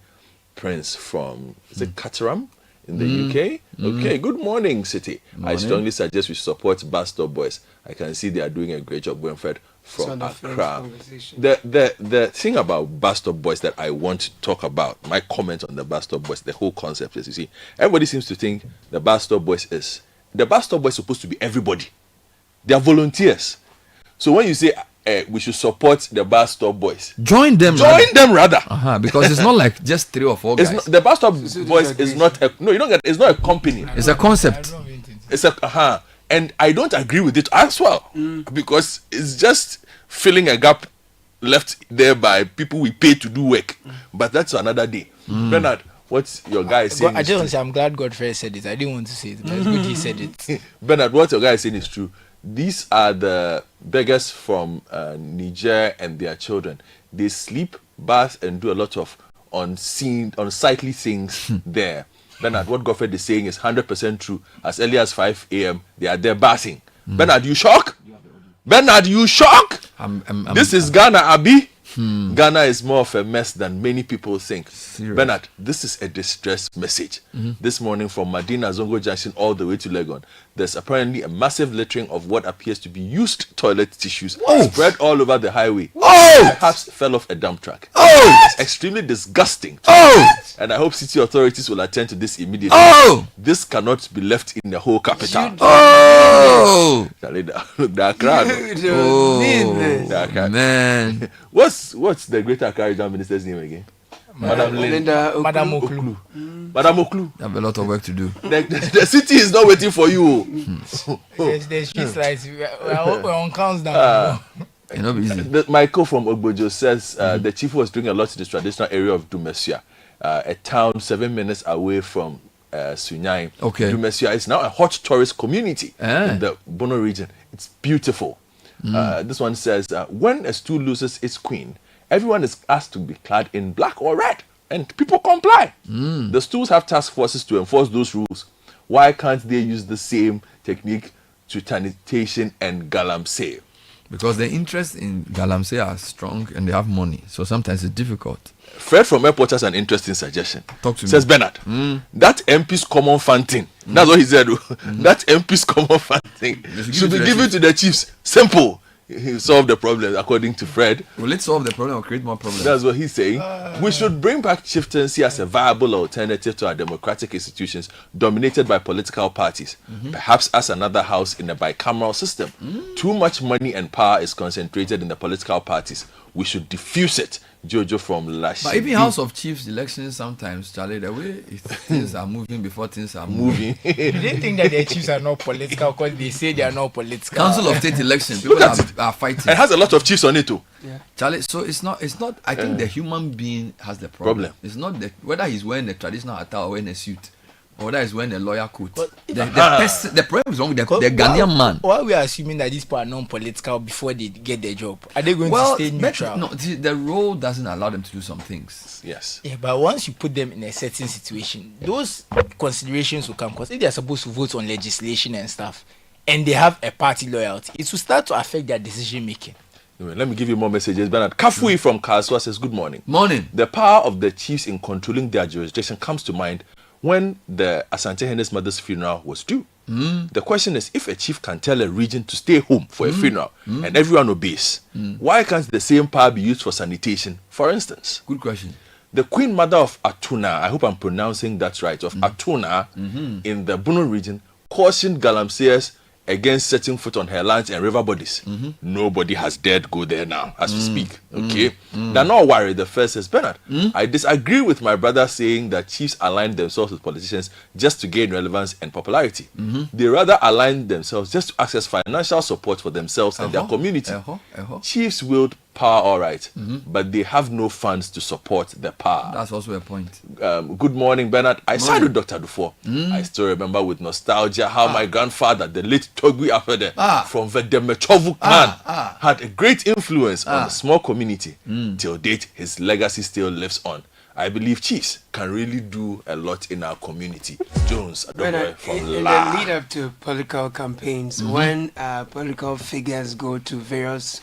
Prince from Caterham in the UK. Okay, good morning, City. I strongly suggest we support Bus Stop Boys. I can see they are doing a great job. Winfred from Accra. The thing about Bus Stop Boys that I want to talk about, my comment on the Bus Stop Boys, the whole concept is, you see, everybody seems to think the Bus Stop Boys is supposed to be everybody. They are volunteers. So when you say we should support the Bus Stop Boys, join them rather. Because it's not like just 3 or 4 guys. The Bus Stop Boys is not it's not a company. It's a concept. It's a and I don't agree with it as well, because it's just filling a gap left there by people we pay to do work. But that's another day. Bernard, what's your guy saying? I just want to say I'm glad Godfrey said it. I didn't want to say it, but it's good he said it. Bernard, what your guy is saying is true. These are the beggars from Niger and their children. They sleep, bath, and do a lot of unsightly things there. Bernard, what Godfrey is saying is 100% true. As early as 5 a.m., they are there bathing. Bernard, you shock? Bernard, you shock? This is Ghana, Abi. Ghana is more of a mess than many people think. Serious. Bernard, this is a distress message. This morning from Madina Zongo Junction all the way to Legon, there's apparently a massive littering of what appears to be used toilet tissues spread all over the highway. Perhaps fell off a dump truck. It's extremely disgusting. And I hope city authorities will attend to this immediately. This cannot be left in the whole capital. The crowd. Man. What's the Greater Accra Regional Minister's name again? Madam Oklu. Madam Oklu. You have a lot of work to do. The city is not waiting for you. The street lights. We're on countdown. Michael from Ogbojo says the chief was doing a lot in the traditional area of Dumesia, a town 7 minutes away from Sunyai. Okay. Dumesia is now a hot tourist community in the Bono region. It's beautiful. This one says, when a stool loses its queen, everyone is asked to be clad in black or red, and people comply. The stools have task forces to enforce those rules. Why can't they use the same technique to sanitation and galamsey? Because the interest in galamsey are strong and they have money, so sometimes it's difficult. Fred from Airport has an interesting suggestion. Talk to me. Says Bernard, that MP's common fund thing. That's what he said. That MP's common fund thing should be given to the chiefs. Simple. He solved the problem, according to Fred. Will it solve the problem or create more problems? That's what he's saying. We should bring back chieftaincy as a viable alternative to our democratic institutions dominated by political parties. Perhaps as another house in a bicameral system. Too much money and power is concentrated in the political parties. We should diffuse it. Jojo from Lash. But even House of Chiefs elections sometimes, Charlie, the way things are moving before things are moving. You didn't think that the chiefs are not political because they say they are not political. Council of State election, people are fighting. It has a lot of chiefs on it too. Yeah. Charlie, so it's not I think the human being has the problem. It's not whether he's wearing a traditional attire or wearing a suit. Or that is when a lawyer could. The problem is wrong with the Ghanaian man. Why we are assuming that these people are non-political before they get their job? Are they going to stay neutral? No, the role doesn't allow them to do some things. Yes. Yeah, but once you put them in a certain situation, those considerations will come. Because if they are supposed to vote on legislation and stuff, and they have a party loyalty, it will start to affect their decision making. Let me give you more messages. Bernard Kafui from Kaswa says, good morning. Morning. The power of the chiefs in controlling their jurisdiction comes to mind when the Asante Henne's mother's funeral was due. The question is, if a chief can tell a region to stay home for a funeral and everyone obeys, why can't the same power be used for sanitation, for instance? Good question. The Queen Mother of Atuna, I hope I'm pronouncing that right, of Atuna in the Bono region, cautioned galamseyers against setting foot on her lands and river bodies. Nobody has dared go there now, as we speak. Okay? They're not worried. The first says, Bernard, I disagree with my brother saying that chiefs align themselves with politicians just to gain relevance and popularity. They rather align themselves just to access financial support for themselves and their community. Chiefs wield power, all right, but they have no funds to support the power. That's also a point. Good morning, Bernard. I signed with Dr. Dufour. I still remember with nostalgia how my grandfather, the late Togui Afede, from the Demechovu clan, had a great influence on the small community. Till date, his legacy still lives on. I believe chiefs can really do a lot in our community. Jones, Bernard, from in the lead up to political campaigns, when political figures go to various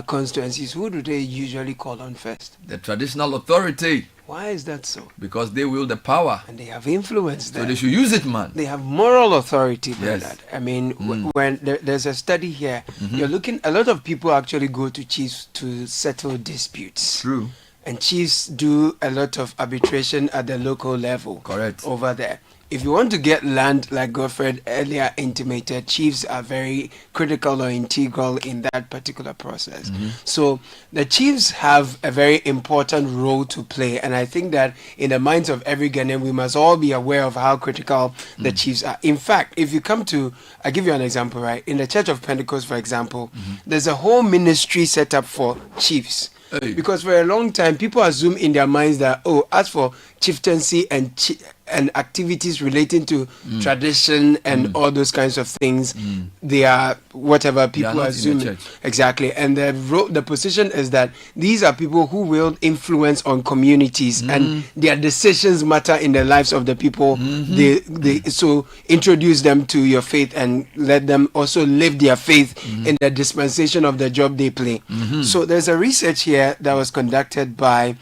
constituencies, who do they usually call on first? The traditional authority. Why is that so? Because they wield the power. And they have influence there. So they should use it, man. They have moral authority, Bernard. Yes. I mean, when there's a study here, you're looking, a lot of people actually go to chiefs to settle disputes. True. And chiefs do a lot of arbitration at the local level. Correct. Over there. If you want to get land, like Godfred earlier intimated, chiefs are very critical or integral in that particular process. So the chiefs have a very important role to play. And I think that in the minds of every Ghanaian, we must all be aware of how critical the chiefs are. In fact, if you come to, I'll give you an example, right? In the Church of Pentecost, for example, there's a whole ministry set up for chiefs. Because for a long time, people assume in their minds that, as for chieftaincy and activities relating to tradition and all those kinds of things, they are whatever people assume. Exactly. And the position is that these are people who wield influence on communities and their decisions matter in the lives of the people. They so introduce them to your faith and let them also live their faith in the dispensation of the job they play. So there's a research here that was conducted by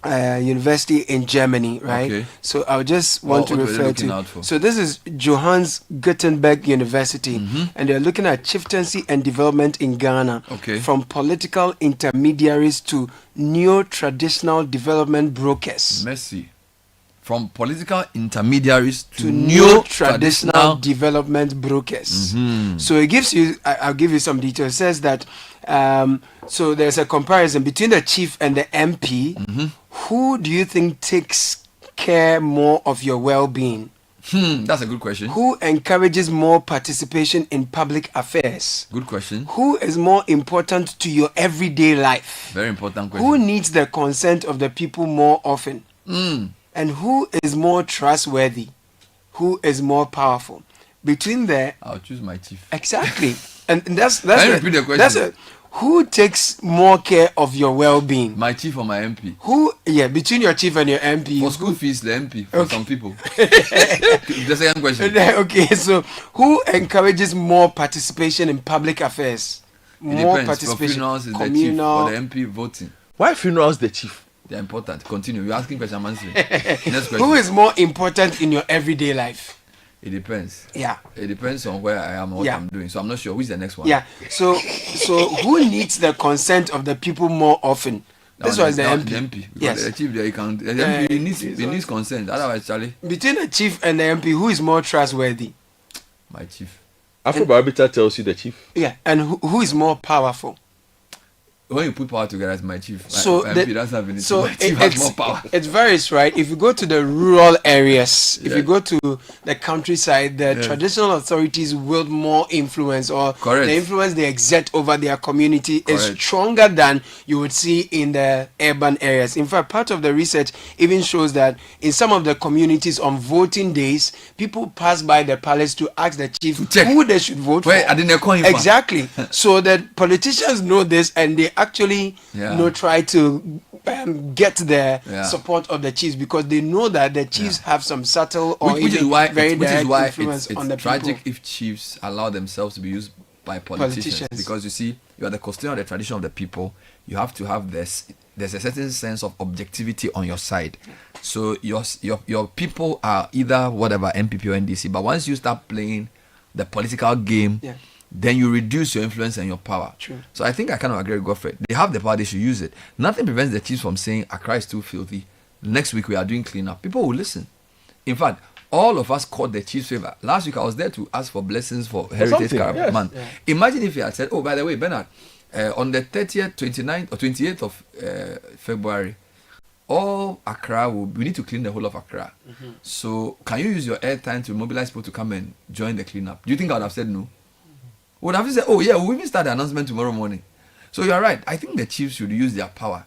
university in Germany, right? Okay. So I just want to refer to. So this is Johannes Gutenberg University, and they're looking at chieftaincy and development in Ghana, from political intermediaries to neo-traditional development brokers. Mercy. From political intermediaries to neo-traditional development brokers. So it gives you, I'll give you some details. It says that, so there's a comparison between the chief and the MP. Who do you think takes care more of your well-being? That's a good question. Who encourages more participation in public affairs? Good question. Who is more important to your everyday life? Very important question. Who needs the consent of the people more often? And who is more trustworthy? Who is more powerful? Between there, I'll choose my chief. Exactly. and that's repeat the question. Who takes more care of your well-being? My chief or my MP? Between your chief and your MP. For school fees, the MP, for some people. The second question. Okay, so who encourages more participation in public affairs? More participation. For funerals is communal. the chief, or the MP voting. Why funerals the chief? They're important. Continue. You're asking question, I'm answering. Next question. Who is more important in your everyday life? It depends. Yeah. It depends on where I am, what I'm doing. So I'm not sure. Which is the next one? Yeah. So who needs the consent of the people more often? This was the MP. The MP. Yes. The chief there, the MP needs consent. Otherwise, Charlie. Between the chief and the MP, who is more trustworthy? My chief. Afrobarometer tells you the chief. Yeah. And who is more powerful? When you put power together as my chief, so MP doesn't have anything. My chief has more power. It varies, right? If you go to the rural areas, if you go to the countryside, the traditional authorities wield more influence, or the influence they exert over their community is stronger than you would see in the urban areas. In fact, part of the research even shows that in some of the communities on voting days, people pass by the palace to ask the chief who they should vote for. Exactly. So the politicians know this, and they actually try to get the support of the chiefs, because they know that the chiefs have some subtle or very direct influence on the tragic people. if chiefs allow themselves to be used by politicians. Because you see, you are the custodian of the tradition of the people, you have to have this. There's a certain sense of objectivity on your side. So your people are either whatever MPP or NDC, but once you start playing the political game, then you reduce your influence and your power. True. So I think I kind of agree with Godfrey. They have the power, they should use it. Nothing prevents the chiefs from saying Accra is too filthy. Next week we are doing cleanup. People will listen. In fact, all of us caught the chief's favor. Last week I was there to ask for blessings for Heritage Month. Yeah. Imagine if you had said, oh, by the way, Bernard, on the 30th, 29th or 28th of February, all Accra, we need to clean the whole of Accra. Mm-hmm. So can you use your airtime to mobilize people to come and join the cleanup? Do you think I would have said no? Would have said, oh yeah, we'll even start the announcement tomorrow morning. So you're right. I think the chiefs should use their power.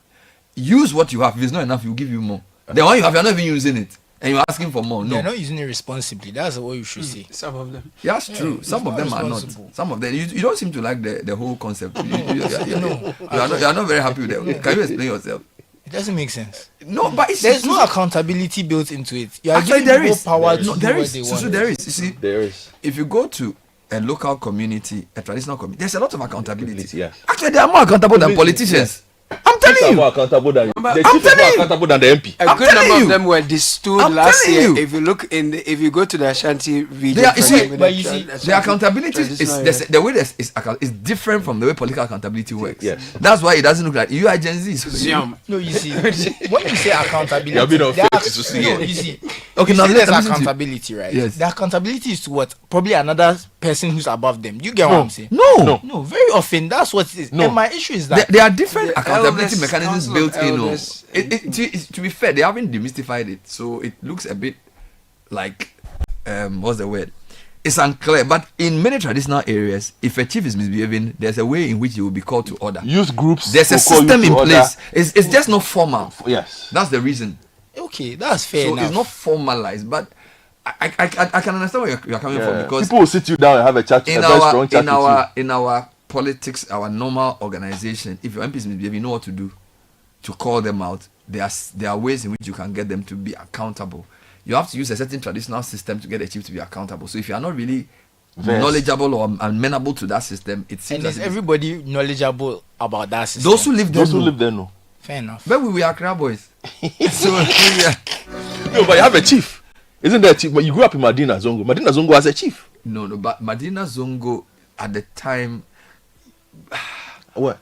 Use what you have. If it's not enough, we'll give you more. The one you have, you're not even using it. And you're asking for more. No. They're not using it responsibly. That's what you should say. Some of them. Yeah, that's true. Some of them are not. Some of them. You don't seem to like the whole concept. You are not very happy with it. Can you explain yourself? It doesn't make sense. No, but there's no accountability built into it. You are giving people power to do what they want. There is. You see, there is. If you go to a local community, a traditional community, there's a lot of accountability. Yes. Actually, they are more accountable than politicians. I'm telling you. More accountable than the chief is more accountable than the MP. A good number of them were destood last year. If you look if you go to the Ashanti region, the accountability is the way is different from the way political accountability works. Yes. That's why it doesn't look like you are Gen Z. No, you see, when you say accountability, you have been unfair to see it. You see, okay, now there's accountability, right? Yes. The accountability is to what? Probably another person who's above them. You get what I'm saying? No. Very often that's what it is. No. And my issue is that there are different accountability mechanisms built in. To be fair, they haven't demystified it, so it looks a bit like what's the word? It's unclear. But in many traditional areas, if a chief is misbehaving, there's a way in which he will be called to order. Youth groups. There's a system in place. It's just not formal. Yes. That's the reason. Okay, that's fair enough. It's not formalized, but I can understand where you're coming from, because people will sit you down and have a chat. In our politics, our normal organization, if your MP is misbehaving, you know what to do to call them out. There are ways in which you can get them to be accountable. You have to use a certain traditional system to get a chief to be accountable. So if you are not really knowledgeable or amenable to that system, it seems. And is everybody knowledgeable about that system? Those who live there, no. Fair enough. But we are Accra boys. So no, but you have a chief. Isn't there a chief? But you grew up in Madina Zongo. Madina Zongo has a chief. No, but Madina Zongo at the time. What?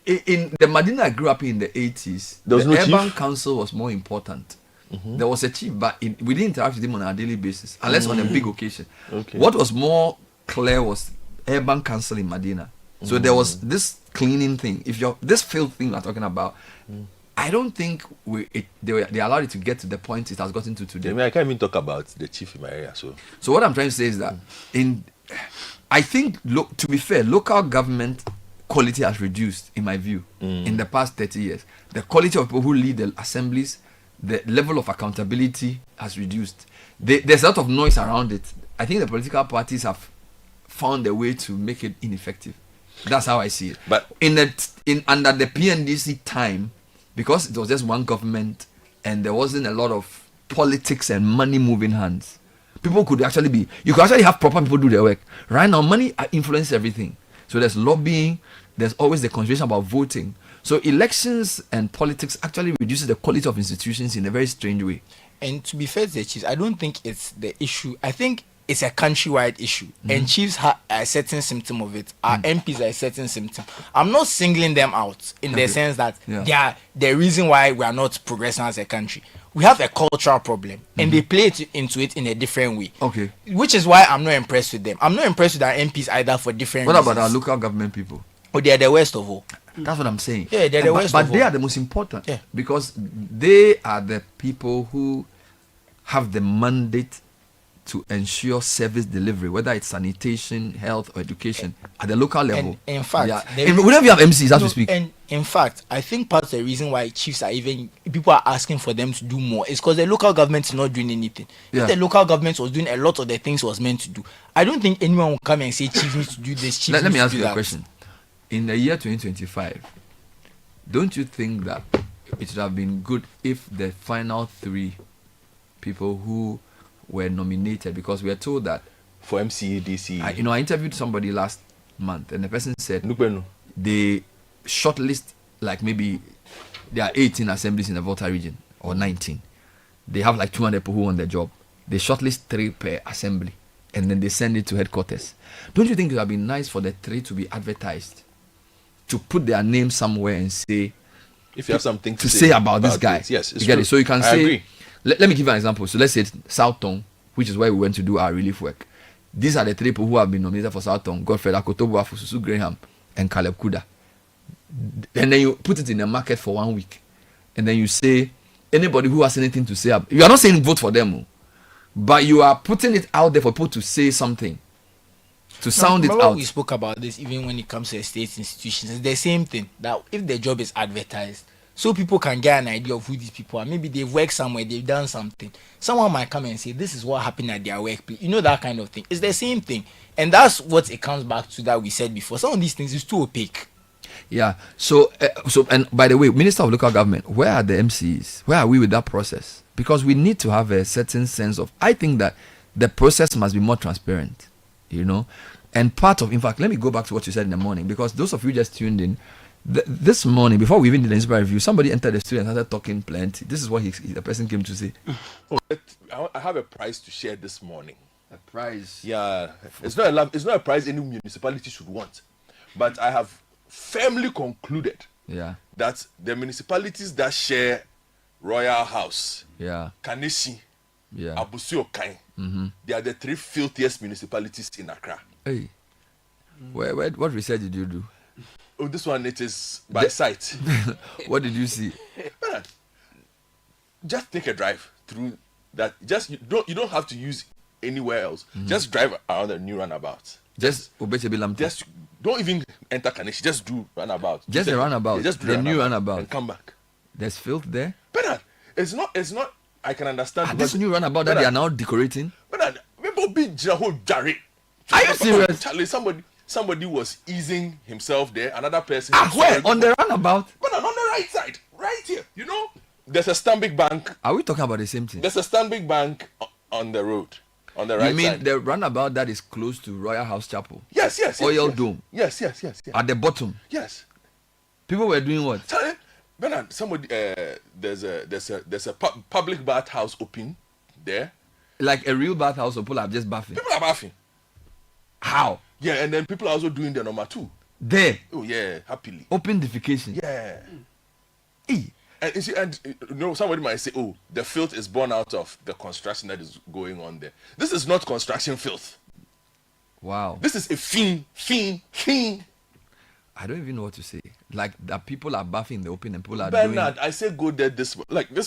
In the Madina I grew up in the 80s, the urban council was more important. Mm-hmm. There was a chief, but we didn't interact with him on a daily basis, unless on a big occasion. Okay. What was more clear was urban council in Madina. So there was this cleaning thing. If this filth thing we're talking about, I don't think they allowed it to get to the point it has gotten to today. I mean, I can't even talk about the chief in my area. So what I'm trying to say is that I think, to be fair, local government quality has reduced, in my view, in the past 30 years. The quality of people who lead the assemblies, the level of accountability has reduced. There's a lot of noise around it. I think the political parties have found a way to make it ineffective. That's how I see it. But under the PNDC time, because it was just one government and there wasn't a lot of politics and money moving hands, you could actually have proper people do their work. Right now, money influences everything. So there's lobbying, there's always the conversation about voting. So elections and politics actually reduces the quality of institutions in a very strange way. And to be fair to the chiefs, I don't think it's the issue. I think it's a countrywide issue. And chiefs have a certain symptom of it. Our MPs are a certain symptom. I'm not singling them out in the sense that they are the reason why we are not progressing as a country. We have a cultural problem, and they play into it in a different way. Okay. Which is why I'm not impressed with them. I'm not impressed with our MPs either for different reasons. What about our local government people? Oh, they are the worst of all. That's what I'm saying. Yeah, they're the worst but of all. But they are the most important. Yeah. Because they are the people who have the mandate to ensure service delivery, whether it's sanitation, health, or education, at the local level. And in fact, whenever you have MCs, as we speak. And in fact, I think part of the reason why chiefs people are asking for them to do more is because the local government is not doing anything. Yeah. If the local government was doing a lot of the things it was meant to do, I don't think anyone will come and say chiefs need to do this. Let me ask you a question. In the year 2025, don't you think that it would have been good if the final 3 people who were nominated, because we are told that for MCA, DC. I interviewed somebody last month and the person said they shortlist, like maybe there are 18 assemblies in the Volta region or 19. They have like 200 people who want the job. They shortlist 3 per assembly and then they send it to headquarters. Don't you think it would have been nice for the 3 to be advertised, to put their name somewhere and say, if you have something to say about this guy? Yes, it's you get true. it. So you can I say, agree. let me give you an example. So let's say South Tong, which is where we went to do our relief work. These are the 3 people who have been nominated for South Tong: Godfred Akotobu, Afususu Graham, and Caleb Kuda. And then you put it in the market for 1 week, and then you say, anybody who has anything to say, you are not saying vote for them, but you are putting it out there for people to say something, to sound it out. We spoke about this even when it comes to state institutions. It's the same thing, that if the job is advertised, so people can get an idea of who these people are. Maybe they've worked somewhere, they've done something. Someone might come and say, this is what happened at their workplace. You know, that kind of thing. It's the same thing. And that's what it comes back to that we said before. Some of these things is too opaque. Yeah. So and by the way, Minister of Local Government, where are the MCs? Where are we with that process? Because we need to have a certain sense of, I think that the process must be more transparent, you know. And part of, in fact, let me go back to what you said in the morning, because those of you just tuned in, this morning, before we even did the Inspire review, somebody entered the studio and started talking plenty. This is what the person came to say. I have a prize to share this morning. A prize? Yeah. It's not a prize any municipality should want. But I have firmly concluded that the municipalities that share Royal House, Kaneshie, Abusi Okai, they are the 3 filthiest municipalities in Accra. Hey, what research did you do? Oh, this one, it is by sight. What did you see? Just take a drive through that. Just you don't have to use anywhere else. Just drive around the new roundabout. Just don't even enter Kaneshie. Just do roundabout. Just a roundabout. Yeah, just do the new roundabout and come back. There's filth there. But it's not. I can understand. This new roundabout that they are now decorating. But people be Jare. Are you serious? Charlie, somebody was easing himself there. Another person. Where? On the roundabout? But on the right side, right here. You know, there's a Stanbic Bank. Are we talking about the same thing? There's a Stanbic Bank on the road, on the right side. You mean the roundabout that is close to Royal House Chapel? Yes. Oil Dome. Yes. At the bottom. Yes. People were doing what? Charlie, Bernard, somebody. There's a public bathhouse open there. Like a real bathhouse, or people are just bathing. People are bathing. How? Yeah, and then people are also doing their number 2. There. Oh yeah, happily. Open defecation. Yeah. And you see, somebody might say, "Oh, the filth is born out of the construction that is going on there." This is not construction filth. Wow. This is a thing. I don't even know what to say. Like that, people are bathing in the open and people are Bernard, doing. I say go there this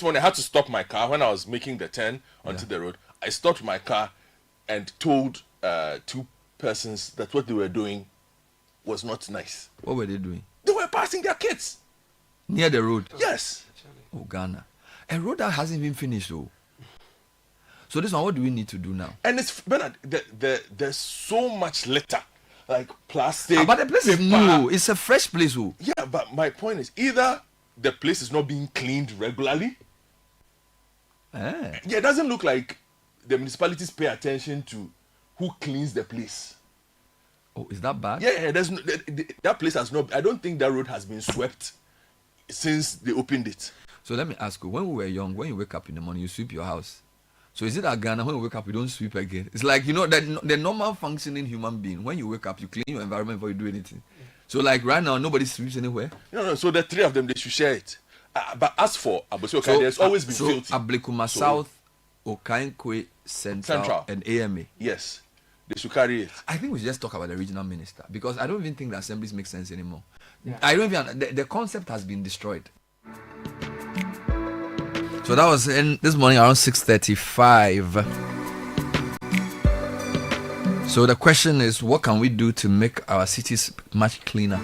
morning. I had to stop my car when I was making the turn onto the road. I stopped my car and told 2 persons that what they were doing was not nice. What were they doing? They were passing their kids near the road. Yes. Oh, Ghana, a road that hasn't been finished though. So this one, what do we need to do now? And it's Bernard. There's so much litter, like plastic. But the place is new. It's a fresh place. Oh. Yeah, but my point is either the place is not being cleaned regularly. Yeah, it doesn't look like the municipalities pay attention to who cleans the place. Oh, is that bad? Yeah, that place has not. I don't think that road has been swept since they opened it. So let me ask you: when we were young, when you wake up in the morning, you sweep your house. So is it that Ghana, when you wake up, you don't sweep again? It's like, you know, the normal functioning human being. When you wake up, you clean your environment before you do anything. So like right now, nobody sweeps anywhere. No. So the 3 of them, they should share it. But as for Abusi Okai, there's always been filthy. So Ablekuma South, Okainkwe Central, and AMA. Yes. They should carry it. I think we should just talk about the regional minister, because I don't even think the assemblies make sense anymore. Yeah. I don't even. The concept has been destroyed. So that was in this morning around 6:35. So the question is, what can we do to make our cities much cleaner?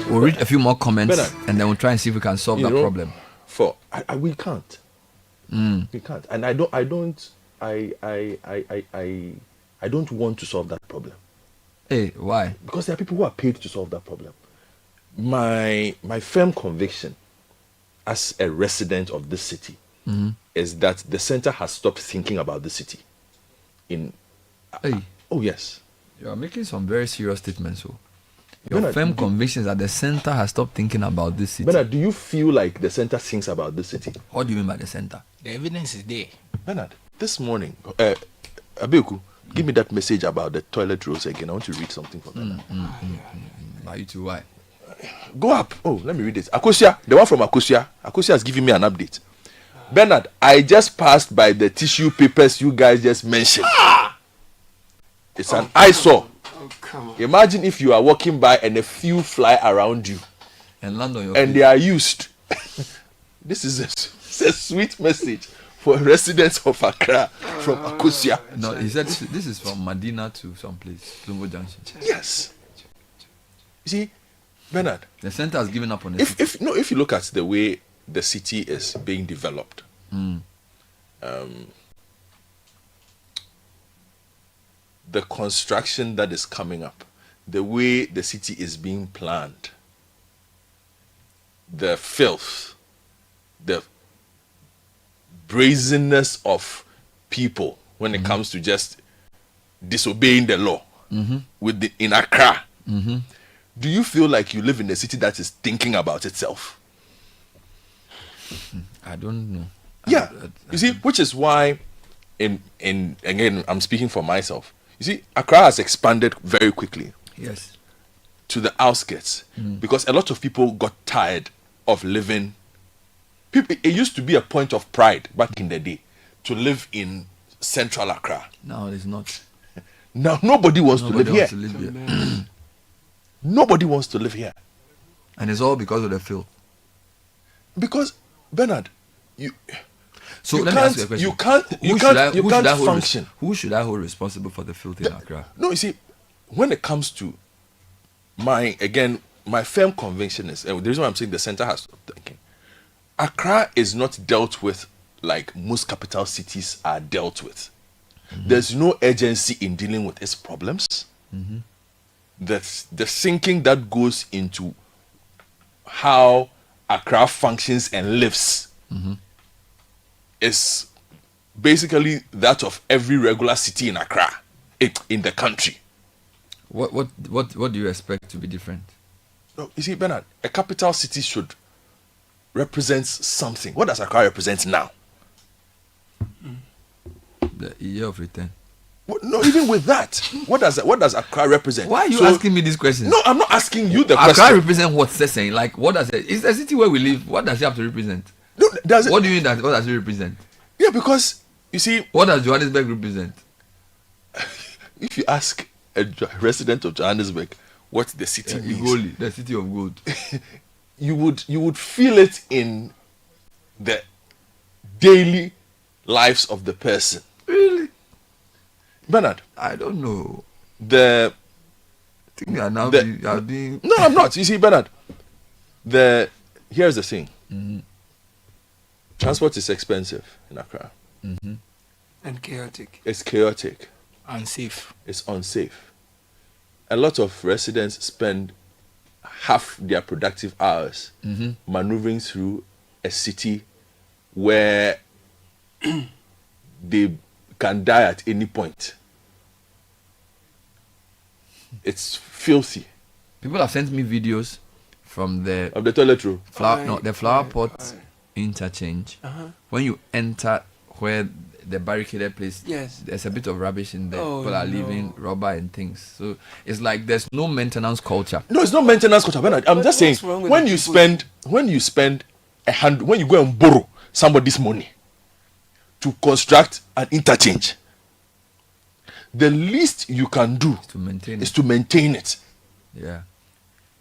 We'll read a few more comments and then we'll try and see if we can solve that problem. We can't. We can't, and I don't want to solve that problem. Hey, why? Because there are people who are paid to solve that problem. My firm conviction as a resident of this city is that the center has stopped thinking about the city. Hey. Oh yes. You are making some very serious statements. So Your Bernard, firm convictions that the center has stopped thinking about this city. Bernard, do you feel like the center thinks about this city? What do you mean by the center? The evidence is there. Bernard, this morning, Abeku, give me that message about the toilet rolls again. I want to read something from Bernard. By you too, why? Go up. Oh, let me read it. Akosia, the one from Akosia. Akosia has given me an update. Bernard, I just passed by the tissue papers you guys just mentioned. It's an eyesore. Imagine if you are walking by and a few fly around you. And land on your and feet. They are used. This is a sweet message for residents of Accra from Akosia. No, he said this is from Medina to some place, Lumbo Junction. Yes. You see, Bernard, the center has given up on it. If you look at the way the city is being developed, the construction that is coming up, the way the city is being planned, the filth, the brazenness of people when it comes to just disobeying the law in Accra. Do you feel like you live in a city that is thinking about itself? I don't know. Yeah, you see, which is why, again, I'm speaking for myself. You see, Accra has expanded very quickly. Yes. To the outskirts, because a lot of people got tired of living. It used to be a point of pride back in the day to live in central Accra. No, it's not. Now nobody wants to live here. Nobody wants to live here. And it's all because of the filth. Because, Bernard, let me ask you a question. You can't function. Who should I hold responsible for the filth in Accra? No, you see, when it comes to my firm conviction is, the reason why I'm saying the center has stopped thinking, Accra is not dealt with like most capital cities are dealt with. There's no urgency in dealing with its problems. The thinking that goes into how Accra functions and lives is basically that of every regular city in Accra, in the country. What do you expect to be different? No, you see, Bernard, a capital city should represent something. What does Accra represent now? The year of return. No, even with that, what does Accra represent? Why are you asking me these questions? No, I'm not asking you the question. Accra represent what they're saying. Like, what does it? It's a city where we live. What does it have to represent? No, what do you mean that? What does it represent? Yeah, because you see, what does Johannesburg represent? If you ask a resident of Johannesburg what the city means, Igoli, the city of gold, you would feel it in the daily lives of the person. Really? Bernard, I don't know. I think you are now being. No, I'm not. You see, Bernard, here's the thing. Transport is expensive in Accra. And chaotic. It's chaotic. Unsafe. It's unsafe. A lot of residents spend half their productive hours maneuvering through a city where they can die at any point. It's filthy. People have sent me videos from the toilet roll. The flower pot interchange. When you enter where the barricaded place, there's a bit of rubbish in there. People are leaving rubber and things. So it's like there's no maintenance culture. No, it's not maintenance culture. I'm just saying, when you go and borrow somebody's money to construct an interchange, the least you can do is to maintain it. Yeah.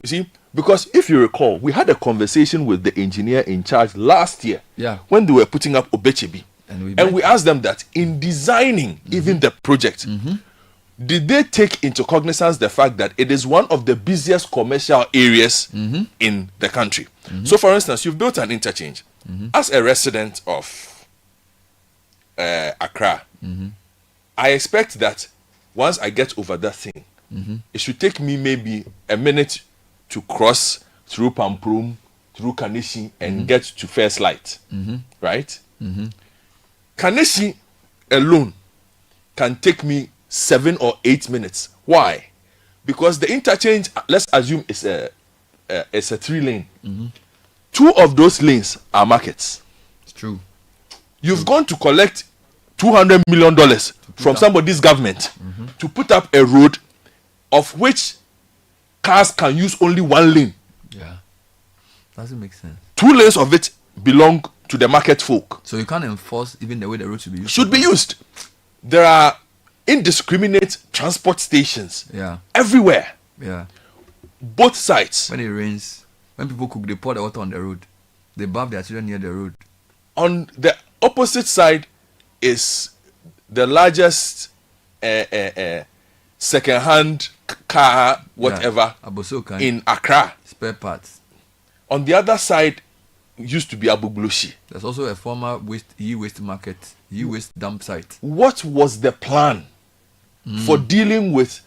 You see, because if you recall, we had a conversation with the engineer in charge last year when they were putting up Obechebi. And we asked them that in designing even the project, did they take into cognizance the fact that it is one of the busiest commercial areas in the country? So, for instance, you've built an interchange. As a resident of Accra, I expect that once I get over that thing, it should take me maybe a minute to cross through Pamprum, through Kaneshi, and get to First Light. Right? Kaneshi alone can take me 7 or 8 minutes. Why? because the interchange, let's assume it's a 3-lane. Two of those lanes are markets. It's true. You've gone to collect $200 million from somebody's government to put up a road of which cars can use only 1 lane. Yeah. Doesn't make sense. 2 lanes of it belong to the market folk. So you can't enforce even the way the road should be used. There are indiscriminate transport stations. Yeah. Everywhere. Yeah. Both sides. When it rains, when people cook, they pour the water on the road. They bathe their children near the road. On the opposite side is the largest second-hand car, whatever, in Accra. Spare parts. On the other side used to be Abu Blushi. There's also a former e-waste market, e-waste dump site. What was the plan for dealing with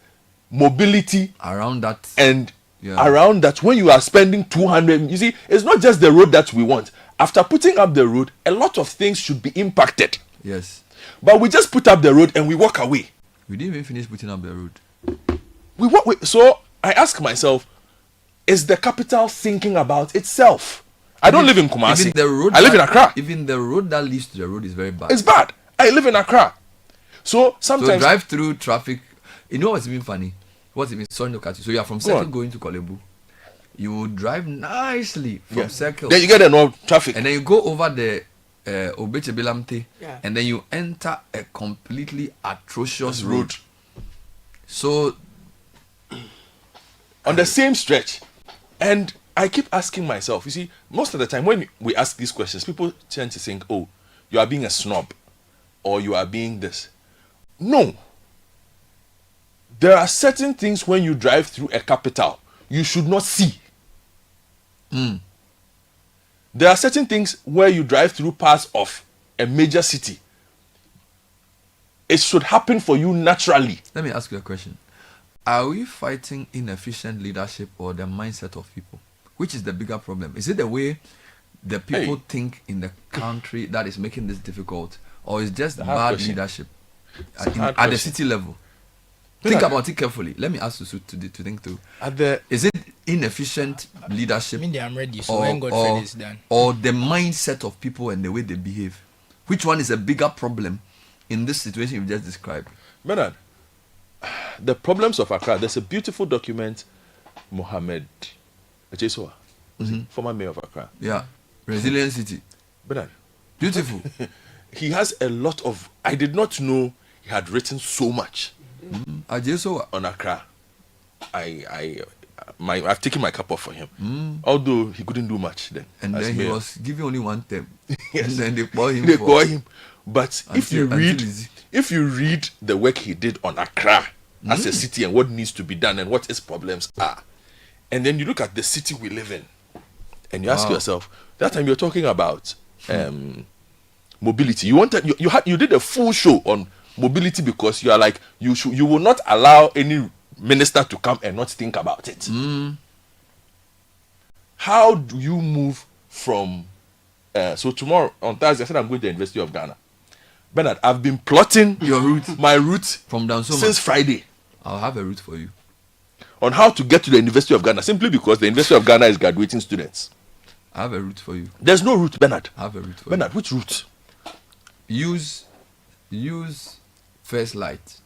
mobility around that? And around that, when you are spending 200, you see, it's not just the road that we want. After putting up the road, a lot of things should be impacted. Yes. But we just put up the road and we walk away. We didn't even finish putting up the road. So I ask myself, is the capital thinking about itself? I don't live in Kumasi. I live in Accra. Even the road that leads to the road is very bad. It's bad. I live in Accra. So sometimes... So drive through traffic. You know what's even funny? What's even... Sorry, look at you. So you are from Circle going to Kolebu. You will drive nicely from Circle. Then you get no traffic. And then you go over the Obeche Belamte. And then you enter a completely atrocious road. So... on the same stretch. And I keep asking myself, you see, most of the time when we ask these questions, people tend to think, oh, you are being a snob or you are being this. No. There are certain things when you drive through a capital, you should not see. There are certain things where you drive through parts of a major city. It should happen for you naturally. Let me ask you a question. Are we fighting inefficient leadership or the mindset of people? Which is the bigger problem? Is it the way the people think in the country that is making this difficult, or is just bad leadership at the city level? Think about it carefully. Let me ask you to think too. Is it inefficient leadership? I'm ready, so when Godfrey is done. Or the mindset of people and the way they behave? Which one is a bigger problem in this situation you've just described? Bernard, the problems of Accra, there's a beautiful document, Mohammed Echesoa, former mayor of Accra. Yeah, Resilient City. Bernard. Beautiful. He has a lot of, I did not know he had written so much on Accra. I've taken my cap off for him. Although he couldn't do much then. And then he was giving only one term. Yes. And then they bought him. But if you read the work he did on Accra as a city and what needs to be done and what its problems are, and then you look at the city we live in, and you ask yourself, that time you're talking about mobility. You did a full show on mobility because you are like you will not allow any minister to come and not think about it. How do you move from so tomorrow on Thursday I said I'm going to the University of Ghana. Bernard, I've been plotting my route from down since Friday. I'll have a route for you on how to get to the University of Ghana, simply because the University of Ghana is graduating students. I have a route for you. There's no route, Bernard. I have a route for Bernard, which route? Use First Light,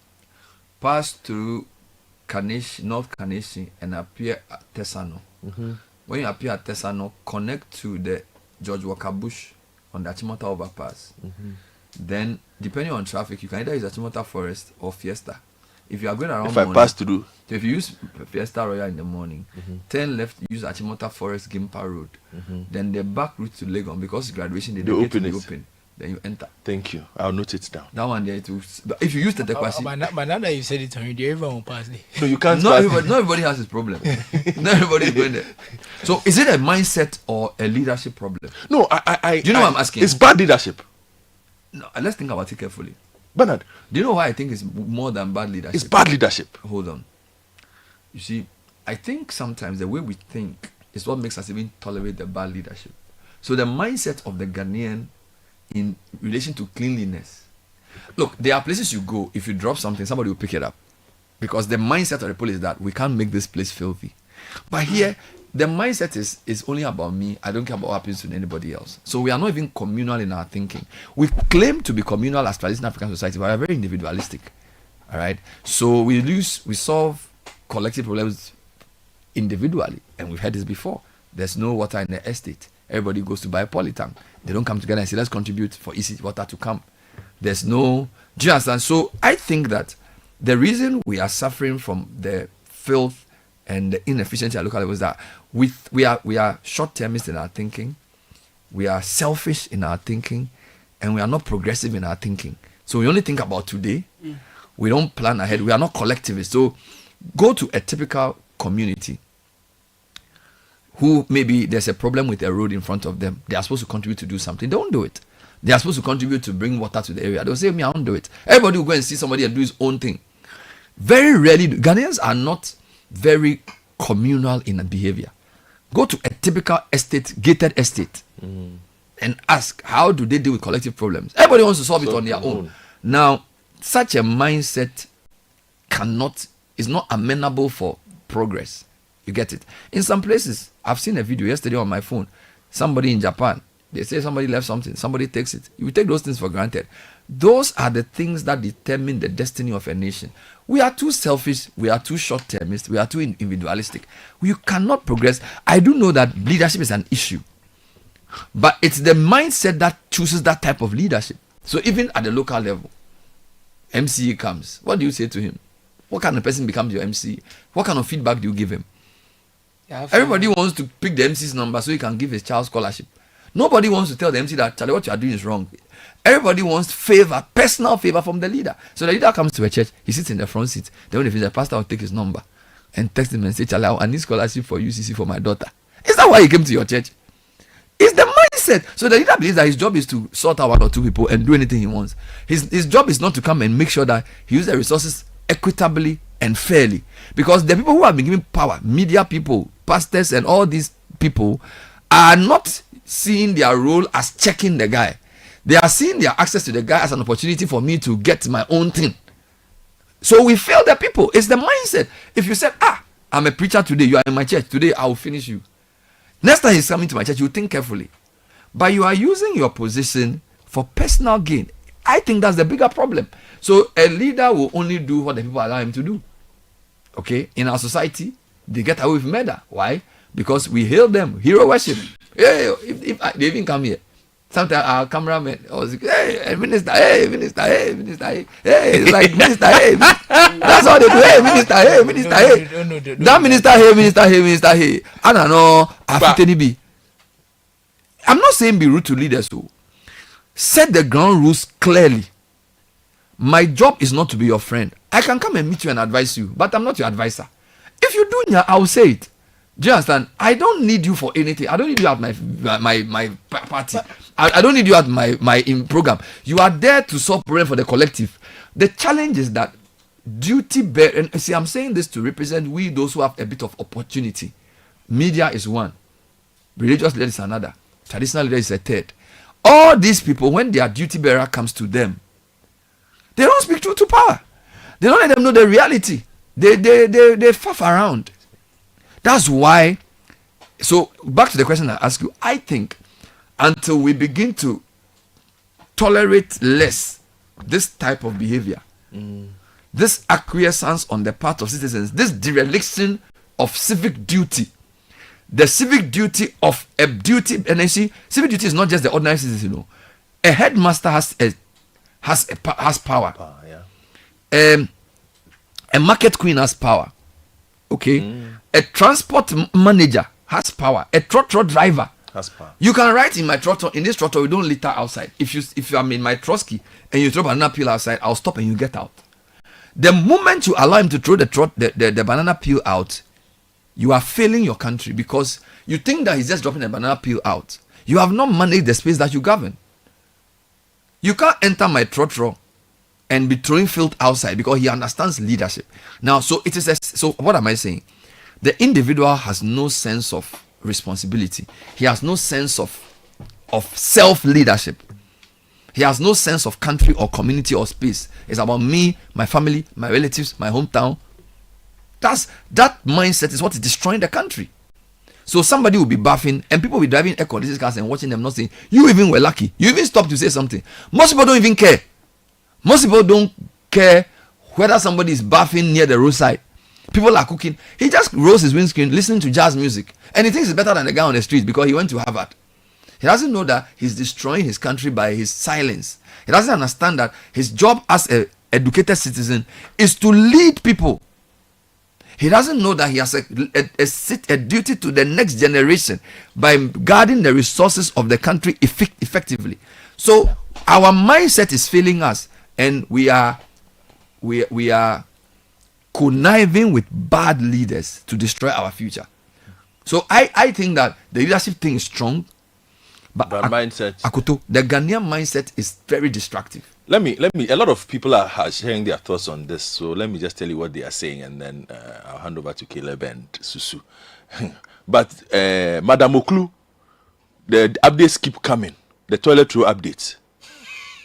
pass through North Kaneshie and appear at Tesano. When you appear at Tesano, connect to the George Walker Bush on the Achimota overpass. Then, depending on traffic, you can either use Achimota Forest or Fiesta. If you are going around I pass through, so if you use Fiesta Royal in the morning, turn left, use Achimota Forest Gimpa Road. Then the back route to Legon, because graduation they open. Then you enter. Thank you. I'll note it down. That one there too. If you use the Tekwasi, but now that you said it, everyone will pass there. No, you can't. Not everybody has this problem. Not everybody is going there. So is it a mindset or a leadership problem? No, Do you know what I'm asking? It's bad leadership. No, let's think about it carefully. Bernard, do you know why I think it's more than bad leadership? It's bad leadership. Hold on. You see, I think sometimes the way we think is what makes us even tolerate the bad leadership. So the mindset of the Ghanaian in relation to cleanliness. Look, there are places you go, if you drop something, somebody will pick it up. Because the mindset of the police is that we can't make this place filthy. But here, the mindset is only about me. I don't care about what happens to anybody else. So we are not even communal in our thinking. We claim to be communal as traditional African society, but we are very individualistic. All right. So we solve collective problems individually, and we've heard this before. There's no water in the estate. Everybody goes to buy a polytank. They don't come together and say, let's contribute for easy water to come. There's no. Do you understand? So I think that the reason we are suffering from the filth and the inefficiency at local level is that we are short-termist in our thinking, we are selfish in our thinking, and we are not progressive in our thinking. So we only think about today. We don't plan ahead. We are not collectivists. So go to a typical community who maybe there's a problem with a road in front of them. They are supposed to contribute to do something. They don't do it. They are supposed to contribute to bring water to the area. They'll say, me, I don't do it. Everybody will go and see somebody and do his own thing. Very rarely, Ghanaians are not very communal in behavior. Go to a typical estate, gated estate, and ask, how do they deal with collective problems? Everybody wants to solve it on their own. Now, such a mindset is not amenable for progress. You get it? In some places, I've seen a video yesterday on my phone. Somebody in Japan, they say somebody left something, somebody takes it. You take those things for granted. Those are the things that determine the destiny of a nation. We are too selfish, we are too short-termist, we are too individualistic. We cannot progress. I do know that leadership is an issue, but it's the mindset that chooses that type of leadership. So even at the local level, MCA comes, what do you say to him? What kind of person becomes your MC? What kind of feedback do you give him? Everybody wants to pick the MC's number so he can give his child scholarship. Nobody wants to tell the MC that, Charlie, what you are doing is wrong. Everybody wants favor, personal favor from the leader. So the leader comes to a church, he sits in the front seat. Then when he finishes, the pastor will take his number and text him and say, Charlie, I need scholarship for UCC for my daughter. Is that why he came to your church? It's the mindset. So the leader believes that his job is to sort out one or two people and do anything he wants. His job is not to come and make sure that he uses the resources equitably and fairly. Because the people who have been given power, media people, pastors, and all these people are not seeing their role as checking the guy. They are seeing their access to the guy as an opportunity for me to get my own thing. So we fail the people. It's the mindset. If you said, I'm a preacher today, you are in my church, today I will finish you. Next time he's coming to my church, you think carefully. But you are using your position for personal gain. I think that's the bigger problem. So a leader will only do what the people allow him to do. Okay? In our society, they get away with murder. Why? Because we hail them, hero worship. Hey, if they even come here, sometimes our cameraman was like, hey, minister, hey, minister, hey, minister, hey, it's like minister, hey. That's all they do. Hey, minister, hey, minister, hey. That minister, hey, minister, hey, minister, hey. I don't know. I'm not saying be rude to leaders. So set the ground rules clearly. My job is not to be your friend. I can come and meet you and advise you, but I'm not your advisor. If you do it, I'll say it. Do you understand? I don't need you for anything. I don't need you at my party. I don't need you at my program. You are there to solve problem for the collective. The challenge is that duty bear. And see, I'm saying this to represent we those who have a bit of opportunity. Media is one. Religious leader is another. Traditional leader is a third. All these people, when their duty bearer comes to them, they don't speak truth to power. They don't let them know the reality. They faff around. That's why. So back to the question I asked you. I think until we begin to tolerate less this type of behavior, this acquiescence on the part of citizens, this dereliction of civic duty, the civic duty of a duty, and you see, civic duty is not just the ordinary citizen. You know, a headmaster has power. A market queen has power. Okay. A transport manager has power. A trotro driver has power. You can write in my trotro, in this trotro, you don't litter outside. If I'm in my Trotsky and you throw banana peel outside, I'll stop and you get out. The moment you allow him to throw the banana peel out, you are failing your country because you think that he's just dropping a banana peel out. You have not managed the space that you govern. You can't enter my trotro and be throwing filth outside because he understands leadership. Now, so what am I saying? The individual has no sense of responsibility. He has no sense of self-leadership. He has no sense of country or community or space. It's about me, my family, my relatives, my hometown, that mindset is what is destroying the country. So somebody will be buffing and people will be driving air conditioned cars and watching them, not saying, you even were lucky. You even stopped to say something. Most people don't even care. Most people don't care whether somebody is buffing near the roadside. People are cooking. He just rolls his windscreen listening to jazz music. And he thinks it's better than the guy on the street because he went to Harvard. He doesn't know that he's destroying his country by his silence. He doesn't understand that his job as an educated citizen is to lead people. He doesn't know that he has a duty to the next generation by guarding the resources of the country effectively. So our mindset is failing us, and we are conniving with bad leaders to destroy our future. So I think that the leadership thing is strong, but mindset. Akoto, the Ghanaian mindset is very destructive. Let me. A lot of people are sharing their thoughts on this, so let me just tell you what they are saying, and then I'll hand over to Caleb and Susu. But Madam Oklu, the updates keep coming. The toilet roll updates.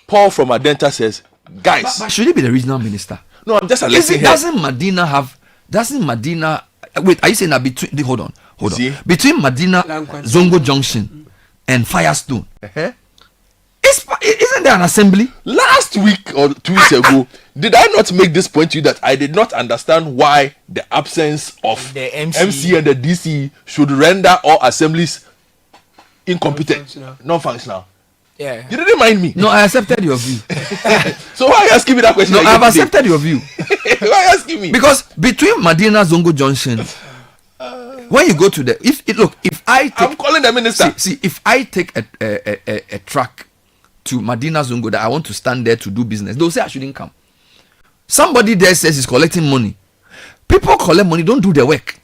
Paul from Adenta says, guys, but should he be the regional minister? No, I'm just listening. Doesn't Madina? Wait, are you saying that between? Hold on. See? Between Madina, Zongo Junction, and Firestone, isn't there an assembly? Last week or 2 weeks ago, did I not make this point to you that I did not understand why the absence of the MC and the DC should render all assemblies incompetent, non-functional? Yeah. You didn't mind me. No, I accepted your view. So why are you asking me that question? No, I've accepted your view. Why are you asking me? Because between Madina Zongo Junction, when you go to the I'm calling the minister. See, if I take a truck to Madina Zongo that I want to stand there to do business, they'll say I shouldn't come. Somebody there says he's collecting money. People collect money, don't do the work,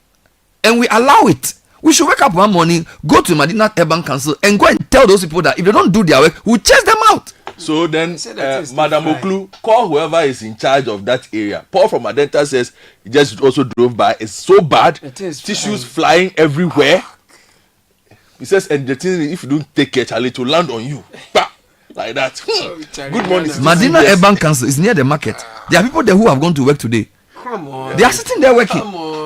and we allow it. We should wake up one morning, go to Madina Urban Council, and go and tell those people that if they don't do their work, we'll chase them out. So then, Madam Oklu, call whoever is in charge of that area. Paul from Adenta says he just also drove by. It's so bad. Tissues flying everywhere. He says, and the thing is, if you don't take care, Charlie, to land on you. Bah! Like that. Good morning. Madina Urban Council is near the market. There are people there who have gone to work today. Come on. They are sitting there working.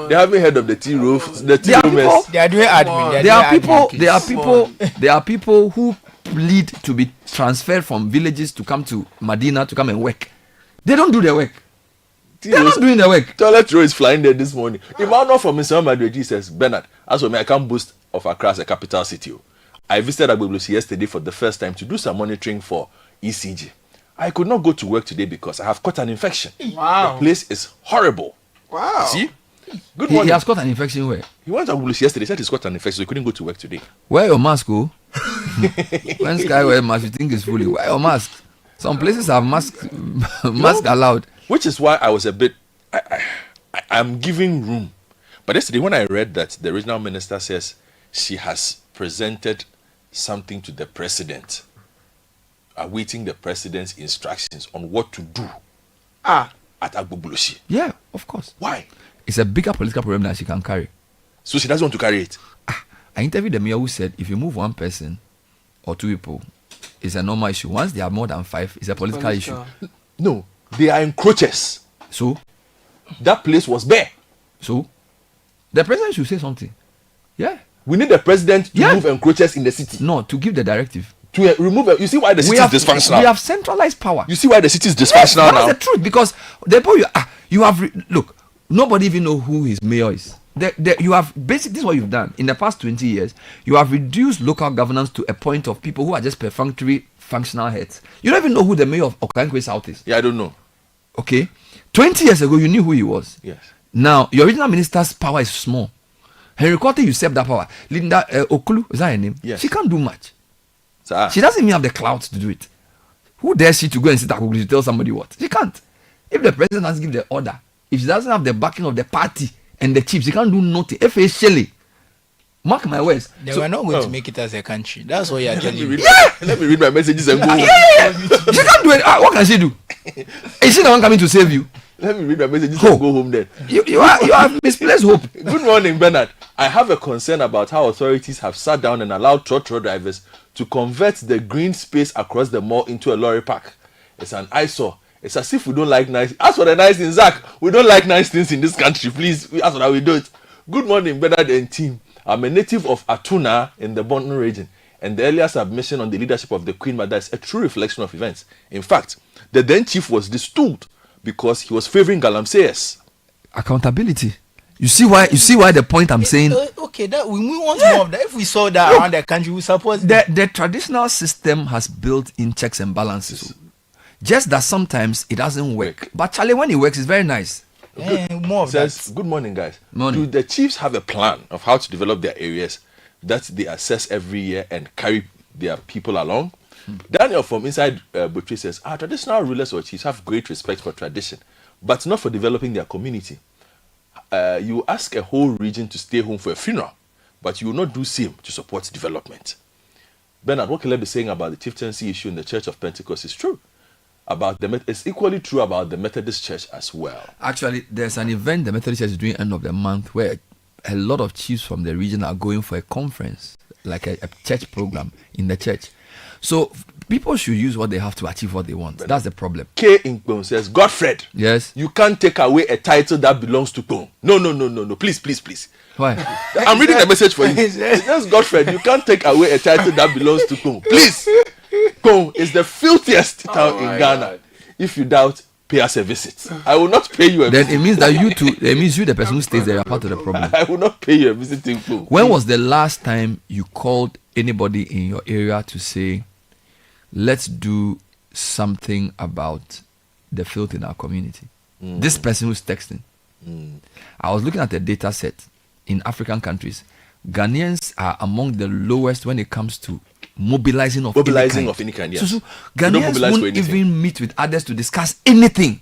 They haven't heard of the tea roof. The tea roomers. They are doing admin. There are people who plead to be transferred from villages to come to Madina to come and work. They don't do their work. They're not doing their work. Toilet roll is flying there this morning. Emmanuel from Mr. Madrid says, Bernard, as for me, I can't boast of Accra as a capital city. I visited Agbogblosi yesterday for the first time to do some monitoring for ECG. I could not go to work today because I have caught an infection. Wow. The place is horrible. Wow. See? Good morning. He has got an infection where? He went to Agbogblosi yesterday, said he's got an infection, so he couldn't go to work today. Wear your mask, oh. When Sky wear mask, you think it's fully. Wear your mask. Some places have mask allowed. Which is why I was a bit, I'm giving room. But yesterday when I read that the regional minister says she has presented something to the president, awaiting the president's instructions on what to do at Agbogblosi. Yeah, of course. Why? It's a bigger political problem that she can carry. So she doesn't want to carry it? I interviewed the mayor who said if you move one person or two people, it's a normal issue. Once they are more than 5, it's a political issue. No, they are encroachers. So? That place was bare. So? The president should say something. Yeah. We need the president to move encroachers in the city. No, to give the directive. To remove. You see why the city is dysfunctional? We have centralized power. You see why the city is dysfunctional now? That's the truth, because look, nobody even know who his mayor is. You have basically, this is what you've done in the past 20 years. You have reduced local governance to a point of people who are just perfunctory functional heads. You don't even know who the mayor of Okankwe South is. Yeah, I don't know. Okay, 20 years ago you knew who he was. Yes. Now your regional minister's power is small. Henry Cote usurped that power. Linda Okulu, is that her name? Yes. She can't do much. She doesn't even have the clout to do it. Who dares she to go and sit at Google to tell somebody what? She can't. If the president has given the order, if she doesn't have the backing of the party and the chiefs, she can't do nothing. F.A. Shelley, mark my words. They were not going to make it as a country. That's what you're telling me. Let me read my messages and go. Yeah. She can't do it. What can she do? Is she the one coming to save you? Let me read my messages and go home then. You have misplaced hope. Good morning, Bernard. I have a concern about how authorities have sat down and allowed trotro drivers to convert the green space across the mall into a lorry park. It's an eyesore It's as if we don't like nice. As for the nice things, Zach, we don't like nice things in this country. Please, that's what we do it. Good morning, better than team. I'm a native of Atuna in the Bonton region, and the earlier submission on the leadership of the Queen Mother is a true reflection of events. In fact, the then chief was destooled because he was favoring galamseyers. Accountability. You see why the point I'm saying. Okay, that we want more of that. If we saw that around the country, we suppose the traditional system has built in checks and balances. Just that sometimes it doesn't work. But Charlie, when it works, it's very nice. More of Says, that. good morning, guys. Morning. Do the chiefs have a plan of how to develop their areas that they assess every year and carry their people along? Daniel from inside Butri says, our traditional rulers or chiefs have great respect for tradition, but not for developing their community. You ask a whole region to stay home for a funeral, but you will not do same to support development. Bernard, what Caleb is saying about the chieftaincy issue in the Church of Pentecost is true. It's equally true about the Methodist Church as well. Actually, there's an event the Methodist Church is doing end of the month where a lot of chiefs from the region are going for a conference, like a church program in the church. So people should use what they have to achieve what they want. That's the problem. K. Inkbon says, Godfred, yes, you can't take away a title that belongs to Pong. No. Please. Why? I'm reading a message for you. It says, Godfred, you can't take away a title that belongs to Pong. Please. Pong is the filthiest town in Ghana. God. If you doubt, pay us a visit. I will not pay you a visit. Then it means that you too, it means you, the person who stays there, are part of the problem. I will not pay you a visit in Pong. When was the last time you called anybody in your area to say, let's do something about the filth in our community? This person who's texting. I was looking at the data set in African countries. Ghanaians are among the lowest when it comes to mobilizing of any kind. Yes. So Ghanaians won't even meet with others to discuss anything.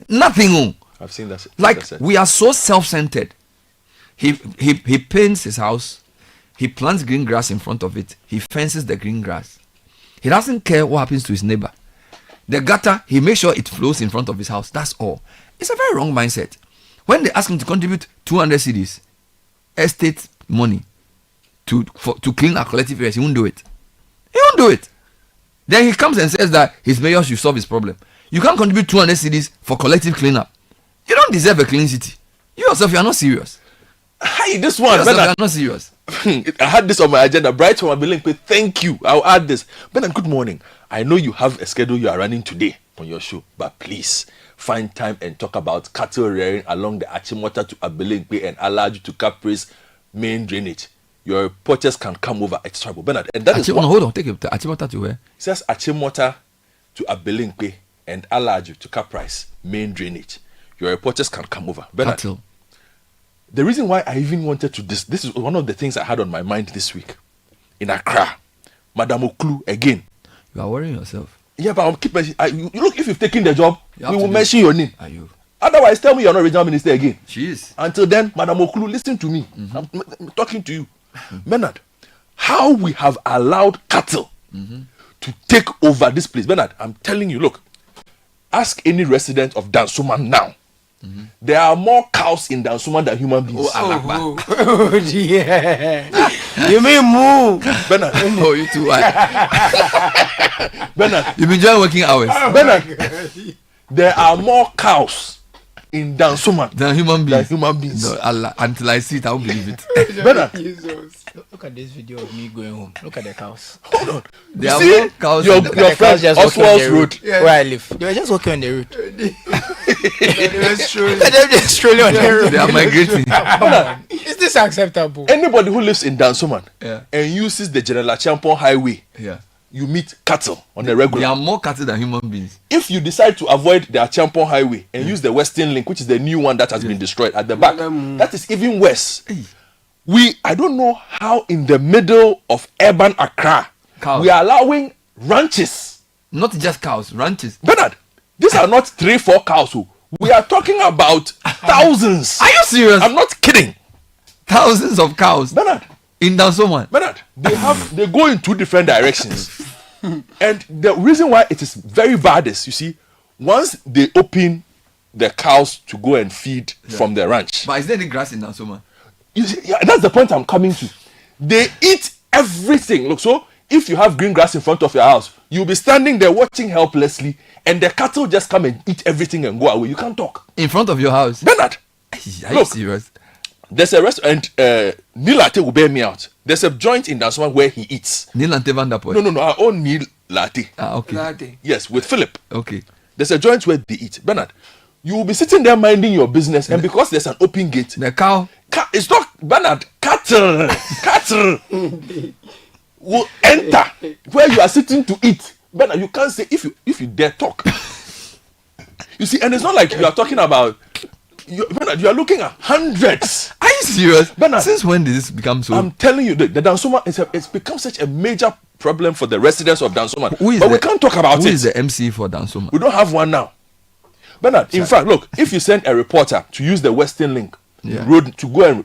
Nothing. I've seen that. We are so self-centered. He paints his house. He plants green grass in front of it. He fences the green grass. He doesn't care what happens to his neighbor. The gutter, he makes sure it flows in front of his house. That's all. It's a very wrong mindset. When they ask him to contribute 200 cedis, estate money, to clean our collective areas, he won't do it. Then he comes and says that his mayor should solve his problem. You can't contribute 200 cedis for collective cleanup. You don't deserve a clean city. You yourself, you are not serious. Hey, this one, you are not serious. I had this on my agenda. Bright from Abilinkwe, thank you. I'll add this. Bernard, good morning. I know you have a schedule you are running today on your show, but please find time and talk about cattle rearing along the Achimota to Abilinkwe and Alaju to Capri's main drainage. Your reporters can come over. It's trouble, Bernard. And that is hold on. Take it. Achimota to where? It says Achimota to Abilinkwe and Alaju to Capri's main drainage. Your reporters can come over, Bernard. Cattle. The reason why I even wanted to this is one of the things I had on my mind this week in Accra. Madam Oklu again. You are worrying yourself. Yeah, but I'll keep mentioning. Look, if you've taken the job, we will mention your name. Are you? Otherwise, tell me you're not regional minister again. She is. Until then, Madam Oklu, listen to me. I'm talking to you. Bernard, how we have allowed cattle to take over this place. Bernard, I'm telling you, look, ask any resident of Dansuma now. There are more cows in Dansuma than human beings. Oh yeah. You mean moo? Bernard. Oh, you too. Bernard. You've been enjoying working hours. Bernard. There are more cows in Dansuma than human beings. No, Allah, until I see it, I won't believe it. Bernard. Look at this video of me going home. Look at the cows. Hold on. There are more cows. Your friend just Oswald's road. Where I live. They were just walking on the road. They were just strolling on the road. They are migrating. Is this acceptable? Anybody who lives in Dansoman and uses the General Champon Highway, you meet cattle on the regular. There are more cattle than human beings. If you decide to avoid the Champon Highway and use the Western Link, which is the new one that has been destroyed at the back, that is even worse. I don't know how in the middle of urban Accra, we are allowing ranches. Not just cows, ranches. Bernard, these are not 3-4 cows. We are talking about thousands. Are you serious? I'm not kidding. Thousands of cows. Bernard. In Dansoman. Bernard, they go in 2 different directions. And the reason why it is very bad is, you see, once they open the cows to go and feed from the ranch. But is there any grass in Dansoman? You see, that's the point I'm coming to. They eat everything. Look, so if you have green grass in front of your house, You'll be standing there watching helplessly, and the cattle just come and eat everything and go away. You can't talk. In front of your house? Bernard! Are you serious? There's a restaurant, Nilate will bear me out. There's a joint in Dansoman where he eats. Nilate Van Der Poel? No, our own Nil Latte. Okay. Latte. Yes, with Philip. Okay. There's a joint where they eat. Bernard, you will be sitting there minding your business, and because there's an open gate, the cow, it's not Bernard. Cattle will enter where you are sitting to eat. Bernard, you can't say if you dare talk. You see, and it's not like you are talking about. Bernard, you are looking at hundreds. Are you serious? Bernard, since when did this become so? I'm telling you, the Dansoman it's become such a major problem for the residents of Dansoman. But we can't talk about it. Who is the MC for Dansoman? We don't have one now. Bernard, in fact, look, if you send a reporter to use the Western Link road to go and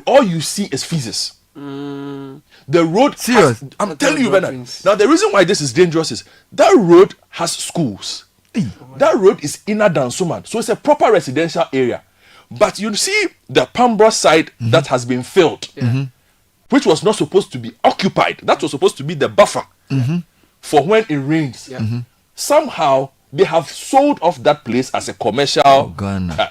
all you see is feces. The road. Serious? I'm telling you, Bernard. Now, the reason why this is dangerous is that road has schools. That road is inner Dansoman, so it's a proper residential area. But you see the Pambra side that has been filled, which was not supposed to be occupied. That was supposed to be the buffer for when it rains. Somehow they have sold off that place as a commercial,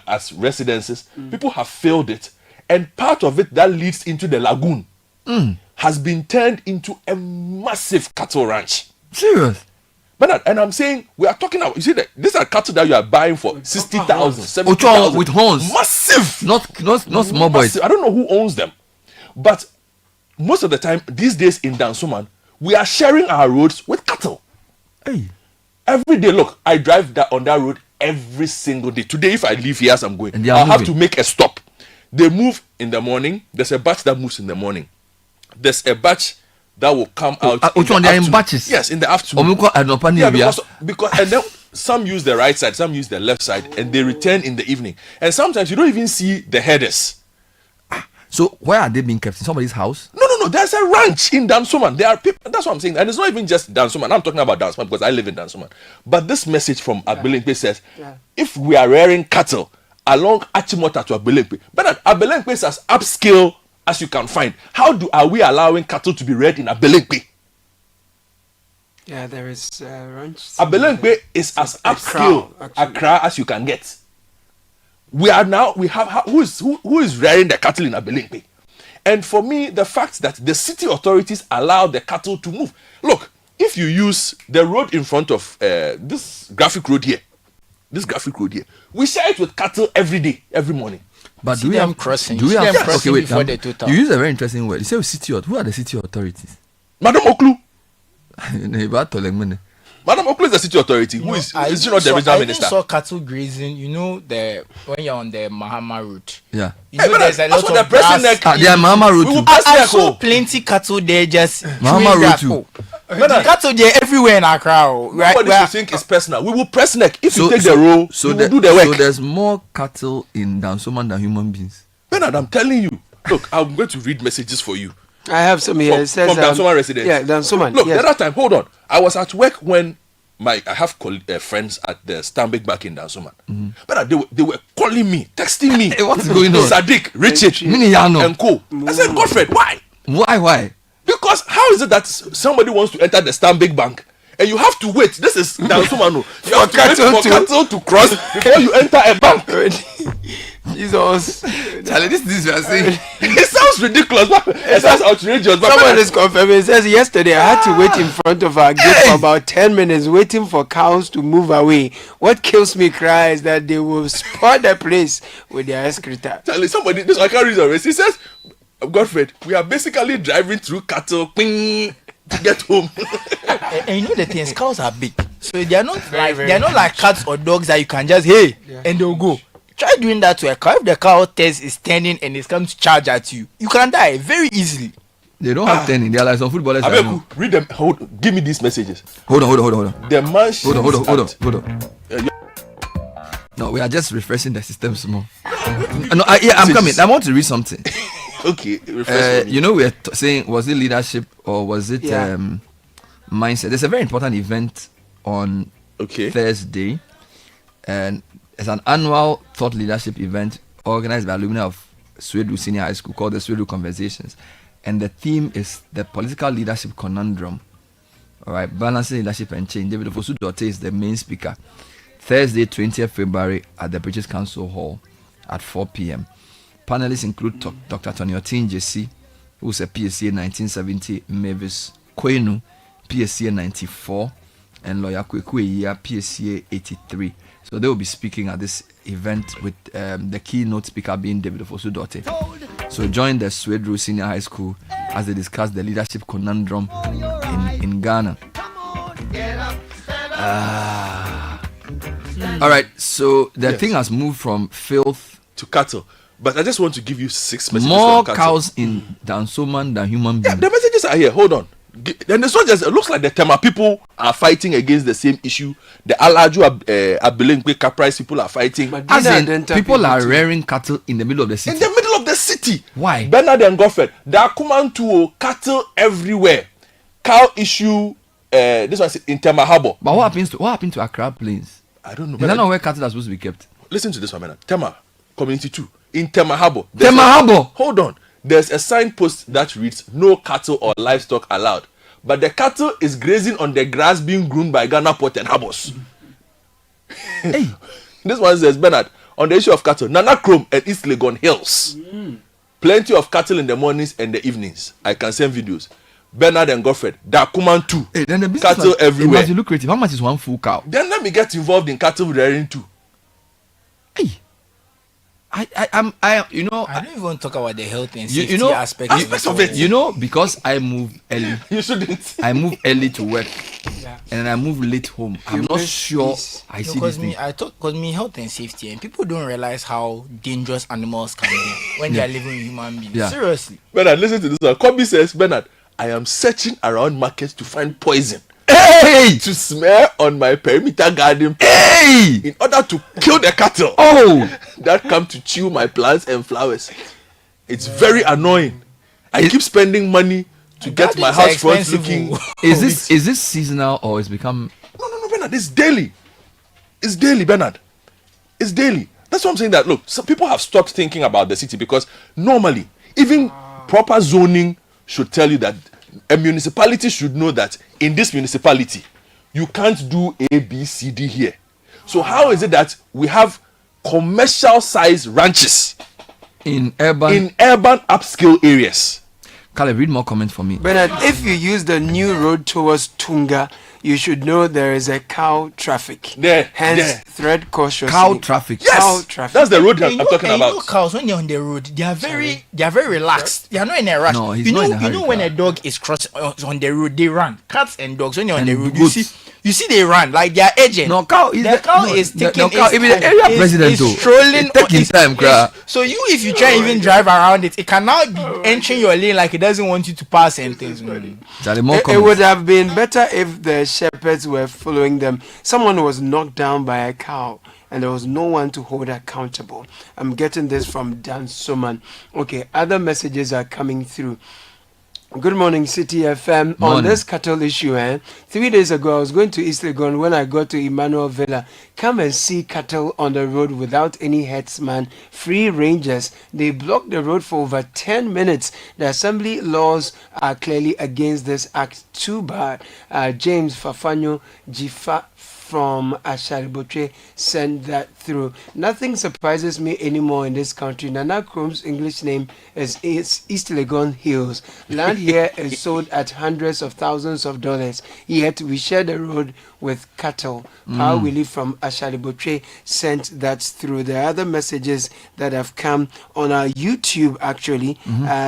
as residences. People have filled it, and part of it that leads into the lagoon has been turned into a massive cattle ranch. Serious? Bernard, and I'm saying we are talking about. You see that these are cattle that you are buying for 60,000, 70,000 with horns, massive, not small boys. I don't know who owns them, but most of the time these days in Dansoman, we are sharing our roads with cattle. Hey. Every day, look, I drive on that road every single day. Today, if I leave here as I'm going, I'll have to make a stop. They move in the morning. There's a batch that moves in the morning. There's a batch that will come out. Which one? They are in batches? Yes, in the afternoon. Because and then some use the right side, some use the left side, and they return in the evening. And sometimes you don't even see the headers. So where are they being kept? In somebody's house? No. There's a ranch in Dansoman. There are people. That's what I'm saying. And it's not even just Dansoman. I'm talking about Dansoman because I live in Dansoman. But this message from Abelemkpe says, if we are rearing cattle along Achimota to Abelemkpe, but Abelemkpe is as upscale as you can find. How are we allowing cattle to be reared in Abelemkpe? Yeah, there is ranch. Abelemkpe is as upscale Accra as you can get. We have who is rearing the cattle in Abelemkpe? And for me, the fact that the city authorities allow the cattle to move. Look, if you use the road in front of this graphic road here, we share it with cattle every day, every morning. But do we have crossing? Do we have crossing before the total? You use a very interesting word. You say city. Who are the city authorities? Madam Oklu. Madam Oklu is the city authority. Who is she not the original minister? I saw cattle grazing. You know when you're on the Mahama route. Yeah. You know there's a lot of grass. They are Mahama route. I saw plenty cattle there just Mahama route too. Cattle there everywhere in Accra. Nobody should think it's personal. We will press neck if you take the role. So we will do the work. So there's more cattle in Dansoman than human beings. Bernard, I'm telling you. Look, I'm going to read messages for you. I have some here. It says from Dansoman residents. Yeah, Dansoman. Look, the other time, hold on. I was at work when I have friends at the Stanbic Bank in Dansoman. But they were calling me, texting me. What's going on? Sadiq, Richard, and co. I said, Godfred, why? Why? Because how is it that somebody wants to enter the Stanbic Bank and you have to wait? This is Dansoman. You have to wait for cattle to cross before you enter a bank. Jesus. Charlie, this we are saying. It sounds ridiculous. It sounds outrageous. Someone is confirming. It says yesterday I had to wait in front of our gate for about 10 minutes waiting for cows to move away. What kills me cry is that they will spot the place with their excreta. Charlie, I can't read the rest. He says, Godfred, we are basically driving through cattle to get home. And you know the things, cows are big. So they are not like cats or dogs that you can just and they'll go. Try doing that to a cow. If the cow test is turning and it's come to charge at you, you can die very easily. They don't have turning. They are like some footballers. Read them. Give me these messages. Hold on. The man. Hold on. No, we are just refreshing the system some more. I'm coming. I want to read something. Okay. You know, we're saying, was it leadership or was it mindset? There's a very important event on Thursday, and it's an annual thought leadership event organized by alumni of Swedu Senior High School called the Swedu Conversations, and the theme is the political leadership conundrum. All right, balancing leadership and change. David Ofosu-Dorte is the main speaker. Thursday, 20th February at the British Council Hall at 4 p.m. Panelists include Dr. Tony Otin Jesse, who's a PSCA 1970, Mavis Kwenu, PSCA 94, and Lawyer Kwekwe PSCA 83. So they will be speaking at this event with the keynote speaker being David Ofosu-Dorte. So join the Swedru Senior High School as they discuss the leadership conundrum in Ghana. All right, so the thing has moved from filth to cattle. But I just want to give you 6 messages. More cows in Dansoman than human beings. Yeah, the messages are here. Hold on. Then it's not just, it looks like the Tema people are fighting against the same issue. The Alaju Abilinkwe Caprice people are fighting. As in, people are rearing cattle in the middle of the city. In the middle of the city. Why? Bernard and Goffred. There are Kumantuo cattle everywhere. Cow issue. This one is in Tema Harbor. But what happened to Accra Plains? I don't know. Is that not where cattle are supposed to be kept? Listen to this one, Bernard. Tema Community 2 in Tema Harbor. Hold on. There's a signpost that reads "No cattle or livestock allowed," but the cattle is grazing on the grass being groomed by Ghana Port and Harbors. Hey. This one says, Bernard, on the issue of cattle, Nana Chrome and East Legon Hills. Plenty of cattle in the mornings and the evenings. I can send videos. Bernard and Goffred, Dakuman too. Hey, then the cattle everywhere. It must be lucrative. How much is one full cow? Then let me get involved in cattle rearing too. Hey. I don't even talk about the health and safety aspect of it. You know, because I move early. You shouldn't. I move early to work, and I move late home. I'm not sure I see this thing. Because health and safety, and people don't realize how dangerous animals can be when they are living with human beings. Yeah. Seriously. Bernard, listen to this one. Kobe says, Bernard, I am searching around markets to find poison. Hey! To smear on my perimeter garden. Hey! In order to kill the cattle. Oh! That come to chew my plants and flowers. It's very annoying. I keep spending money to get my house front looking. Is this seasonal or it's become? No, Bernard. It's daily. It's daily, Bernard. It's daily. That's what I'm saying. That look, some people have stopped thinking about the city because normally, even proper zoning should tell you that a municipality should know that in this municipality you can't do A, B, C, D here. So how is it that we have commercial size ranches in urban upscale areas? Caleb, read more comments for me. Bernard, if you use the new road towards Tunga, you should know there is a cow traffic. Hence, tread cautiously. Cow traffic. Yes, cow traffic. That's the road I'm talking about. You know, cows when they're on the road, they are very relaxed. They are not in a rush. No, he's not in a hurry. You know when a dog is crossing on the road, they run. Cats and dogs when they're on the road, you see they run like they are edging. No cow is taking. Even the area president strolling. Taking time, cry. So if you try even drive around it, it can now be entering your lane like it doesn't want you to pass and things. It would have been better if the shepherds were following them. Someone was knocked down by a cow and there was no one to hold accountable. I'm getting this from Dan Soman. Okay, other messages are coming through. Good morning, Citi FM. Morning. On this cattle issue, 3 days ago, I was going to East Legon. When I got to Emmanuel Villa, come and see cattle on the road without any headsman, free rangers. They blocked the road for over 10 minutes. The assembly laws are clearly against this act. Too bad. James Fafanyo Jifa from Ashariboche sent that through. Nothing surprises me anymore in this country. Nana Chrome's English name is East Legon Hills. Land here is sold at hundreds of thousands of dollars. Yet we share the road with cattle. How we live from Ashariboche sent that through. There are other messages that have come on our YouTube actually.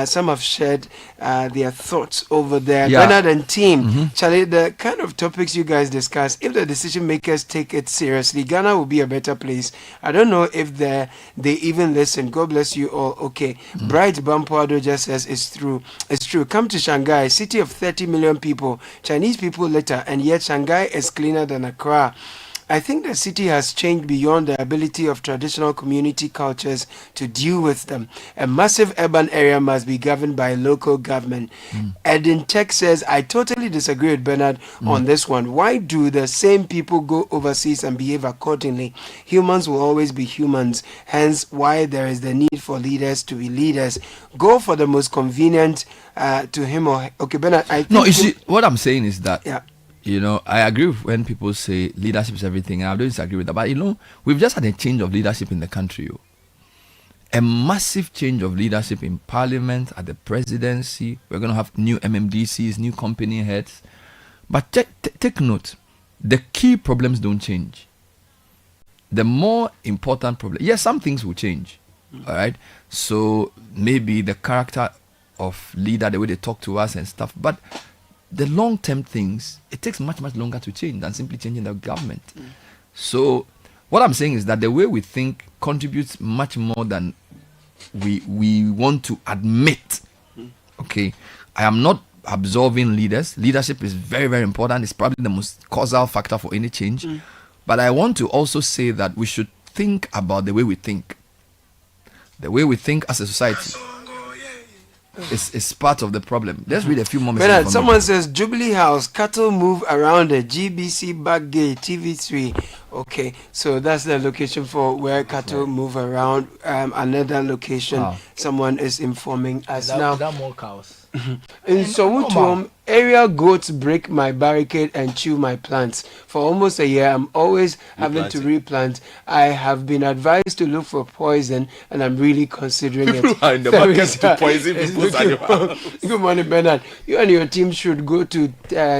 Some have shared their thoughts over there. Bernard and team, Charlie, the kind of topics you guys discuss, if the decision makers take it seriously, Ghana will be a better place. I don't know if they even listen. God bless you all. Okay. Bright Bampuado just says it's true. It's true. Come to Shanghai, city of 30 million people. Chinese people litter, and yet Shanghai is cleaner than Accra. I think the city has changed beyond the ability of traditional community cultures to deal with them. A massive urban area must be governed by local government. Edin Tech says, I totally disagree with Bernard on this one. Why do the same people go overseas and behave accordingly? Humans will always be humans. Hence, why there is the need for leaders to be leaders. Go for the most convenient to him or... Okay, Bernard, I think... No, you see, what I'm saying is that I agree with when people say leadership is everything. I don't disagree with that. But, we've just had a change of leadership in the country. A massive change of leadership in parliament, at the presidency. We're going to have new MMDCs, new company heads. But take note, the key problems don't change. The more important problem, yes, some things will change. All right. So maybe the character of leader, the way they talk to us and stuff. But the long-term things, it takes much, much longer to change than simply changing the government. So what I'm saying is that the way we think contributes much more than we want to admit. Okay. I am not absolving leaders. Leadership is very, very important. It's probably the most causal factor for any change. But I want to also say that we should think about the way we think. The way we think as a society is part of the problem. Let's read a few more messages. Bernard, someone says Jubilee House, cattle move around the GBC back gate, TV3. Okay, so that's the location for where cattle move around. Another location, someone is informing us now. Is that more cows? In Soweto, aerial goats break my barricade and chew my plants. For almost a year, I'm always having to replant. I have been advised to look for poison, and I'm really considering it. People are in the market to poison people's animals. Good morning, Bernard. You and your team should go to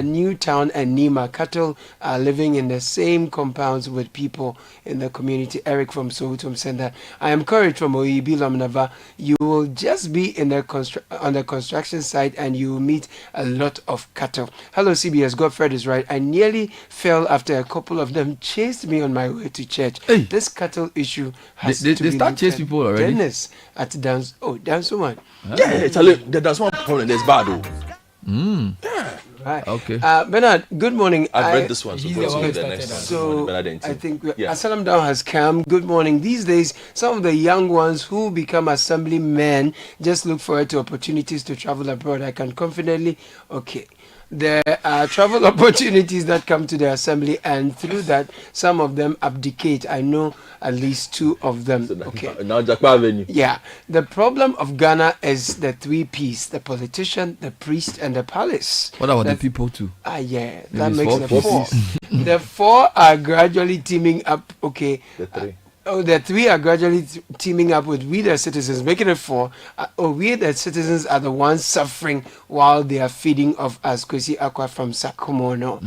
Newtown and Nima. Cattle are living in the same compounds with people in the community. Eric from Soweto said that. I am Courage from Oibi Lamnava. You will just be in the on the construction site and you will meet a lot of cattle. Hello CBS, Godfred is right. I nearly fell after a couple of them chased me on my way to church. Hey. This cattle issue has they to be start chasing people already. Dennis at Dance. Oh, Dance one. Yeah, that's one problem. There's bad though. Right. Okay. Bernard, good morning. I've read this one, so go to the next one. So I think Asylum Down has come. Good morning. These days, some of the young ones who become assemblymen just look forward to opportunities to travel abroad. I can confidently, there are travel opportunities that come to the assembly, and through that, some of them abdicate. I know at least 2 of them. Now Jakpa Avenue. Yeah. The problem of Ghana is the 3 P's: the politician, the priest, and the palace. What about the people too? Yeah. Maybe That it's makes 4 the 4. P's. The 4 are gradually teaming up. Okay. The 3. The 3 are gradually teaming up with we the citizens, making it 4. We the citizens are the ones suffering while they are feeding off us. Kwesi Akwa from Sakumono.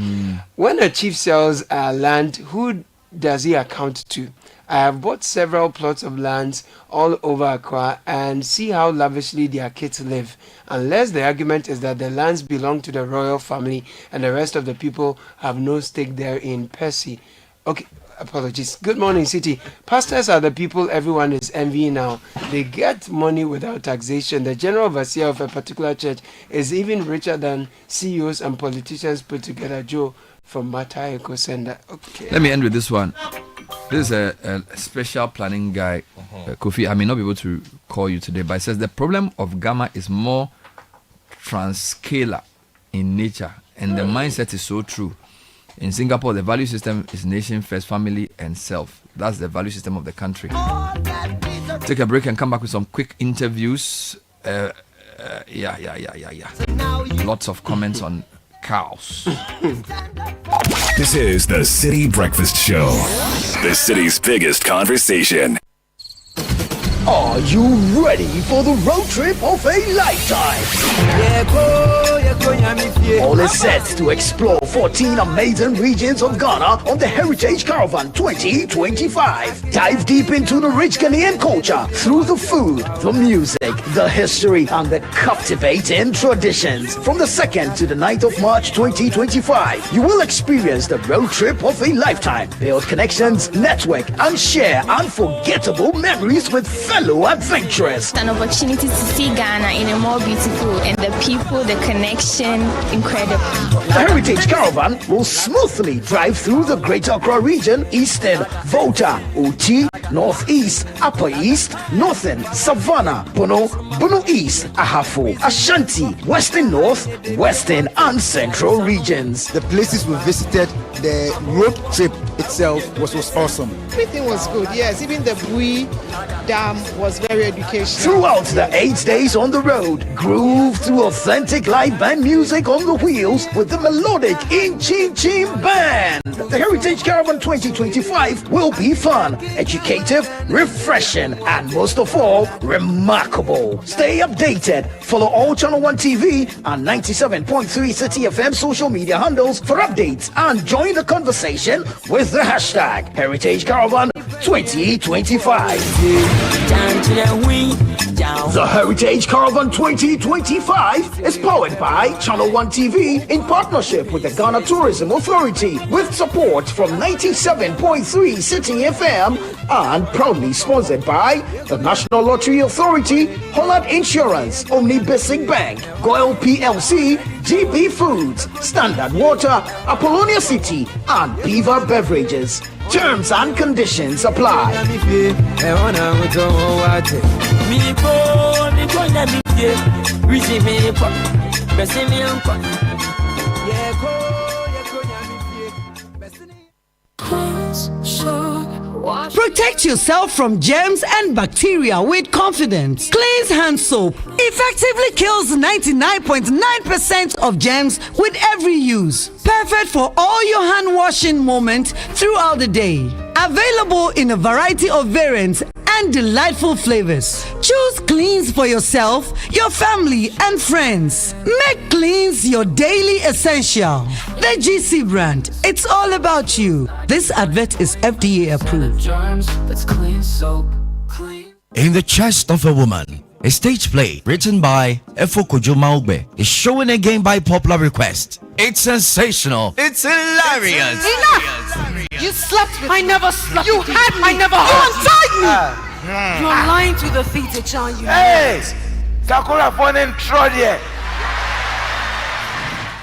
When a chief sells land, who does he account to? I have bought several plots of lands all over Accra and see how lavishly their kids live. Unless the argument is that the lands belong to the royal family and the rest of the people have no stake therein. Percy. Okay. Apologies. Good morning, Citi. Pastors are the people everyone is envying now. They get money without taxation. The general overseer of a particular church is even richer than CEOs and politicians put together. Joe from Matai Eco Center. Okay. Let me end with this one. This is a special planning guy, Kofi. I may not be able to call you today, but it says the problem of Gamma is more transcalar in nature, and the mindset is so true. In Singapore, the value system is nation first, family, and self. That's the value system of the country. Take a break and come back with some quick interviews. Lots of comments on cows. This is the City Breakfast Show, the city's biggest conversation. Are you ready for the road trip of a lifetime? All is set to explore 14 amazing regions of Ghana on the Heritage Caravan 2025. Dive deep into the rich Ghanaian culture through the food, the music, the history, and the captivating traditions. From the 2nd to the 9th of March 2025, you will experience the road trip of a lifetime. Build connections, network, and share unforgettable memories with fellow adventurers. An opportunity to see Ghana in a more beautiful, and the people, the connection, incredible. The Heritage Caravan will smoothly drive through the Greater Accra region, Eastern, Volta, Oti, Northeast, Upper East, Northern, Savannah, Bono, Bono East, Ahafo, Ashanti, Western North, Western, and Central regions. The places we visited, the road trip itself was awesome. Everything was good, yes. Even the Bui Dam was very educational. Throughout the 8 days on the road, groove to authentic live band music on the wheels with the melodic Inchin Chin Band. The Heritage Caravan 2025 will be fun, educative, refreshing, and most of all, remarkable. Stay updated. Follow all Channel 1 TV and 97.3 Citi FM social media handles for updates and join the conversation with the hashtag Heritage Caravan 2025. The Heritage Caravan 2025 is powered by Channel 1 TV in partnership with the Ghana Tourism Authority with support from 97.3 Citi FM and proudly sponsored by the National Lottery Authority, Holland Insurance, Omni Basic Bank, Goyle PLC, GB Foods, Standard Water, Apollonia City, and Beaver Beverages. Terms and conditions apply. Protect yourself from germs and bacteria with confidence. Cleanse hand soap effectively kills 99.9% of germs with every use. Perfect for all your hand washing moments throughout the day. Available in a variety of variants and delightful flavors. Choose Cleanse for yourself, your family, and friends. Make Cleanse your daily essential. The GC brand. It's all about you. This advert is FDA approved. In the Chest of a Woman, a stage play written by Efo Kojo Maugbe is showing again by popular request. It's sensational. It's hilarious. Enough! You slept with me. I never slept with you. You had me. I never You untied me. You're lying to the theater, John. You Hey! Sakura Fonen Trodia.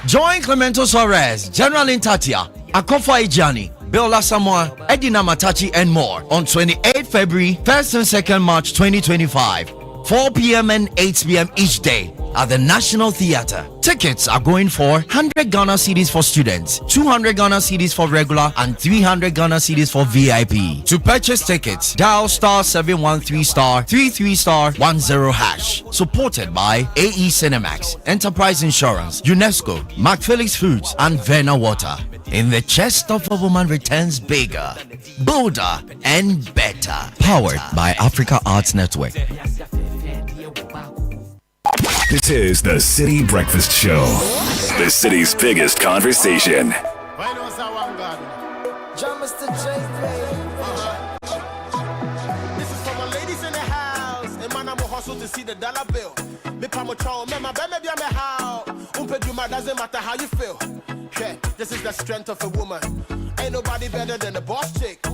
Join Clemento Suarez, General Intatia, Akofa Ijani, Biola Samoa, Edina Matachi, and more on 28th February, 1st and 2nd March 2025, 4 p.m. and 8 p.m. each day at the National Theatre. Tickets are going for 100 Ghana cedis for students, 200 Ghana cedis for regular, and 300 Ghana cedis for VIP. To purchase tickets, dial *713*33*10#. Supported by AE Cinemax, Enterprise Insurance, UNESCO, McPhillips Foods, and Verna Water. In the Chest of a Woman returns bigger, bolder, and better. Powered by Africa Arts Network. This is the City Breakfast Show, the city's biggest conversation. This is for my ladies in the house. And man, I'm a hustle to see the dollar bill. Doesn't matter how you feel. Yeah, this is the strength of a woman. Ain't nobody better than a boss chick.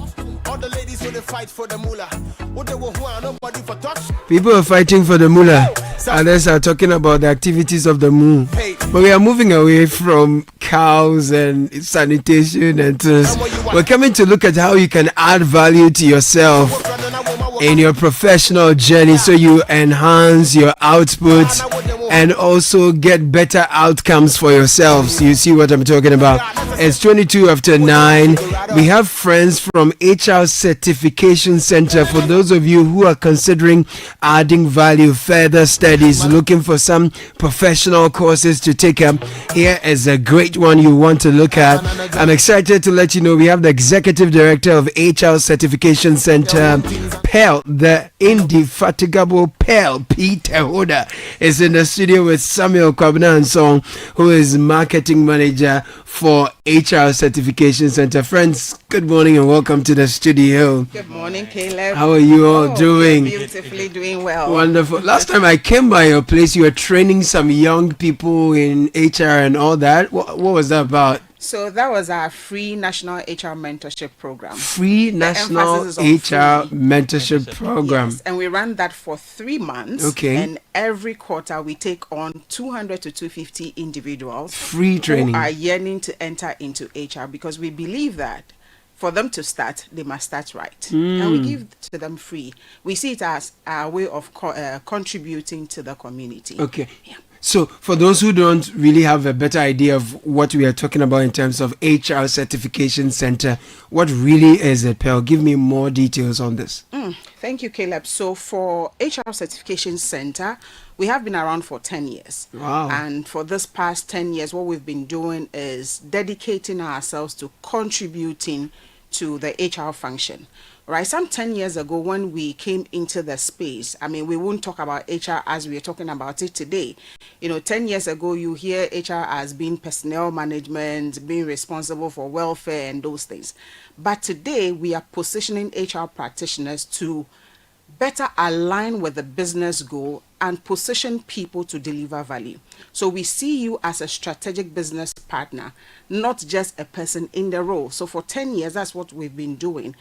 All the ladies who they fight for the moolah. Nobody for touch. People are fighting for the moolah. Others are talking about the activities of the moon. But we are moving away from cows and sanitation and things. We're coming to look at how you can add value to yourself in your professional journey so you enhance your output and also get better outcomes for yourselves. You see what I'm talking about? It's 22 after 9. We have friends from HR Certification Center. For those of you who are considering adding value, further studies, looking for some professional courses to take up, here is a great one you want to look at. I'm excited to let you know we have the Executive Director of HR Certification Center, Pearl, the indefatigable Pearl, Peter Hoda, is in the studio with Samuel Kwabena, who is Marketing Manager for HR Certification Center. Friends, good morning and welcome to the studio. Good morning, Caleb. How are you all doing? Beautifully doing well. Wonderful. Last time I came by your place, you were training some young people in HR and all that. What was that about? So that was our free national HR mentorship program. Free national HR mentorship program. Yes, and we ran that for 3 months. Okay. And every quarter we take on 200 to 250 individuals. Free training. Who are yearning to enter into HR because we believe that for them to start, they must start right. And we give to them free. We see it as our way of contributing to the community. Okay. Yeah. So, for those who don't really have a better idea of what we are talking about in terms of HR Certification Center, what really is it, Pearl? Give me more details on this. Thank you, Caleb. So, for HR Certification Center, we have been around for 10 years. Wow. And for this past 10 years, what we've been doing is dedicating ourselves to contributing to the HR function. Right, some 10 years ago when we came into the space, I mean, we won't talk about HR as we are talking about it today. 10 years ago, you hear HR as being personnel management, being responsible for welfare and those things. But today, we are positioning HR practitioners to better align with the business goal and position people to deliver value. So we see you as a strategic business partner, not just a person in the role. So for 10 years, that's what we've been doing.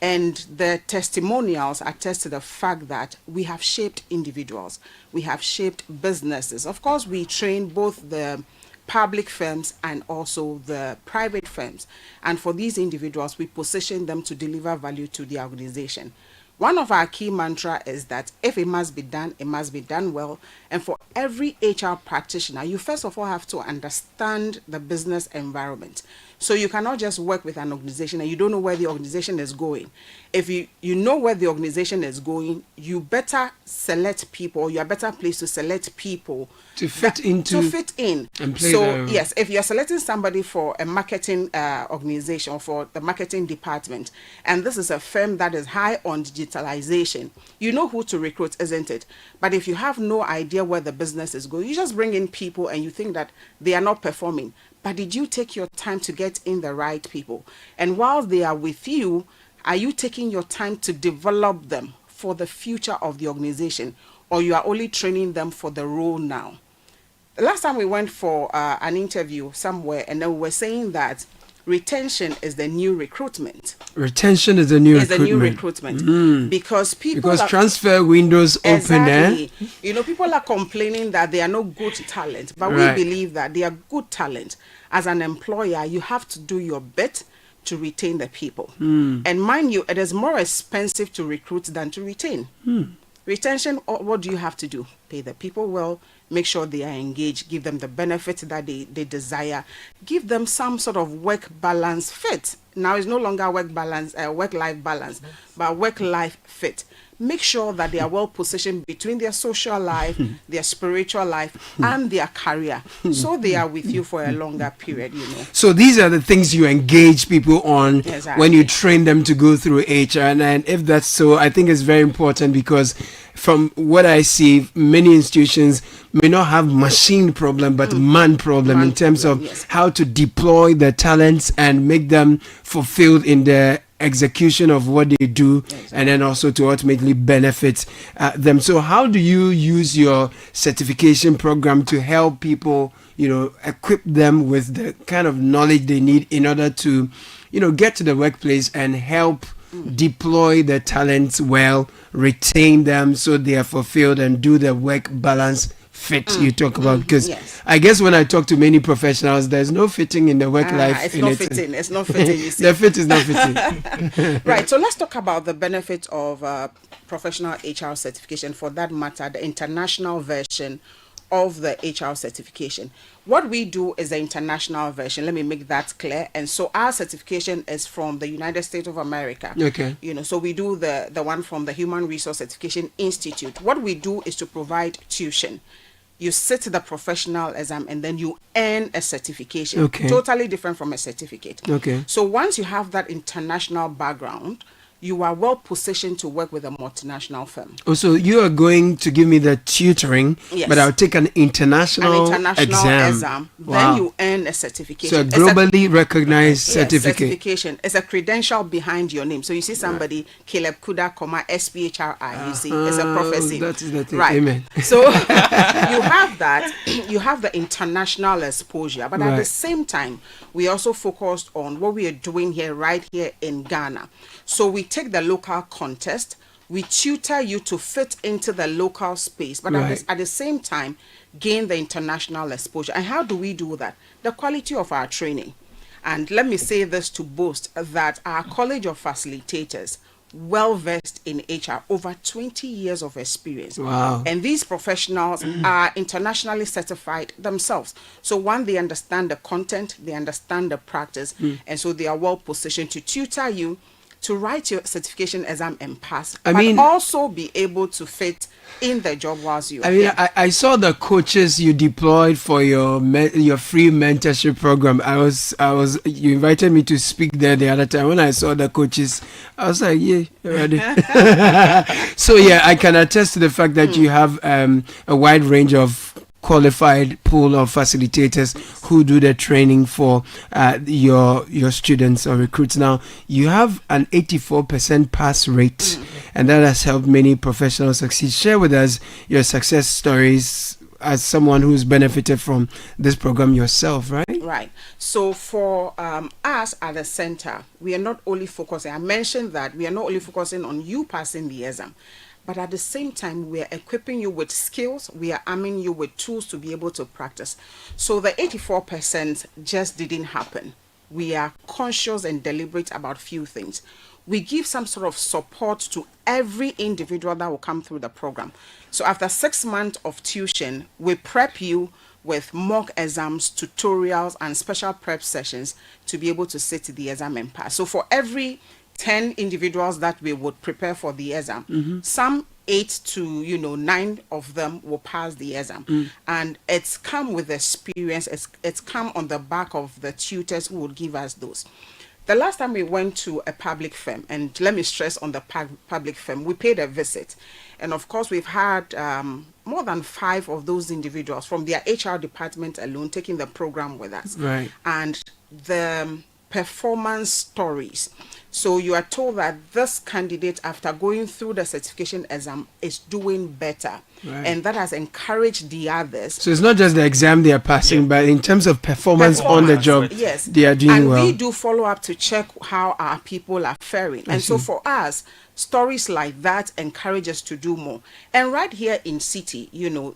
And the testimonials attest to the fact that we have shaped individuals. We have shaped businesses. Of course, we train both the public firms and also the private firms. And for these individuals, we position them to deliver value to the organization. One of our key mantra is that if it must be done, it must be done well. And for every HR practitioner, you first of all have to understand the business environment. So you cannot just work with an organization and you don't know where the organization is going. If you know where the organization is going, you better select people, or you are better placed to select people to fit in. And play so yes, if you're selecting somebody for a marketing organization or for the marketing department, and this is a firm that is high on digitalization, you know who to recruit, isn't it? But if you have no idea where the business is going, you just bring in people and you think that they are not performing. But did you take your time to get in the right people? And while they are with you, are you taking your time to develop them for the future of the organization, or you are only training them for the role now? The last time we went for an interview somewhere, and then we were saying that retention is the new recruitment. Retention is the new recruitment. Because people transfer windows open there. People are complaining that they are no good talent, but we believe that they are good talent. As an employer, you have to do your bit to retain the people. And mind you, it is more expensive to recruit than to retain. Retention, what do you have to do? Pay the people well, make sure they are engaged, give them the benefits that they desire, give them some sort of work balance fit. Now it's no longer work-life balance, but work-life fit. Make sure that they are well positioned between their social life, their spiritual life, and their career, so they are with you for a longer period, So these are the things you engage people on when you train them to go through HR. And if that's so, I think it's very important, because from what I see, many institutions may not have machine problem, but man problem in terms of how to deploy the talents and make them fulfilled in the execution of what they do, and then also to ultimately benefit them. So how do you use your certification program to help people, equip them with the kind of knowledge they need in order to, get to the workplace and help deploy the talents well, retain them so they are fulfilled, and do the work balance fit you talk about? Because I guess when I talk to many professionals, there's no fitting in the work life. It's not fitting. You see. The fit is not fitting. Right. So let's talk about the benefit of professional HR certification. For that matter, the international version of the HR certification. What we do is the international version. Let me make that clear. And so our certification is from the United States of America. Okay. So we do the one from the Human Resource Certification Institute. What we do is to provide tuition. You sit the professional exam and then you earn a certification. Okay. Totally different from a certificate. Okay. So once you have that international background, you are well positioned to work with a multinational firm. Oh, so you are going to give me the tutoring, but I'll take an international exam. Wow. Then you earn a certification. So a globally recognized certificate. Certification. It's a credential behind your name. So you see somebody, Caleb Kuda, SPHRI, you see, it's a prophecy. That is the thing. Right. Amen. So you have that, you have the international exposure, but at the same time, we also focused on what we are doing right here in Ghana. So we take the local context, we tutor you to fit into the local space, but at the same time, gain the international exposure. And how do we do that? The quality of our training. And let me say this to boast that our College of Facilitators well versed in HR, over 20 years of experience. Wow. And these professionals are internationally certified themselves. So one, they understand the content, they understand the practice, and so they are well positioned to tutor you to write your certification exam and pass, but also be able to fit in the job whilst you are here. I saw the coaches you deployed for your free mentorship program. You invited me to speak there the other time. When I saw the coaches, I was like, yeah, ready. So yeah, I can attest to the fact that you have a wide range of qualified pool of facilitators who do the training for your students or recruits. Now you have an 84% pass rate, and that has helped many professionals succeed. Share with us your success stories as someone who's benefited from this program yourself, right? Right. So for us at the center, we are not only focusing, I mentioned that we are not only focusing on you passing the exam, but at the same time, we are equipping you with skills. We are arming you with tools to be able to practice. So the 84% just didn't happen. We are conscious and deliberate about few things. We give some sort of support to every individual that will come through the program. So after 6 months of tuition, we prep you with mock exams, tutorials, and special prep sessions to be able to sit the exam and pass. So for every 10 individuals that we would prepare for the exam, some 8 to 9 of them will pass the exam, and it's come with experience. It's come on the back of the tutors who would give us those. The last time we went to a public firm, and let me stress on the public firm, we paid a visit, and of course we've had more than 5 of those individuals from their HR department alone taking the program with us, right? And the performance stories. So you are told that this candidate, after going through the certification exam, is doing better. Right. And that has encouraged the others. So it's not just the exam they are passing, but in terms of performance on the job, yes, they are doing well. And we do follow up to check how our people are faring. And so for us, stories like that encourage us to do more. And right here in Citi,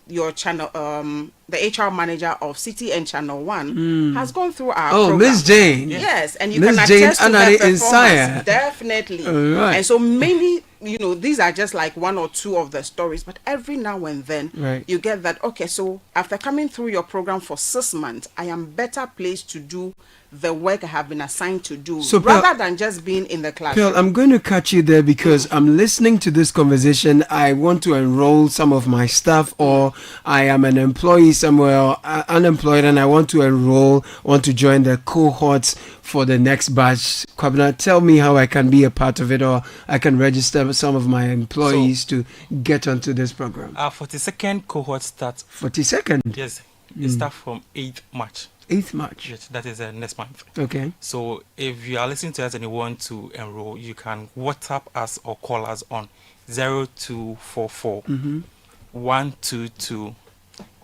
your channel, the HR manager of Citi and Channel 1 has gone through our program. Miss Jane. Yes, and you can attest to her performance. Definitely. Right. And so many, these are just like 1 or 2 of the stories, but every now and then you get that, okay, so after coming through your program for 6 months, I am better placed to do the work I have been assigned to do, so rather than just being in the classroom. Pearl, I'm going to catch you there because I'm listening to this conversation. I want to enroll some of my staff, or I am an employee somewhere, unemployed, and I want to join the cohorts for the next batch. Kwabena, tell me how I can be a part of it, or I can register some of my employees to get onto this program. 42nd cohort starts. 42nd? Yes, it starts from 8th March. 8th March. Yes, that is next month. Okay. So if you are listening to us and you want to enroll, you can WhatsApp us or call us on 0244 122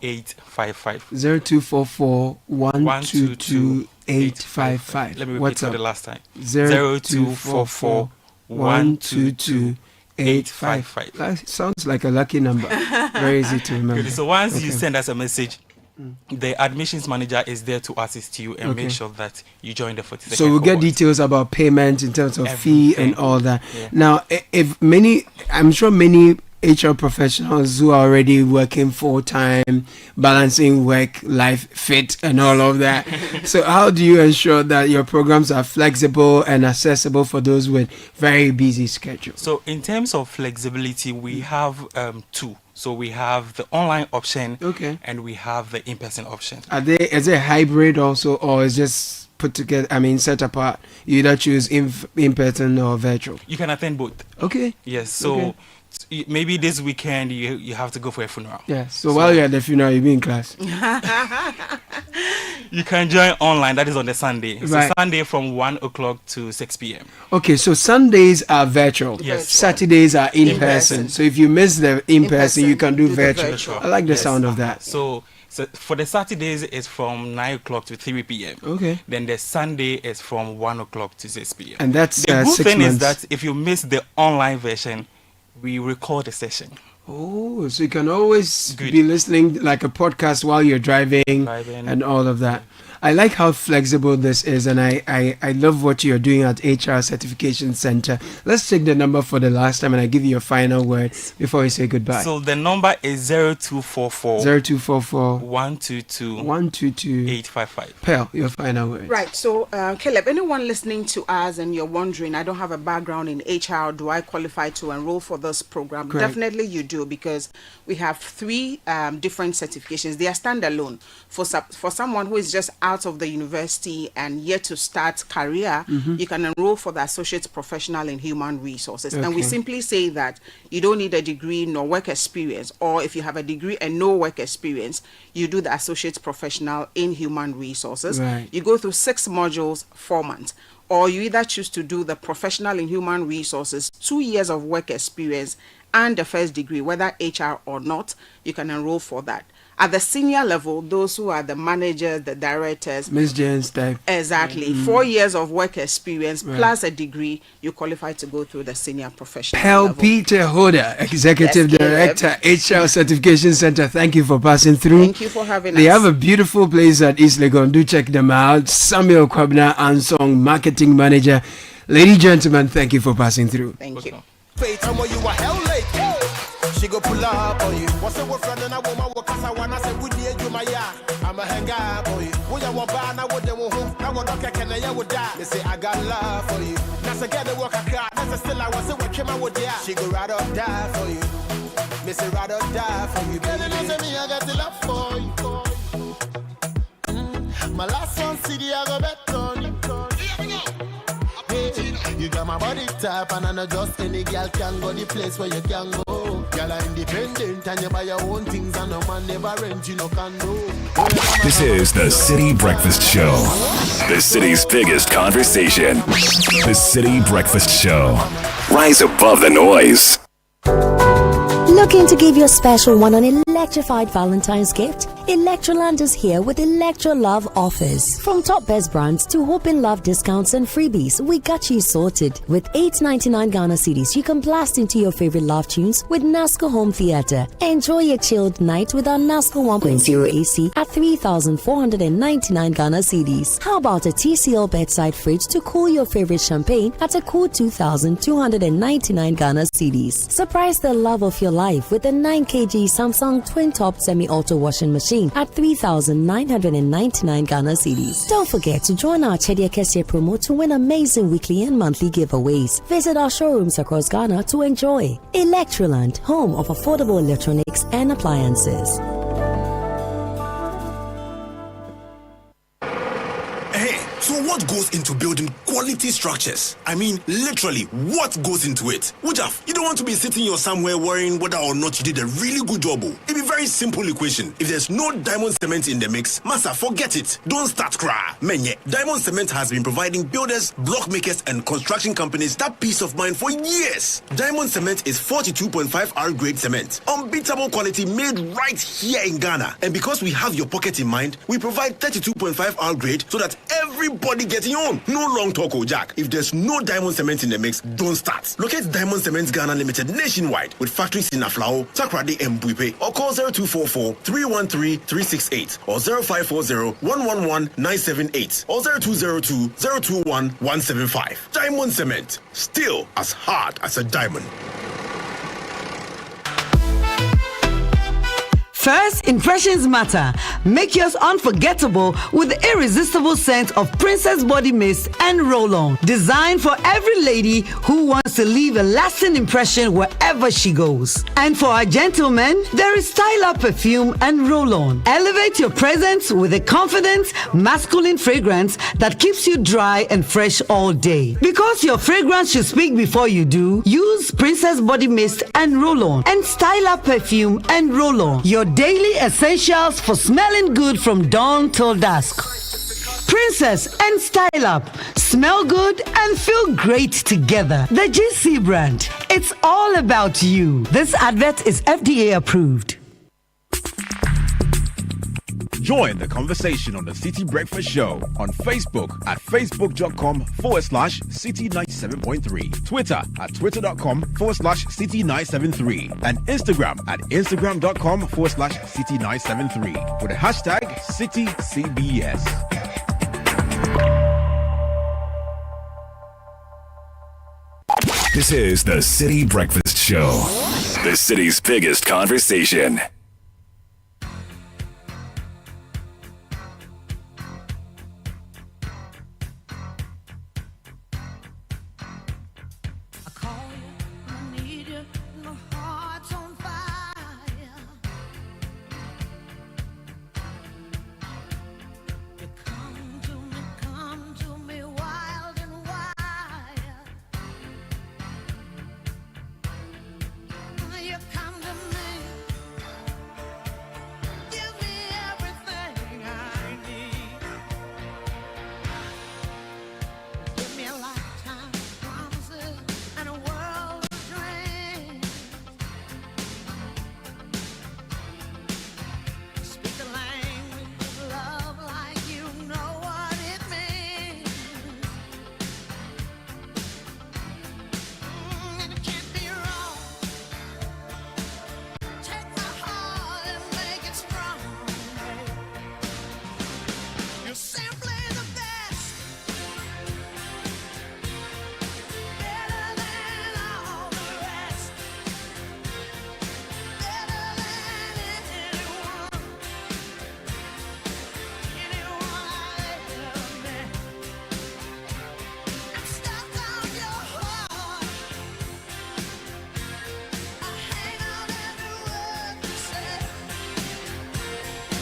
855. 0244 122 855. Let me repeat for the last time. 0244 122 855. That sounds like a lucky number. Very easy to remember. Good. So once you send us a message, the admissions manager is there to assist you and make sure that you join the 42nd. So we'll get details about payment in terms of fee and all that. Yeah. Now, I'm sure many HR professionals who are already working full-time, balancing work, life, fit, and all of that. So how do you ensure that your programs are flexible and accessible for those with very busy schedules? So in terms of flexibility, we have 2. So we have the online option, and we have the in-person option. Is it hybrid also, or is just put together? Set apart. You either choose in-person or virtual. You can attend both. Okay. Yes. So maybe this weekend you have to go for a funeral. Yeah. So while you're at the funeral, you'll be in class. You can join online. That is on the Sunday. So Sunday from 1 o'clock to 6 p.m. Okay, so Sundays are virtual. Yes. Saturdays are in person. So if you miss the in person, you can do virtual. I like the sound of that. So for the Saturdays, it's from 9 o'clock to 3 p.m. Okay. Then the Sunday is from 1 o'clock to 6 p.m. And that's the good 6 thing months. is that if you miss the online version, we record the session. Oh, so you can always be listening like a podcast while you're driving and all of that. I like how flexible this is, and I love what you're doing at HR Certification Center. Let's take the number for the last time, and I give you a final word before we say goodbye. So the number is 0244 122 855. Pearl, your final word. Right. So, Caleb, anyone listening to us and you're wondering, I don't have a background in HR, do I qualify to enroll for this program? Correct. Definitely you do, because we have 3 different certifications. They are standalone. For someone who is just out of the university and yet to start career, you can enroll for the Associate Professional in Human Resources. And we simply say that you don't need a degree nor work experience, or if you have a degree and no work experience, you do the Associate Professional in Human Resources. Right. You go through 6 modules, 4 months. Or you either choose to do the Professional in Human Resources, 2 years of work experience, and the first degree, whether HR or not, you can enroll for that. At the senior level, those who are the managers, the directors, Ms. James type. Exactly. 4 years of work experience plus a degree, you qualify to go through the senior professional Pearl level. Peter Hoda, Executive Director, HR Certification Center. Thank you for passing through. Thank you for having They us. have a beautiful place at East Legon. Do check them out. Samuel Kwabna Ansong, Marketing Manager. Ladies and gentlemen, thank you for passing through. Thank you. She go pull up on you. What's the word friend and I want my work as I want to say would you my yard. I'm a hang up on you. When you want bar now what they want home. Now what I can I would die. They say I got love for you. Now say get the work I cry. That's still I was a watch my would die. She go right up die for you. Me say right up die for you. Baby, say me I got the love for you. My last one CD I go bet on you. You got my body type and I know just any girl can go the place where you can go. Girl are independent and you buy your own things and no man never rent you no condo. This is the City Breakfast Show. The city's biggest conversation. The City Breakfast Show. Rise above the noise. Looking to give your special one an electrified Valentine's gift? Electroland is here with Electro Love offers. From top best brands to Hope in Love discounts and freebies, we got you sorted. With $8.99 Ghana cedis, you can blast into your favorite love tunes with Nasco Home Theater. Enjoy a chilled night with our Nasco 1.0 AC at 3,499 Ghana cedis. How about a TCL bedside fridge to cool your favorite champagne at a cool 2,299 Ghana cedis? Surprise the love of your life with a 9 kg Samsung twin-top semi-auto washing machine at 3,999 Ghana cedis. Don't forget to join our Chedia Kessie promo to win amazing weekly and monthly giveaways. Visit our showrooms across Ghana to enjoy. Electroland, home of affordable electronics and appliances. So what goes into building quality structures? I mean, literally, what goes into it? Wujaf, you don't want to be sitting here somewhere worrying whether or not you did a really good job. It'd be very simple equation. If there's no diamond cement in the mix, massa, forget it. Don't start cry. Menye, diamond cement has been providing builders, block makers, and construction companies that peace of mind for years. Diamond cement is 42.5 R grade cement. Unbeatable quality made right here in Ghana. And because we have your pocket in mind, we provide 32.5 R grade so that everybody getting on. No long talk, Jack. If there's no diamond cement in the mix, don't start. Locate Diamond Cement Ghana Limited nationwide with factories in Aflao, Takrade, and Buipe, or call 0244-313-368 or 0540-111-978 or 0202-021-175. Diamond Cement, still as hard as a diamond. First impressions matter. Make yours unforgettable with the irresistible scent of Princess Body Mist and Roll-On. Designed for every lady who wants to leave a lasting impression wherever she goes. And for our gentlemen, there is Style Up Perfume and Roll-On. Elevate your presence with a confident, masculine fragrance that keeps you dry and fresh all day. Because your fragrance should speak before you do, use Princess Body Mist and Roll-On and Style Up Perfume and Roll-On. Your daily essentials for smelling good from dawn till dusk. Princess and Style Up. Smell good and feel great together. The GC brand. It's all about you. This advert is FDA approved. Join the conversation on the City Breakfast Show on Facebook at facebook.com/City97.3, Twitter at twitter.com/City973, and Instagram at instagram.com/City973 with the hashtag CityCBS. This is the City Breakfast Show, the city's biggest conversation.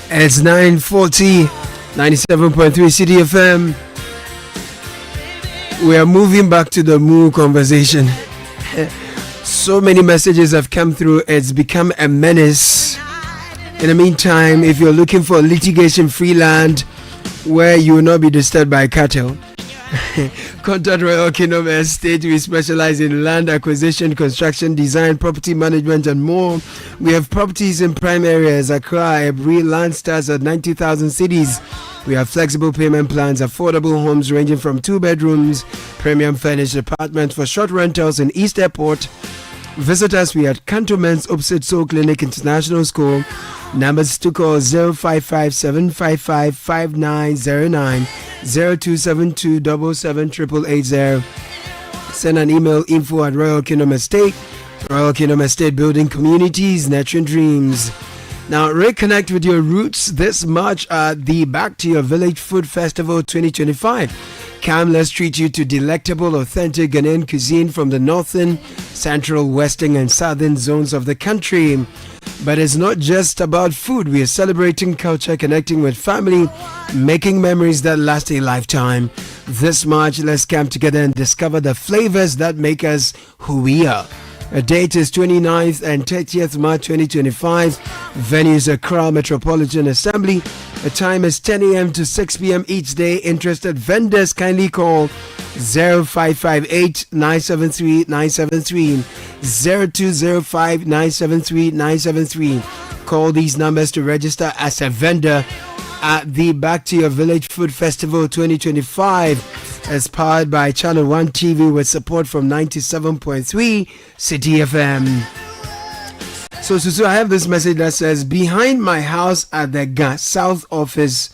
It's 9:40, 97.3 City FM. We are moving back to the Moo conversation. So many messages have come through, it's become a menace. In the meantime, if you're looking for litigation-free land where you will not be disturbed by cattle, contact Royal Kingdom Estate. We specialize in land acquisition, construction, design, property management, and more. We have properties in prime areas, Accra, Ebri, land starts at 90,000 cities. We have flexible payment plans, affordable homes ranging from 2 bedrooms, premium furnished apartments for short rentals in East Airport. Visit us. We are at Cantonments opposite Soul Clinic International School. Numbers to call 0557555909, 0272778880. Send an email info at Royal Kingdom Estate. Royal Kingdom Estate, building communities, nurturing dreams. Now reconnect with your roots this March at the Back to Your Village Food Festival 2025. Come, let's treat you to delectable, authentic Ghanaian cuisine from the northern, central, western, and southern zones of the country. But it's not just about food. We are celebrating culture, connecting with family, making memories that last a lifetime. This March, let's come together and discover the flavors that make us who we are. A date is 29th and 30th March 2025. Venues Accra Metropolitan Assembly. The time is 10 a.m. to 6 p.m. each day. Interested vendors kindly call 0558 973 973, 0205 973 973. Call these numbers to register as a vendor at the Back to Your Village Food Festival 2025. As powered by Channel 1 TV with support from 97.3 City FM. So, Susu, I have this message that says, behind my house at the South office,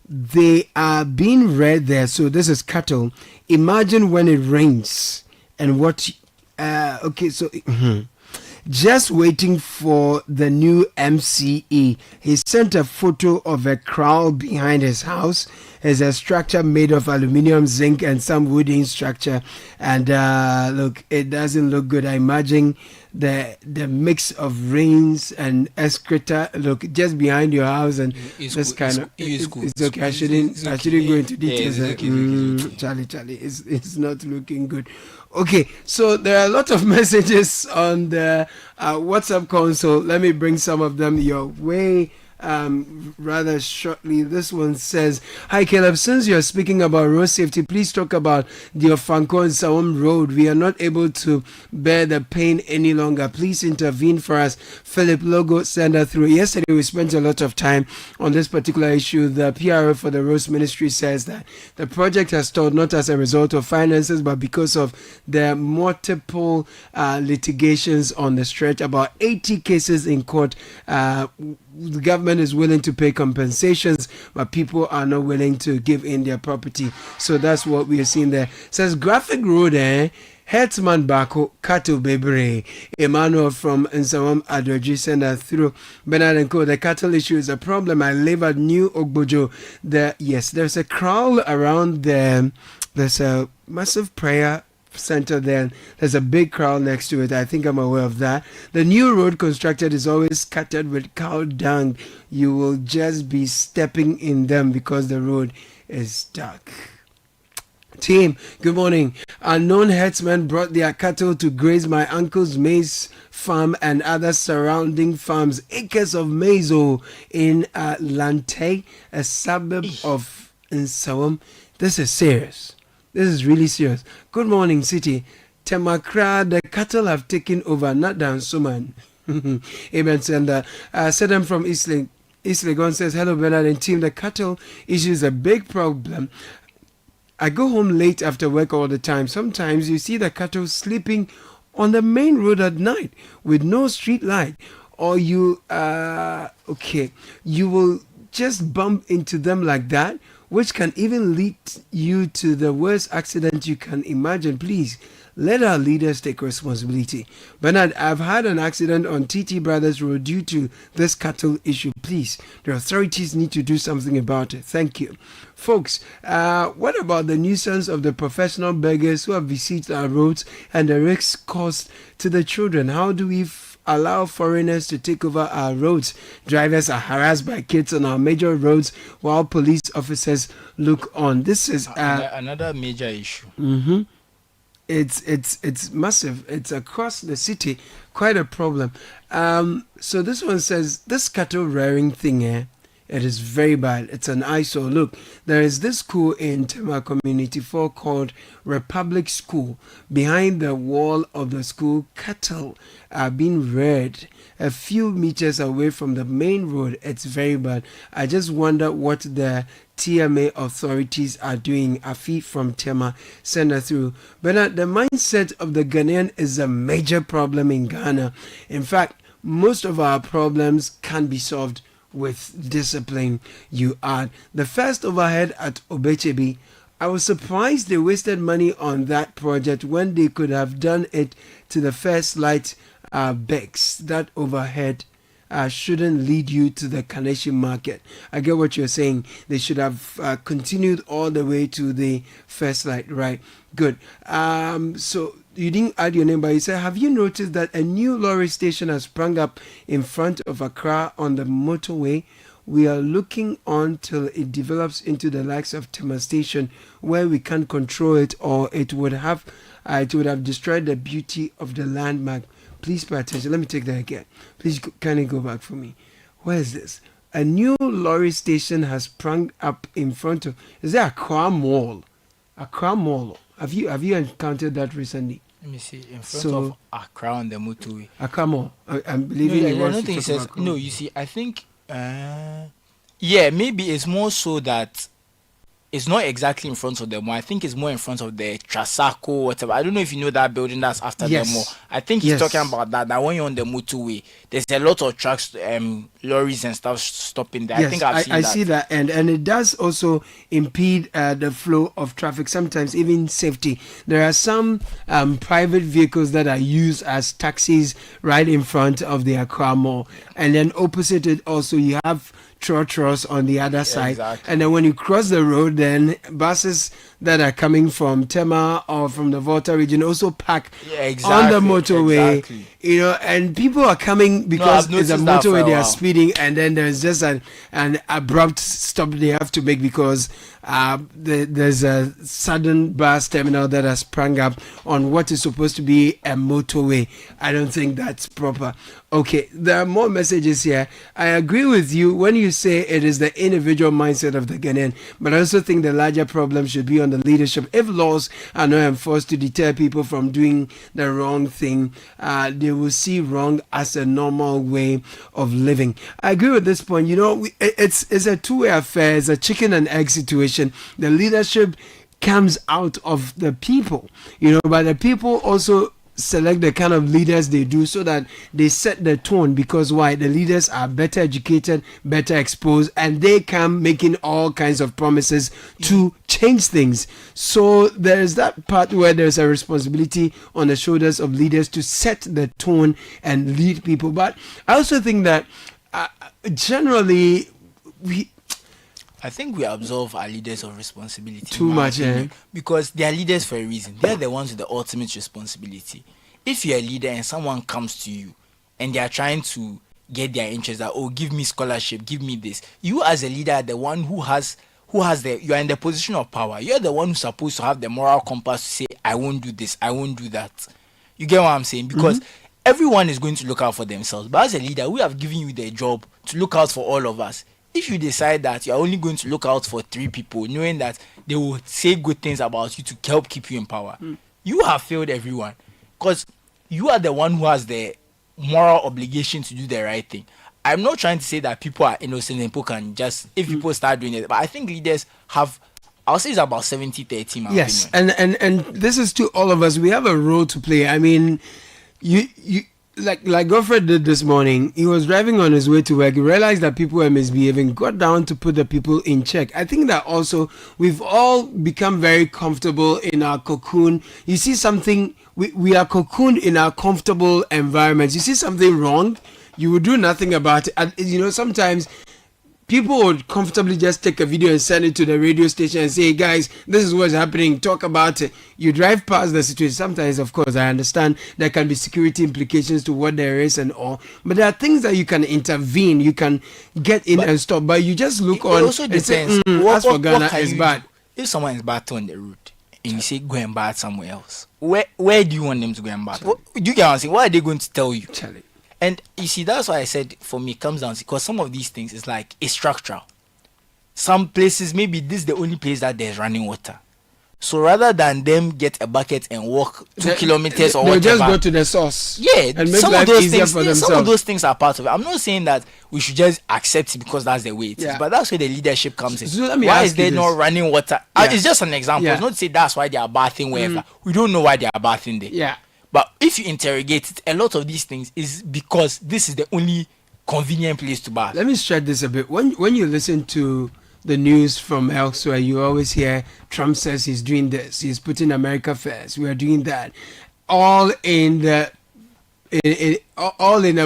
they are being read there. So this is cattle. Imagine when it rains and what... okay, so... Just waiting for the new MCE. He sent a photo of a crowd behind his house. It's a structure made of aluminium, zinc, and some wooden structure. And look, it doesn't look good. I imagine the mix of rains and excreta. Look, just behind your house, and this kind of. It's okay. I shouldn't go into details. Charlie, it's not looking good. Okay, so there are a lot of messages on the WhatsApp console. Let me bring some of them your way rather shortly. This one says, hi Caleb, since you're speaking about road safety, please talk about the Ofanko and Sawam road. We are not able to bear the pain any longer. Please intervene for us. Philip Logo sent that through. Yesterday we spent a lot of time on this particular issue. The PRO for the Roads Ministry says that the project has stalled not as a result of finances but because of the multiple litigations on the stretch. About 80 cases in court. The government is willing to pay compensations, but people are not willing to give in their property. So that's what we are seeing there. It says Graphic Road Herdsman Bako, Cattle Bebre, Emmanuel from Nsawam Adroji send us through Bernard and Co. The cattle issue is a problem. I live at New Ogbojo. There's a crowd around there. There's a massive prayer center there. There's a big crowd next to it. I think I'm aware of that. The new road constructed is always scattered with cow dung. You will just be stepping in them because the road is dark. Team, good morning. Unknown herdsmen brought their cattle to graze my uncle's maize farm and other surrounding farms. Acres of maize in Lante, a suburb of Nsawam. This is serious. This is really serious. Good morning, City. Temakra, the cattle have taken over, not down Suman. Amen. And Sedem from East Legon says, hello, Bernard and team. The cattle issue is a big problem. I go home late after work all the time. Sometimes you see the cattle sleeping on the main road at night with no street light. Or you will just bump into them like that, which can even lead you to the worst accident you can imagine. Please, let our leaders take responsibility. Bernard, I've had an accident on TT Brothers Road due to this cattle issue. Please, the authorities need to do something about it. Thank you. Folks, what about the nuisance of the professional beggars who have besieged our roads and the risks caused to the children? How do we allow foreigners to take over our roads? Drivers are harassed by kids on our major roads while police officers look on. This is another major issue. Mm-hmm. It's massive. It's across the city, quite a problem. So this one says this cattle rearing thing, it is very bad. It's an eyesore. Look, there is this school in Tema Community 4 called Republic School. Behind the wall of the school, cattle are being reared a few meters away from the main road. It's very bad. I just wonder what the TMA authorities are doing. Afi from Tema, send her through. But the mindset of the Ghanaian is a major problem in Ghana. In fact, most of our problems can be solved with discipline, you add. The first overhead at Obechebi, I was surprised they wasted money on that project when they could have done it to the first light Bex. That overhead shouldn't lead you to the Kaneshi market. I get what you're saying. They should have continued all the way to the first light, right? Good. So you didn't add your name, but you said, have you noticed that a new lorry station has sprung up in front of Accra on the motorway? We are looking on till it develops into the likes of Tema Station, where we can't control it, or it would have destroyed the beauty of the landmark. Please pay attention. Let me take that again. Please kindly go back for me. Where is this? A new lorry station has sprung up in front of. Is there Accra Mall? Accra Mall. Have you encountered that recently? Let me see. In front of Accra on the motorway. Accra Mall. I'm believing you want to talk about. No, you see, I think. Maybe it's more so that it's not exactly in front of the mall. I think it's more in front of the Trasaco, whatever. I don't know if you know that building that's after the mall. I think he's talking about that when you're on the motorway, there's a lot of trucks, lorries and stuff stopping there. Yes, I think I've seen that. I see that. And it does also impede the flow of traffic, sometimes even safety. There are some private vehicles that are used as taxis right in front of the Accra Mall. And then opposite it also, you have trotros on the other side. Exactly. And then when you cross the road, then buses that are coming from Tema or from the Volta region also park on the motorway. Exactly. You know, and people are coming because it's a motorway, they are speeding, and then there's just an abrupt stop they have to make because there's a sudden bus terminal that has sprung up on what is supposed to be a motorway. I don't think that's proper. Okay, there are more messages here. I agree with you when you say it is the individual mindset of the Ghanaian, but I also think the larger problem should be on the leadership. If laws are not enforced to deter people from doing the wrong thing, they will see wrong as a normal way of living. I agree with this point. You know, it's a two-way affair. It's a chicken and egg situation. The leadership comes out of the people, you know, but the people also select the kind of leaders they do so that they set the tone, because why? The leaders are better educated, better exposed, and they come making all kinds of promises to change things. So there's that part where there's a responsibility on the shoulders of leaders to set the tone and lead people. But I also think that generally I think we absolve our leaders of responsibility too much, because they are leaders for a reason. They are the ones with the ultimate responsibility. If you're a leader and someone comes to you and they are trying to get their interest, that, oh, give me scholarship, give me this, you as a leader are the one who has you are in the position of power. You're the one who's supposed to have the moral compass to say, I won't do this, I won't do that. You get what I'm saying? Because everyone is going to look out for themselves. But as a leader, we have given you the job to look out for all of us. If you decide that you're only going to look out for 3 people, knowing that they will say good things about you to help keep you in power, you have failed everyone. Because you are the one who has the moral obligation to do the right thing. I'm not trying to say that people are innocent and people can just, if people start doing it, but I think leaders have, I'll say it's about 70-30. Yes, and this is to all of us. We have a role to play. I mean, you like Godfred did this morning. He was driving on his way to work. He realized that people were misbehaving, got down to put the people in check. I think that also we've all become very comfortable in our cocoon. You see something, we are cocooned in our comfortable environments. You see something wrong, you will do nothing about it. And, you know, sometimes people would comfortably just take a video and send it to the radio station and say, hey guys, this is what's happening, talk about it. You drive past the situation. Sometimes, of course, I understand there can be security implications to what there is and all, but there are things that you can intervene, you can get in and stop, but you just look on also and say, what, as for Ghana, it's bad. If someone is bad on the road and you say go and bat somewhere else, where do you want them to go and bat? Do you get what I'm saying? What are they going to tell you? Charlie. And you see, that's why I said for me it comes down to, because some of these things is like it's structural. Some places, maybe this is the only place that there's running water. So rather than them get a bucket and walk 2 kilometers or whatever, they'll just go to the source. Yeah, and make some life of those easier things, for themselves. some of those things are part of it. I'm not saying that we should just accept it because that's the way it is, but that's where the leadership comes in. So let me why ask is there you not this. running water? It's just an example. It's not to say that's why they are bathing wherever. We don't know why they are bathing there. Yeah. But if you interrogate it, a lot of these things is because this is the only convenient place to bath. Let me stretch this a bit. When you listen to the news from elsewhere, you always hear Trump says he's doing this, he's putting America first, we are doing that, all in a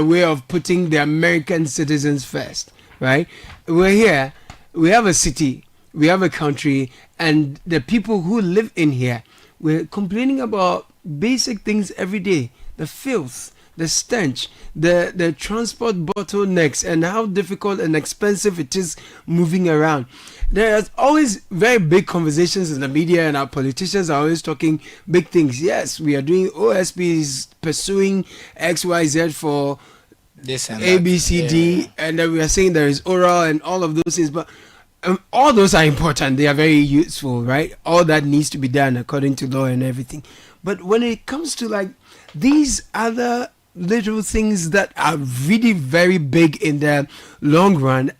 way of putting the American citizens first, right? We're here, we have a city, we have a country, and the people who live in here, we're complaining about basic things every day: the filth, the stench, the transport bottlenecks, and how difficult and expensive it is moving around. There's always very big conversations in the media, and our politicians are always talking big things. Yes, we are doing OSPs, pursuing XYZ for this and ABCD, and then we are saying there is oral and all of those things, but all those are important. They are very useful, right? All that needs to be done according to law and everything. But when it comes to like these other little things that are really very big in the long run,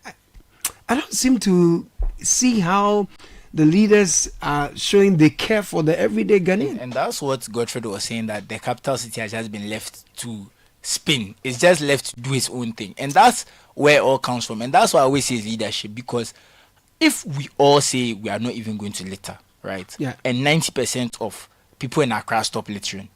I don't seem to see how the leaders are showing they care for the everyday Ghanaian. And that's what Godfred was saying, that the capital city has just been left to spin. It's just left to do its own thing. And that's where it all comes from. And that's why I always say leadership, because if we all say we are not even going to litter, right? Yeah. And 90% of people in Accra stop littering,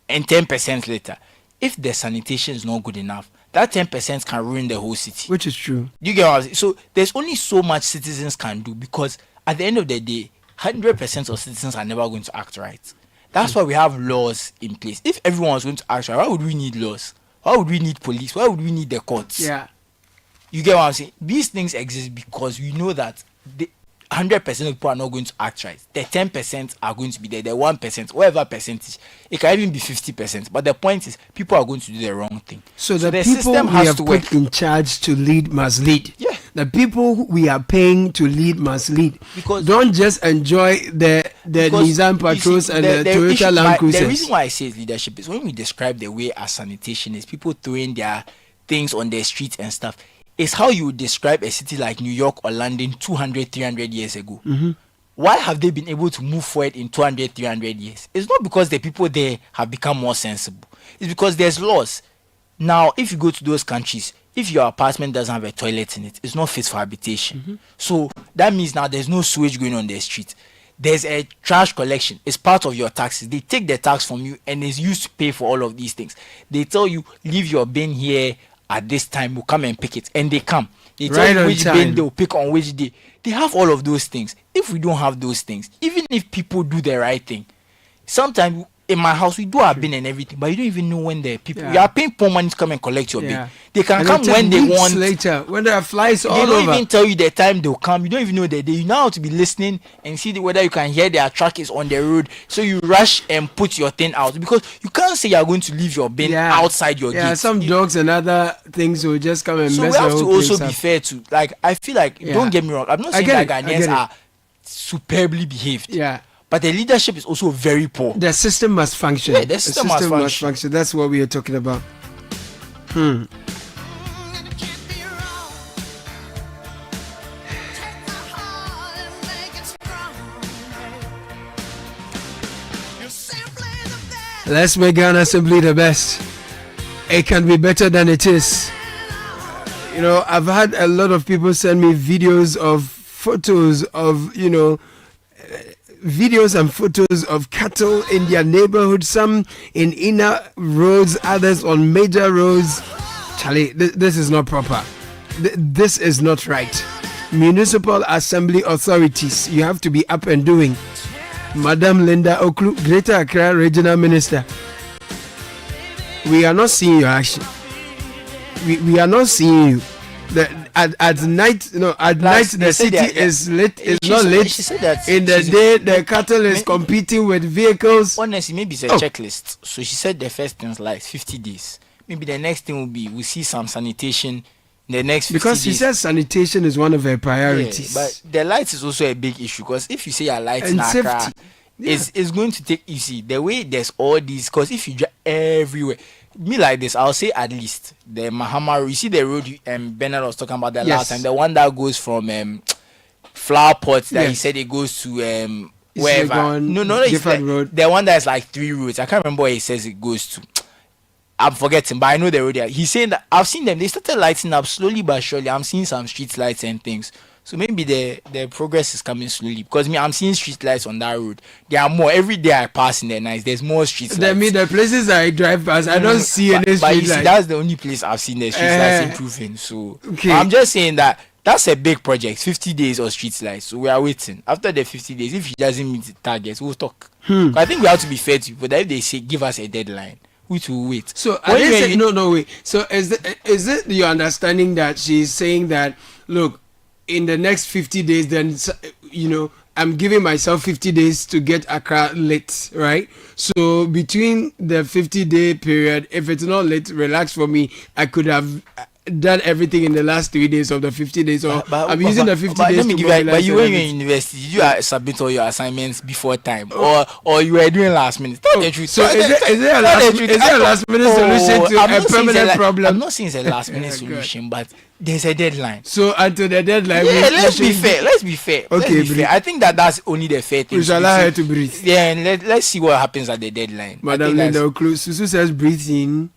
and 10% litter, if the sanitation is not good enough, that 10% can ruin the whole city. Which is true. You get what I'm saying? So there's only so much citizens can do, because at the end of the day, 100% of citizens are never going to act right. That's why we have laws in place. If everyone was going to act right, why would we need laws? Why would we need police? Why would we need the courts? Yeah. You get what I'm saying? These things exist because we know that the 100% of people are not going to act right. The 10% are going to be there. The 1%, whatever percentage, it can even be 50%. But the point is, people are going to do the wrong thing. So the people system we has have to put work. in charge to lead must lead. Yeah. The people we are paying to lead must lead. Because don't just enjoy the Nissan Patrols and the Toyota Land Cruisers. The reason why I say it's leadership is when we describe the way as sanitation is, people throwing their things on their streets and stuff, is how you would describe a city like New York or London 200, 300 years ago. why have they been able to move forward in 200, 300 years? It's not because the people there have become more sensible. It's because there's laws. Now, if you go to those countries, if your apartment doesn't have a toilet in it, it's not fit for habitation. So that means now there's no sewage going on the street. There's a trash collection. It's part of your taxes. They take the tax from you and it's used to pay for all of these things. They tell you, leave your bin here at this time. We'll come and pick it. And they come. They tell you which bin they'll pick on which day. They have all of those things. If we don't have those things, even if people do the right thing, sometimes in my house, we do our bin and everything, but you don't even know when the people. You are paying poor money to come and collect your bin. They can and come when they want. Later, when there are flies all over. They don't even tell you the time they'll come. You don't even know the day. You now have to be listening and see whether you can hear their truck is on the road. So you rush and put your thing out because you can't say you are going to leave your bin outside your gate. Yeah, some dogs and other things will just come and mess So we the have whole to also place be up. fair to, like, I feel like, don't get me wrong, I'm not saying that Ghanaians are superbly behaved. Yeah. But the leadership is also very poor. The system must function. Yeah, the system must function. That's what we are talking about. Let's make Ghana simply the best. It can be better than it is. You know, I've had a lot of people send me videos of photos of, videos and photos of cattle in their neighborhood, some in inner roads, others on major roads. Charlie, this is not proper. This is not right. Municipal assembly authorities, you have to be up and doing. Madam Linda Oklu, Greater Accra Regional Minister, we are not seeing your action. We are not seeing you. At night, night the city is lit. It's not lit. She said that in the day the cattle is competing with vehicles. Honestly, maybe it's a checklist. So she said the first thing's like 50 days. Maybe the next thing will be we see some sanitation. The next 50 because she days. says sanitation is one of her priorities. Yeah, but the lights is also a big issue because if you say your lights in Accra, it's going to take. You see the way there's all these. Because if you drive everywhere. Me like this, I'll say at least the Mahama Road. You see the road Bernard was talking about the last time, the one that goes from Flower Pots that he said it goes to wherever. No, it's the one that's like 3 roads. I can't remember where he says it goes to. I'm forgetting, but I know the road there. He's saying that I've seen them. They started lighting up slowly but surely. I'm seeing some street lights and things. So maybe the progress is coming slowly because I'm seeing street lights on that road. There are more every day I pass in the night. There's more street lights. I mean, the places I drive past, I don't see any street lights. But that's the only place I've seen the street lights improving. So I'm just saying that that's a big project. 50 days of street lights. So we are waiting. After the 50 days, if he doesn't meet the targets, we'll talk. I think we have to be fair to people. That if they say give us a deadline, we will wait. So wait. So is it your understanding that she's saying that look? In the next 50 days, then, I'm giving myself 50 days to get Accra lit, right? So between the 50-day period, if it's not lit, relax for me. I could have done everything in the last 3 days of the 50 days. Or I'm using the 50 days to mobilize. But you were in university, did you submit all your assignments before time? Or you were doing last minute? Tell the truth. So is it a last minute solution to a permanent problem? I'm not saying it's a last minute solution, but there's a deadline. So until the deadline, let's be fair. Okay, I think that's only the fair thing. We shall allow her to breathe. Yeah, and let's see what happens at the deadline. Madam Linda Oklu, Susu says breathe in,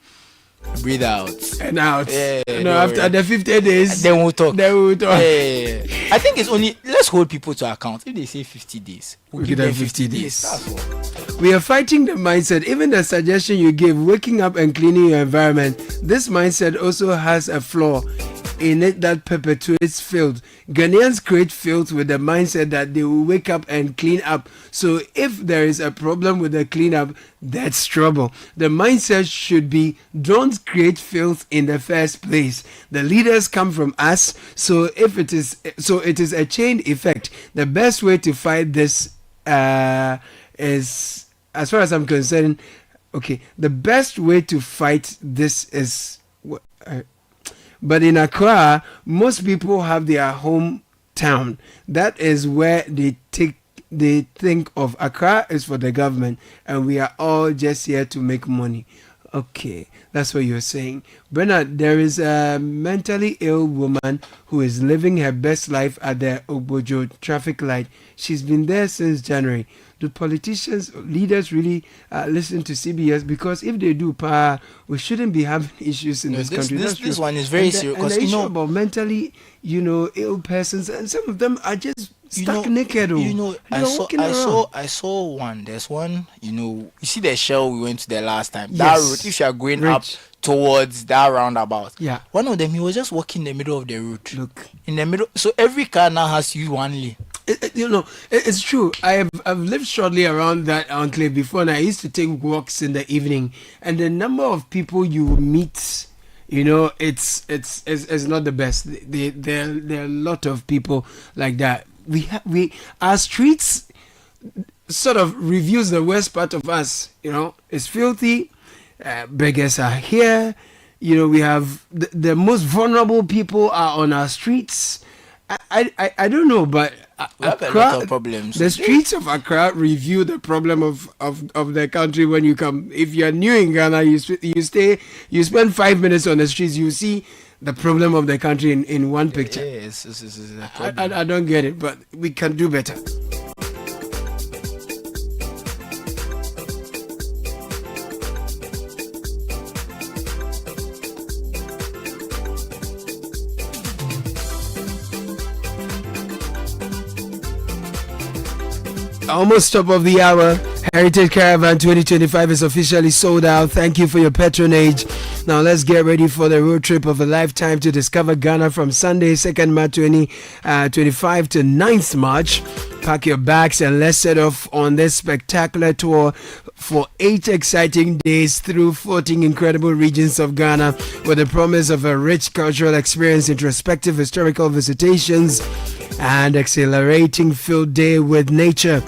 breathe out, and out. Yeah, after the 50 days, then we'll talk. Yeah. I think it's only let's hold people to account. If they say 50 days, we'll give them 50 days. That's all. We are fighting the mindset. Even the suggestion you gave, waking up and cleaning your environment, this mindset also has a flaw in it that perpetuates filth. Ghanaians create filth with the mindset that they will wake up and clean up. So if there is a problem with the cleanup, that's trouble. The mindset should be don't create filth in the first place. The leaders come from us, so it is a chain effect. The best way to fight this is, as far as I'm concerned, the best way to fight this is but in Accra, most people have their hometown. That is where they think of. Accra is for the government, and we are all just here to make money. Okay, that's what you're saying. Bernard, there is a mentally ill woman who is living her best life at the Ogbojo traffic light. She's been there since January. Do politicians, leaders really listen to CBS? Because if they do, we shouldn't be having issues in this country. This one is very serious. And the issue about mentally, ill persons, and some of them are just stuck naked. I saw one. There's one. You see the shell we went to the last time. That road. If you are going up towards that roundabout, one of them, he was just walking in the middle of the road. Look in the middle. So every car now has you one lane. It's true. I've lived shortly around that enclave before, and I used to take walks in the evening. And the number of people you meet, it's not the best. There are a lot of people like that. Our streets sort of reveals the worst part of us. It's filthy. Beggars are here. We have the most vulnerable people are on our streets. I don't know, but we have a lot of problems. The streets of Accra reveal the problem of the country when you come. If you're new in Ghana, you spend 5 minutes on the streets, you see the problem of the country in one picture. Yes, I don't get it, but we can do better. Almost top of the hour. Heritage Caravan 2025 is officially sold out. Thank you for your patronage. Now let's get ready for the road trip of a lifetime to discover Ghana from Sunday 2nd March 2025 to 9th March. Pack your bags and let's set off on this spectacular tour for 8 exciting days through 14 incredible regions of Ghana with the promise of a rich cultural experience, introspective historical visitations, and exhilarating field day with nature.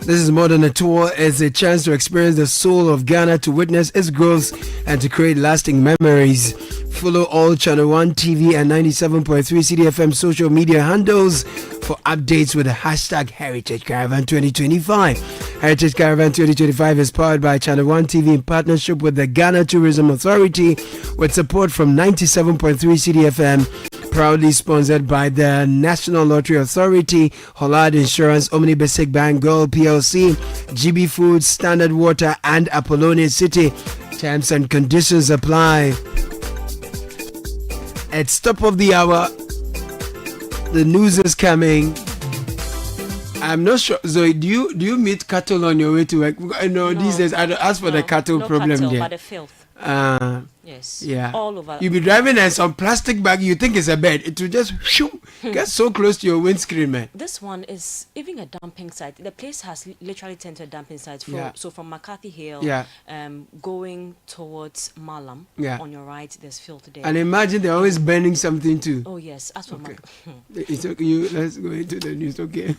This is more than a tour, it's a chance to experience the soul of Ghana, to witness its growth and to create lasting memories. Follow all Channel 1 TV and 97.3 Citi FM social media handles for updates with the hashtag Heritage Caravan 2025. Heritage Caravan 2025 is powered by Channel 1 TV in partnership with the Ghana Tourism Authority with support from 97.3 Citi FM. Proudly sponsored by the National Lottery Authority, Hollard Insurance, Omni Basic Bank, Gold PLC, GB Foods, Standard Water, and Apollonia City. Terms and conditions apply. It's top of the hour. The news is coming. I'm not sure. Zoe, do you meet cattle on your way to work? No, these days I don't ask for the cattle problem cattle, there. But the filth. Yes. Yeah. All over. You be driving and some plastic bag you think is a bed. It will just get so close to your windscreen, man. This one is even a dumping site. The place has literally turned to a dumping site. So from McCarthy Hill, going towards Malam, on your right, there's filth there. And imagine they're always burning something too. Oh yes, as for it's okay. Let's go into the news, okay?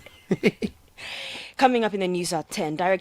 Coming up in the news at 10, Director